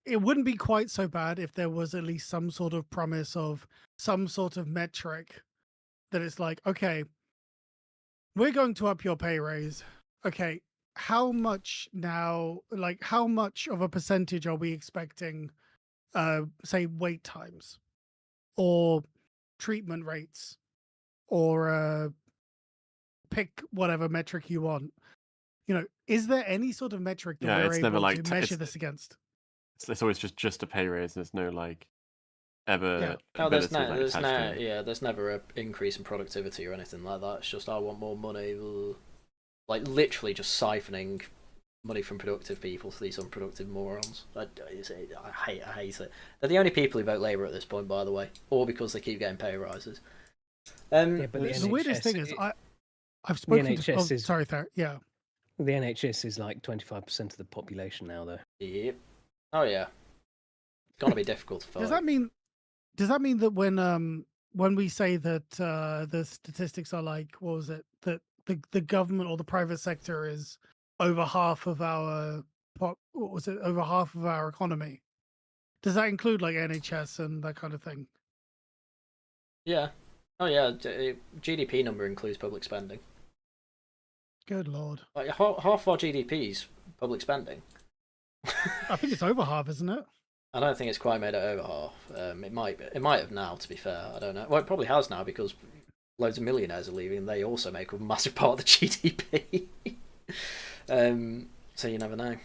it wouldn't be quite so bad if there was at least some sort of promise of some sort of metric that it's like, okay, we're going to up your pay raise. Okay, how much now, like how much of a percentage are we expecting, say, wait times or treatment rates or pick whatever metric you want? Is there any sort of metric that we're able to measure this against? It's always just a pay raise. There's no ever. No, there's never an increase in productivity or anything like that. It's just I want more money. Like literally just siphoning money from productive people to these unproductive morons. I hate it. They're the only people who vote Labour at this point, by the way, or because they keep getting pay rises. But the weirdest thing is I've spoken to. Sorry, yeah. The NHS is like 25% of the population now, though. Yep. Oh yeah. It's gonna be difficult to fight. Does that mean that when we say that the statistics are like, what was it, that the government or the private sector is over half of our over half of our economy? Does that include like NHS and that kind of thing? Yeah. Oh yeah. GDP number includes public spending. Good lord. Like half our GDP's public spending. I think it's over half, isn't it? I don't think it's quite made it over half. It might have now, to be fair. I don't know. Well, it probably has now because loads of millionaires are leaving and they also make a massive part of the GDP. So you never know.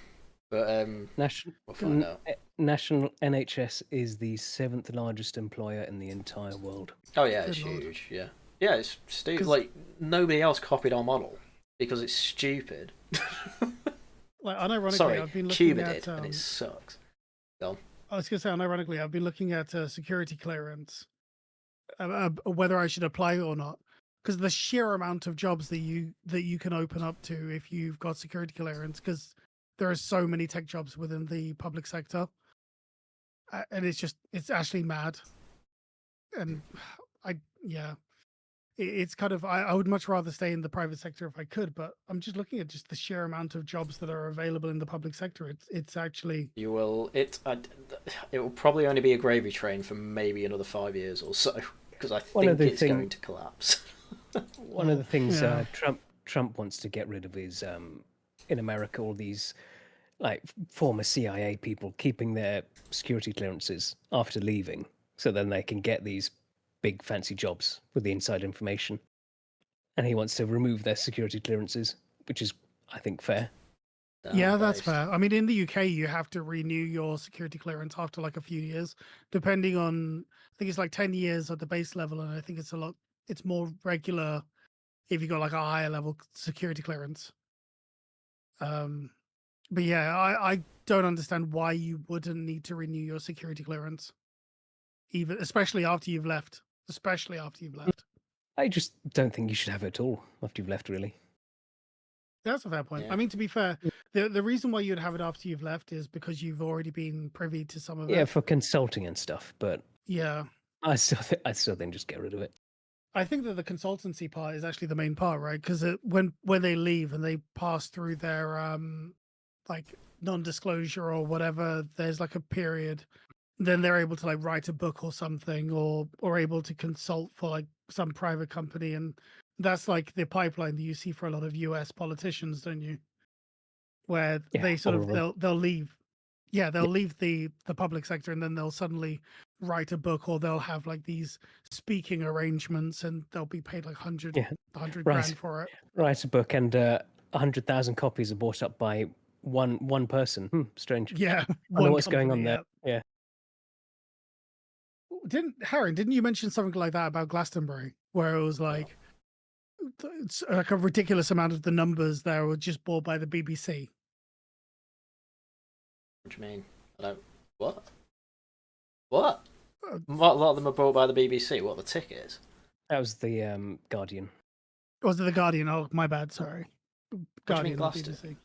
But we'll find out. National NHS is the 7th largest employer in the entire world. Oh yeah, it's huge. Yeah, it's stupid. Like nobody else copied our model because it's stupid. Like unironically, I've been looking Cuba at. Did, and it sucks. Go on. I was going to say, unironically, I've been looking at security clearance whether I should apply or not, because the sheer amount of jobs that you can open up to if you've got security clearance, because there are so many tech jobs within the public sector, and it's actually mad. And it's kind of I would much rather stay in the private sector if I could, but I'm just looking at just the sheer amount of jobs that are available in the public sector. It's actually You will it will probably only be a gravy train for maybe another 5 years or so, because I think it's going to collapse. One of the things Yeah. Trump wants to get rid of is in America all these like former CIA people keeping their security clearances after leaving, so then they can get these big fancy jobs with the inside information. And he wants to remove their security clearances, which is, I think, fair. Yeah, that's fair. I mean, in the UK, you have to renew your security clearance after like a few years, depending on. I think it's like 10 years at the base level, and I think it's more regular if you got like a higher level security clearance. But yeah, I don't understand why you wouldn't need to renew your security clearance, especially after you've left. Especially after you've left. I just don't think you should have it at all after you've left, really. That's a fair point. Yeah. I mean, to be fair, the reason why you'd have it after you've left is because you've already been privy to some of it. Yeah, for consulting and stuff. But yeah, I still think just get rid of it. I think that the consultancy part is actually the main part, right? Because when they leave and they pass through their like non-disclosure or whatever, there's like a period. Then they're able to like write a book or something, or able to consult for like some private company, and that's like the pipeline that you see for a lot of US politicians, don't you? Where they sort of they'll leave, they'll leave the public sector, and then they'll suddenly write a book, or they'll have like these speaking arrangements, and they'll be paid like 100 grand for it. Write a book, and 100,000 copies are bought up by one person. Strange. Yeah, I wonder what's going on there. Yeah. Didn't you mention something like that about Glastonbury, where it was like it's like a ridiculous amount of the numbers there were just bought by the BBC? What do you mean? What? A lot of them are bought by the BBC. What, the tickets? That was the Guardian. Was it the Guardian? Oh, my bad. Sorry. Guardian. BBC.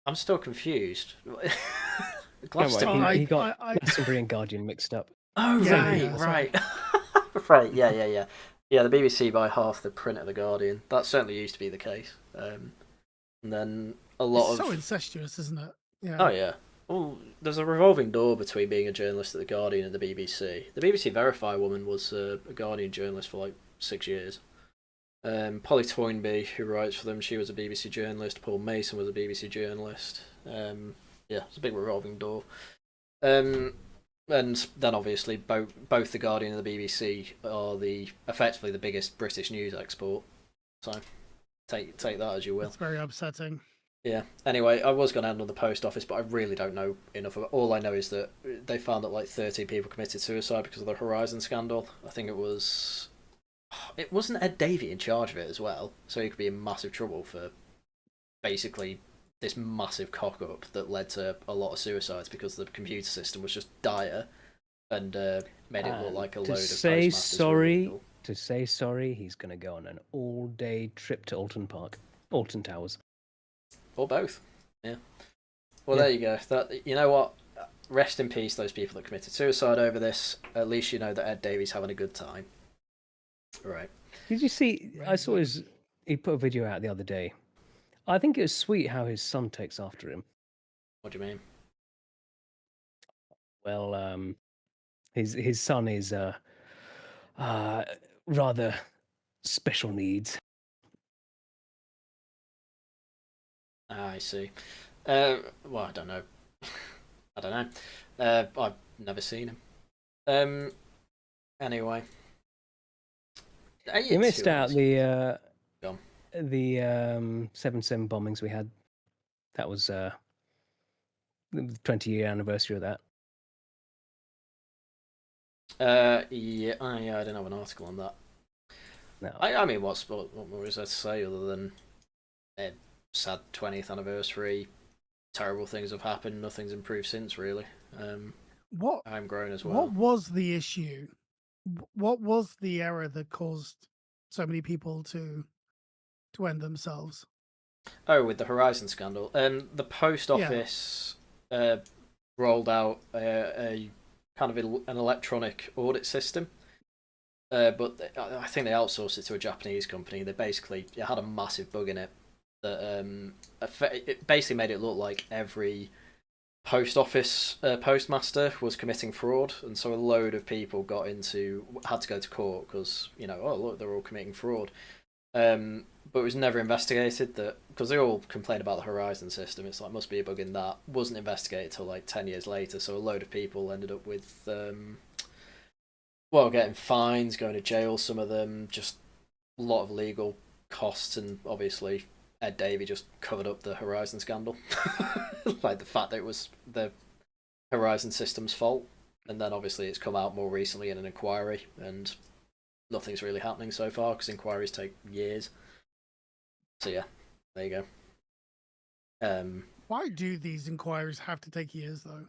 I'm still confused. Glastonbury. He got Glastonbury and Guardian mixed up. Oh, right. Right, yeah. Yeah, the BBC buy half the print of the Guardian. That certainly used to be the case. And then it's so incestuous, isn't it? Yeah. Oh, yeah. Well, there's a revolving door between being a journalist at the Guardian and the BBC. The BBC Verify woman was a Guardian journalist for like 6 years. Polly Toynbee, who writes for them, she was a BBC journalist. Paul Mason was a BBC journalist. Yeah, it's a big revolving door. And then obviously both the Guardian and the BBC are effectively the biggest British news export. So take that as you will. It's very upsetting. Yeah. Anyway, I was going to end on the post office, but I really don't know enough of it. All I know is that they found that like 13 people committed suicide because of the Horizon scandal. I think it wasn't Ed Davey in charge of it as well, so he could be in massive trouble for basically this massive cock up that led to a lot of suicides because the computer system was just dire and made it look like a load of postmasters. To say sorry, he's going to go on an all-day trip to Alton Towers. Or both. Yeah. Well, there you go. You know what? Rest in peace, those people that committed suicide over this. At least you know that Ed Davey's having a good time. Right. Did you see? I saw he put a video out the other day. I think it was sweet how his son takes after him. What do you mean? Well, his son is rather special needs. I see. Well, I don't know. I've never seen him. Anyway. You missed out the 7/7 bombings we had. That was the 20-year anniversary of that. Yeah, I didn't have an article on that. No. I mean, what more is there to say other than sad 20th anniversary, terrible things have happened, nothing's improved since, really. I'm grown as well. What was the issue What was the error that caused so many people to end themselves? Oh, with the Horizon scandal, the post Yeah. office rolled out a kind of an electronic audit system, but I think they outsourced it to a Japanese company. They basically it had a massive bug in it that it basically made it look like every post office postmaster was committing fraud, and so a load of people had to go to court because oh look, they're all committing fraud. But it was never investigated because they all complained about the Horizon system. It's like must be a bug in that. Wasn't investigated till like 10 years later. So a load of people ended up with getting fines, going to jail. Some of them just a lot of legal costs, and obviously Ed Davey just covered up the Horizon scandal, like the fact that it was the Horizon system's fault. And then obviously it's come out more recently in an inquiry, and nothing's really happening so far because inquiries take years. So yeah, there you go. Why do these inquiries have to take years, though?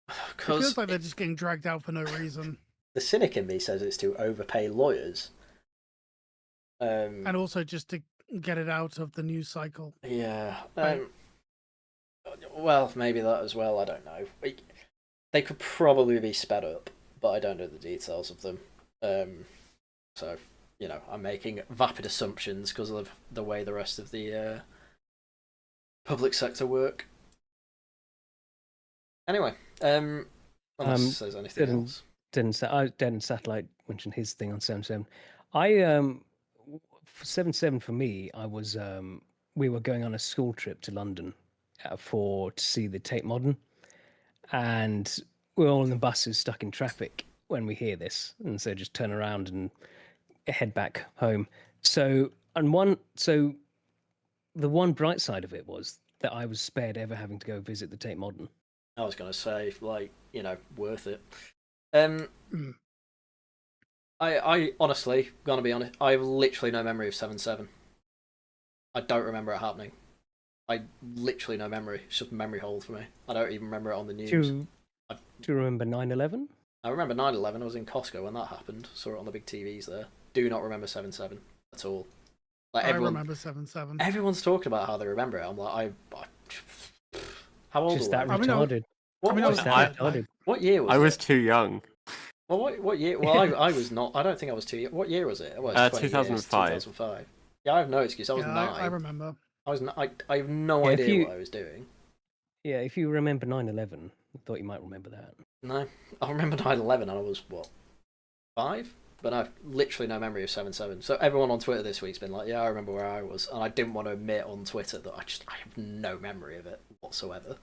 It Because feels like they're just getting dragged out for no reason. the cynic in me says it's to overpay lawyers. And also just to get it out of the news cycle. Yeah. Right. Well, maybe that as well. I don't know. They could probably be sped up, but I don't know the details of them. So I'm making vapid assumptions because of the way the rest of the public sector work. Anyway, unless there's anything else. Dead Satellite mentioned his thing on 77. For 77 for me, I was we were going on a school trip to London to see the Tate Modern, and we're all in the buses stuck in traffic when we hear this, and so just turn around and head back home. So the one bright side of it was that I was spared ever having to go visit the Tate Modern. I was going to say, worth it. I honestly, gonna be honest, I have literally no memory of 7/7. I don't remember it happening. I literally no memory. It's just a memory hole for me. I don't even remember it on the news. Do you remember 9/11? I remember 9/11. I was in Costco when that happened. Saw it on the big TVs there. Do not remember 7/7 at all. Like I remember 7/7. Everyone's talking about how they remember it. I'm like, how old Just was that I? retarded. What year was it? I was too young. Well, what year? Well, I was not. I don't think I was too young. What year was it? Well, it's 20 2005. Years, 2005. Yeah, I have no excuse. I was 9. I remember. I have no idea what I was doing. Yeah, if you remember 9/11, I thought you might remember that. No, I remember 9/11 and I was, 5? But I've literally no memory of 7/7. So everyone on Twitter this week's been like, yeah, I remember where I was. And I didn't want to admit on Twitter that I have no memory of it whatsoever.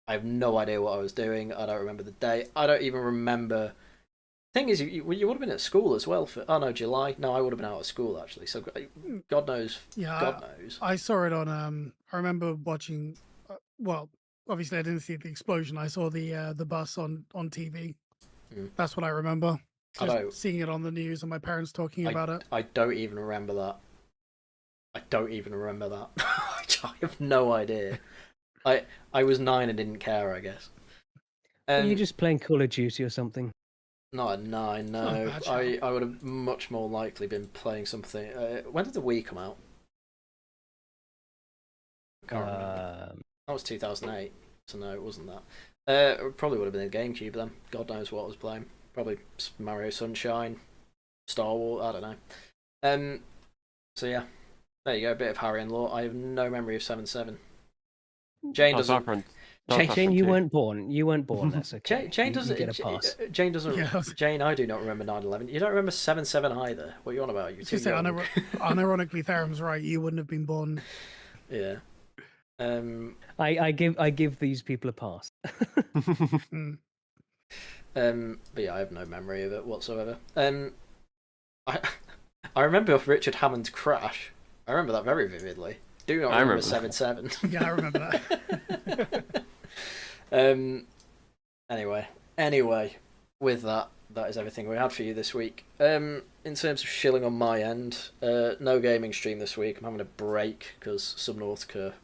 I have no idea what I was doing. I don't remember the day. I don't even remember. Thing is, you would have been at school as well for. Oh no, July. No, I would have been out of school actually. So God knows. Yeah, God knows. I saw it on. I remember watching. Well, obviously I didn't see the explosion. I saw the bus on TV. That's what I remember. Just seeing it on the news and my parents talking about it. I don't even remember that. I have no idea. I was 9 and didn't care, I guess. Were you just playing Call of Duty or something? Not at 9, no. I would have much more likely been playing something. When did the Wii come out? I can't remember. That was 2008, so no, it wasn't that. It probably would have been a GameCube then. God knows what I was playing. Probably Mario Sunshine, Star Wars, I don't know. So yeah, there you go, a bit of Harry and Law. I have no memory of 7/7. Jane doesn't. Jane, you weren't born. You weren't born. That's okay. Jane doesn't get a pass. Jane doesn't. Yeah. Jane, I do not remember 9/11. You don't remember 7/7 either. What are you on about? You're too young. Unironically, Tharium's right. You wouldn't have been born. Yeah. I give these people a pass. But yeah, I have no memory of it whatsoever. I remember Richard Hammond's crash. I remember that very vividly. Do not remember 7/7. Yeah, I remember that. Anyway, with that is everything we had for you this week. In terms of shilling on my end, no gaming stream this week. I'm having a break because Subnautica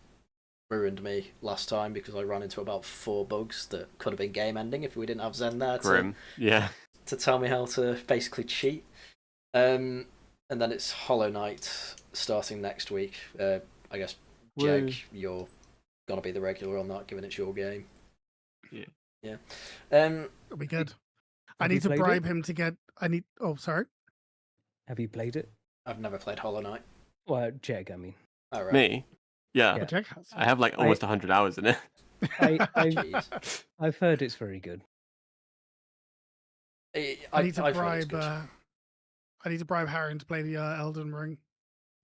ruined me last time because I ran into about 4 bugs that could have been game ending if we didn't have Zen there Grim. Yeah. to tell me how to basically cheat. And then it's Hollow Knight starting next week. I guess, Jake, you're going to be the regular on that, given it's your game. Yeah. It'll be good. I need to bribe him to get... Oh, sorry. Have you played it? I've never played Hollow Knight. Well, Jake, I mean. Oh, right. Me? Yeah. Yeah. Jake has. I have like almost 100 hours in it. Jeez. I've heard it's very good. I need to I've heard it's bribe. good. I need to bribe Harry to play the Elden Ring.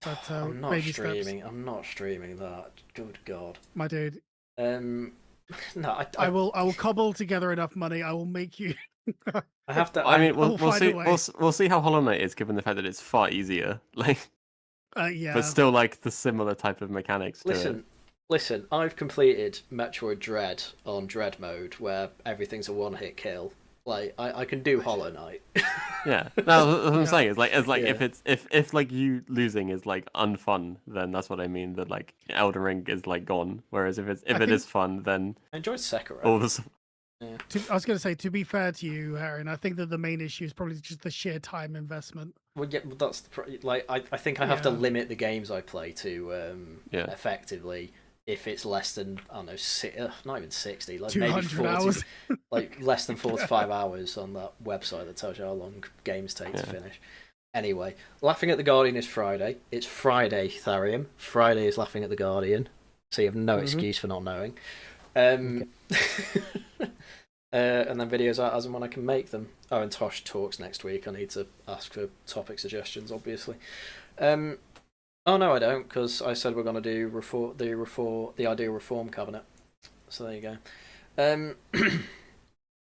But I'm not baby streaming. steps. I'm not streaming that. Good God. My dude. No, I will cobble together enough money. I will make you. I have to. I mean, we'll find see. a way. We'll see how Hollow Knight is, given the fact that it's far easier. Like, Yeah. but still like the similar type of mechanics to it. Listen. I've completed Metroid Dread on Dread mode, where everything's a one-hit kill. Like, I can do Hollow Knight. Yeah, no, what I'm Yeah. saying is like, Yeah. if like you losing is like unfun, then that's what I mean. That like Elden Ring is like gone. Whereas if it is fun, then I enjoyed Sekiro. all this. I was going to say, to be fair to you, Harry, and I think that the main issue is probably just the sheer time investment. Well, yeah, that's like I think I have to Yeah. limit the games I play to Yeah. effectively. If it's less than, I don't know, not even 60, like maybe 200 40, hours. like less than 45 hours on that website that tells you how long games take to finish. Anyway, Laughing at the Guardian is Friday. It's Friday, Tharium. Friday is Laughing at the Guardian, so you have no excuse for not knowing. And then videos out as and when I can make them. Oh, and Tosh talks next week. I need to ask for topic suggestions, obviously. Oh no, I don't, because I said we're going to do the ideal reform cabinet. So there you go.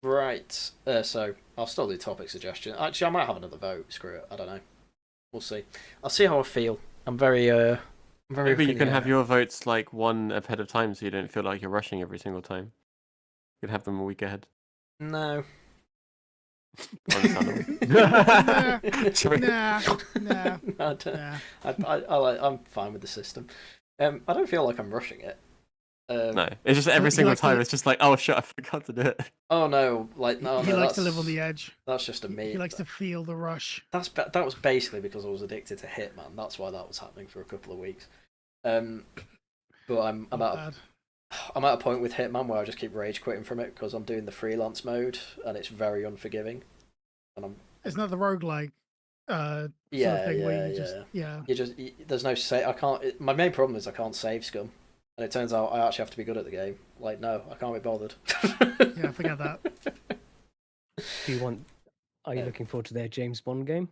Right. So I'll still do topic suggestion. Actually, I might have another vote. Screw it. I don't know. We'll see. I'll see how I feel. I'm very. Maybe you can have your votes like one ahead of time, so you don't feel like you're rushing every single time. You can have them a week ahead. No. Nah. Sorry. Nah. I don't. I'm fine with the system. I don't feel like I'm rushing it. No, it's just every He single likes time. to- It's just like, oh shit, I forgot to do it. Oh no, like no. He no, likes to that's- live on the edge. That's just a me. He likes to feel the rush. That was basically because I was addicted to Hitman. That's why that was happening for a couple of weeks. But I'm at a point with Hitman where I just keep rage quitting from it because I'm doing the freelance mode and it's very unforgiving. And I'm It's not the roguelike sort yeah, of thing where yeah, you just yeah. There's no save. I can't. My main problem is I can't save scum, and it turns out I actually have to be good at the game. Like no, I can't be bothered. Yeah, forget that. Are you looking forward to their James Bond game?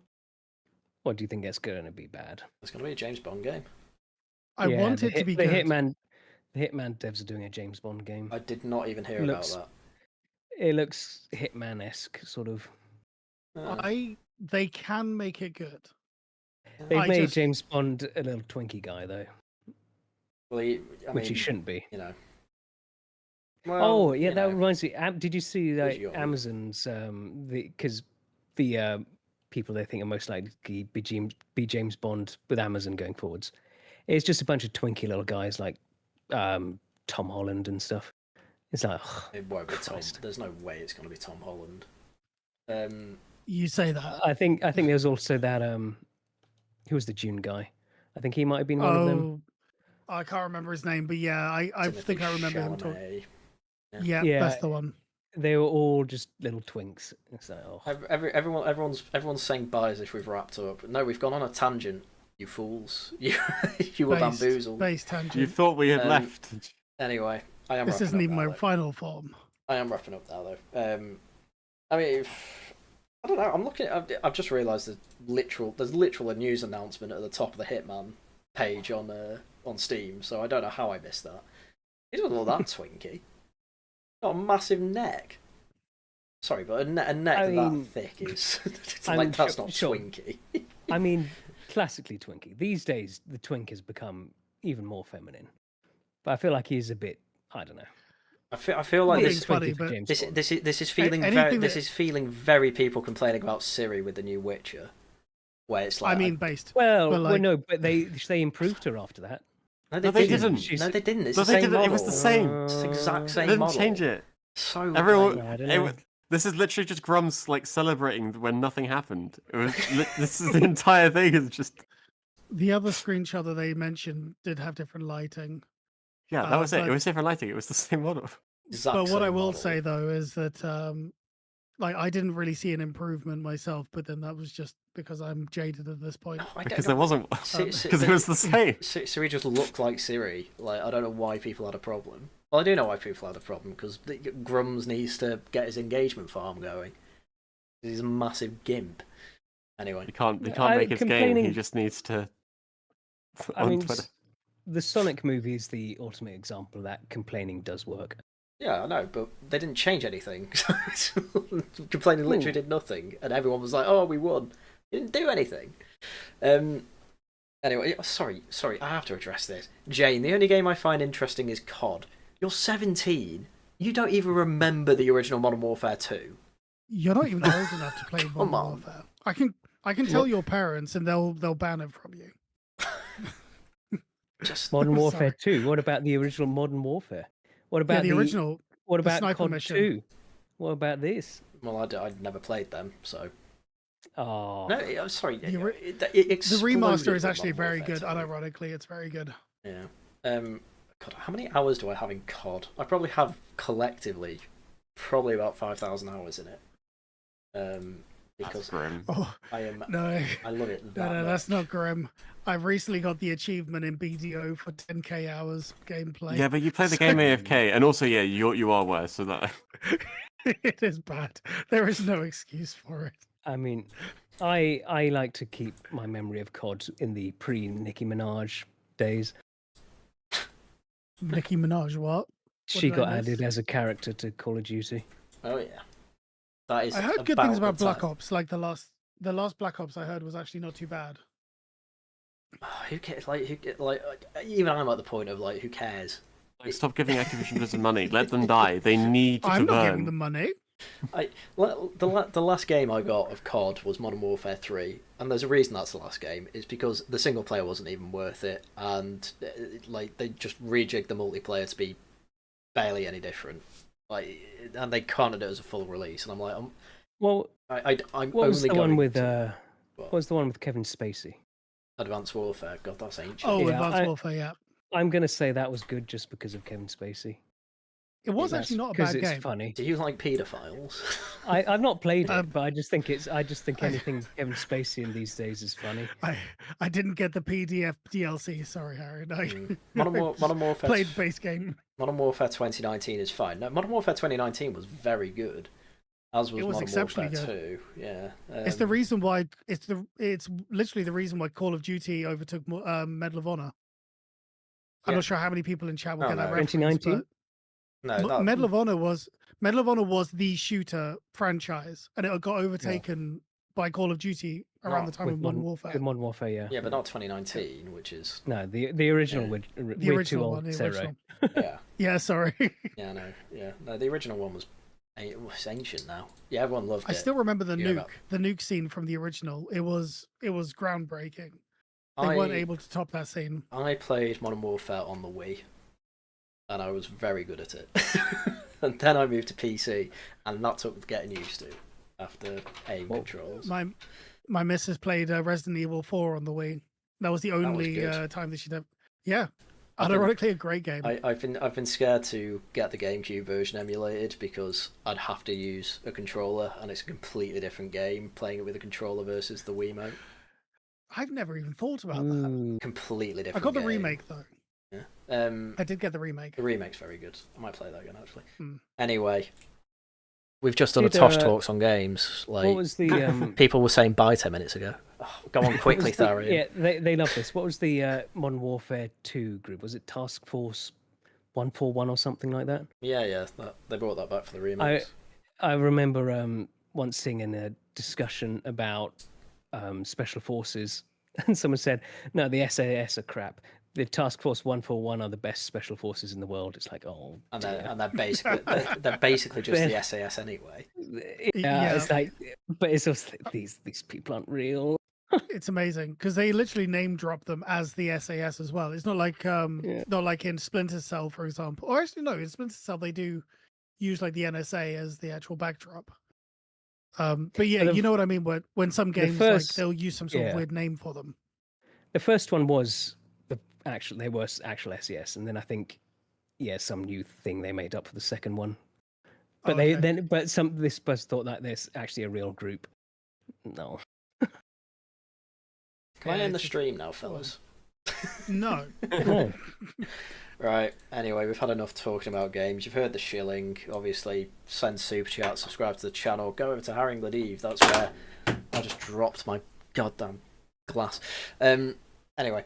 Or do you think it's going to be bad? It's going to be a James Bond game. I want it to be the good. The Hitman devs are doing a James Bond game. I did not even hear Looks- about It looks Hitman-esque, sort of. that. They can make it good. They've I made just- James Bond a little twinky guy, though, Well, which he shouldn't be. You know. Oh, yeah, you that know. reminds me. Did you see Who's like your- Amazon's because the people they think are most likely to be James Bond with Amazon going forwards? It's just a bunch of twinky little guys like Tom Holland and stuff. It's like It won't be Tom. Christ. There's no way it's going to be Tom Holland. You say that. I think there was also that who was the June guy? I think he might have been one of them. Oh, I can't remember his name, but yeah, I think I remember him talking. Chalamet. Yeah, Yeah. that's the one. They were all just little twinks. It's like, oh. Everyone's saying bye as if we've wrapped up. No, we've gone on a tangent. You fools! You were bamboozled. Base tangent. You thought we had Um, left. Anyway, I am. This wrapping isn't up even now, my though. final form. I am wrapping up now, though. I mean, I don't know. I'm looking. I've just realised there's literal a news announcement at the top of the Hitman page on Steam. So I don't know how I missed that. He doesn't look that twinky. Got a massive neck. Sorry, but a neck I that mean, thick is I'm like that's sure- not sure. twinky. I mean, classically twinky. These days, the twink has become even more feminine. But I feel like he's a bit. I don't know. I feel like Not this being funny, twinky for but James This Bond. this is feeling anything very that- this is feeling very people complaining about Siri with the new Witcher, where it's like I mean, based. Well, but, like- no, but they improved her after that. no, No, they didn't. She's- No, they didn't. It's No, the they same didn't. model. It was the same. It's the exact They same didn't model. change it. So Everyone, I don't it know. was- This is literally just Grum's like celebrating when nothing happened. It was this is the entire thing is just The other screenshot that they mentioned did have different lighting. yeah, that was it. It but- was different lighting. It was the same model. Exact But what I same will model. say though is that like I didn't really see an improvement myself, but then that was just because I'm jaded at this point. No, I don't Because know. there wasn't because it was the same. Siri just looked like Siri. Like, I don't know why people had a problem. Well, I do know why people had a problem, because Grums needs to get his engagement farm going. He's a massive gimp. Anyway. He can't make his game. He complaining- just needs to I on mean, Twitter. the Sonic movie is the ultimate example of that. Complaining does work. Yeah, I know, but they didn't change anything. Complaining literally Ooh. did nothing, and everyone was like, "Oh, we won." It didn't do anything. Anyway, sorry, I have to address this. Jane, the only game I find interesting is COD. You're 17. You don't even remember the original Modern Warfare 2. You're not even old enough to play Modern on. Warfare. I can tell your parents and they'll ban it from you. Just Modern I'm Warfare 2. What about the original Modern Warfare? What Yeah, about the original. What the about sniper COD mission. 2? What about this? well, I'd never played them, so Oh, no. I'm sorry. The re- it The exploded remaster is with actually Modern very Warfare good. 2. Unironically, it's very good. Yeah. God, how many hours do I have in COD? I probably have collectively probably about 5,000 hours in it. That's Because grim. Oh I am. no, I love it. no, That that's not grim. I've recently got the achievement in BDO for 10k hours gameplay. Yeah, but you play the game AFK, and also yeah, you are worse. So that It is bad. There is no excuse for it. I mean, I like to keep my memory of COD in the pre-Nicki Minaj days. Nicki Minaj, what? She did I got miss? added as a character to Call of Duty. Oh yeah. That is. I heard good things about the Black time. Ops. Like the last Black Ops I heard was actually not too bad. Who cares? Even I'm at the point of like, who cares? like, stop giving Activision Blizzard money. Let them die. They need I'm to not burn. giving them money. The last game I got of COD was Modern Warfare 3, and there's a reason that's the last game. It's because the single player wasn't even worth it, and like they just rejigged the multiplayer to be barely any different. Like, and they counted it as a full release, and I'm like, Well, I'm what was only the one going with to what was the one with Kevin Spacey? Advanced Warfare. God, that's ancient. Oh, Yeah, Advanced I- Warfare, yeah. I'm gonna say that was good just because of Kevin Spacey. It was That's actually not a because bad it's game. funny. Do you like paedophiles? I've not played Um, it, but I just think anything Kevin Spacey in these days is funny. I didn't get the PDF DLC. Sorry, Harry. No. Modern Warfare. Played base game. Modern Warfare 2019 is fine. No, Modern Warfare 2019 was very good. As was, It was Modern exceptionally Warfare good. 2. Yeah. It's the reason why it's literally the reason why Call of Duty overtook Medal of Honor. I'm Yeah. not sure how many people in chat will Oh, get that no. reference. 2019? No, Medal of Honor was the shooter franchise, and it got overtaken by Call of Duty around the time of Modern Warfare. With Modern Warfare, yeah. Yeah, but not 2019, which is No, the original Yeah. we're The too original old, one, the Cero. original. yeah, Yeah, sorry. yeah, no, yeah, no. The original one was it's ancient now. Yeah, everyone loved I it. still remember the Yeah, nuke, that- the nuke scene from the original. It was groundbreaking. They weren't able to top that scene. I played Modern Warfare on the Wii, and I was very good at it. And then I moved to PC, and that took getting used to after aim controls. My missus played Resident Evil 4 on the Wii. That was the only good. time that she'd have. Yeah, I've been- ironically, a great game. I've been scared to get the GameCube version emulated because I'd have to use a controller, and it's a completely different game playing it with a controller versus the Wiimote. I've never even thought about that. Ooh, Completely I different. got the game. remake though. Yeah. I did get the remake. The remake's very good. I might play that again actually. Hmm. Anyway, we've just done a Did, Tosh Talks on games. what Like was the people were saying bye 10 minutes ago. Oh, go on quickly, was the- Tharium. Yeah, they love this. What was the Modern Warfare 2 group? Was it Task Force 141 or something like that? Yeah. They brought that back for the remakes. I remember once seeing in a discussion about special forces, and someone said, "No, the SAS are crap. The Task Force 141 are the best special forces in the world." It's like, oh, And dear. they're basically they're basically just the SAS anyway. Yeah, it's like, but it's also these people aren't real. It's amazing because they literally name drop them as the SAS as well. It's not like not like in Splinter Cell, for example. Or actually, no, in Splinter Cell they do use like the NSA as the actual backdrop. But yeah, the- you know what I mean. When some games first- like they'll use some sort of yeah. weird name for them. The first one was they were actual SES, and then I think some new thing they made up for the second one. But Okay. this person thought that there's actually a real group. No. Can I Yeah, end the it's just- stream now, fellas? No. No. Right, anyway, we've had enough talking about games. You've heard the shilling. Obviously, send super chat, subscribe to the channel, go over to Harrying the Eve. That's where I just dropped my goddamn glass. Anyway.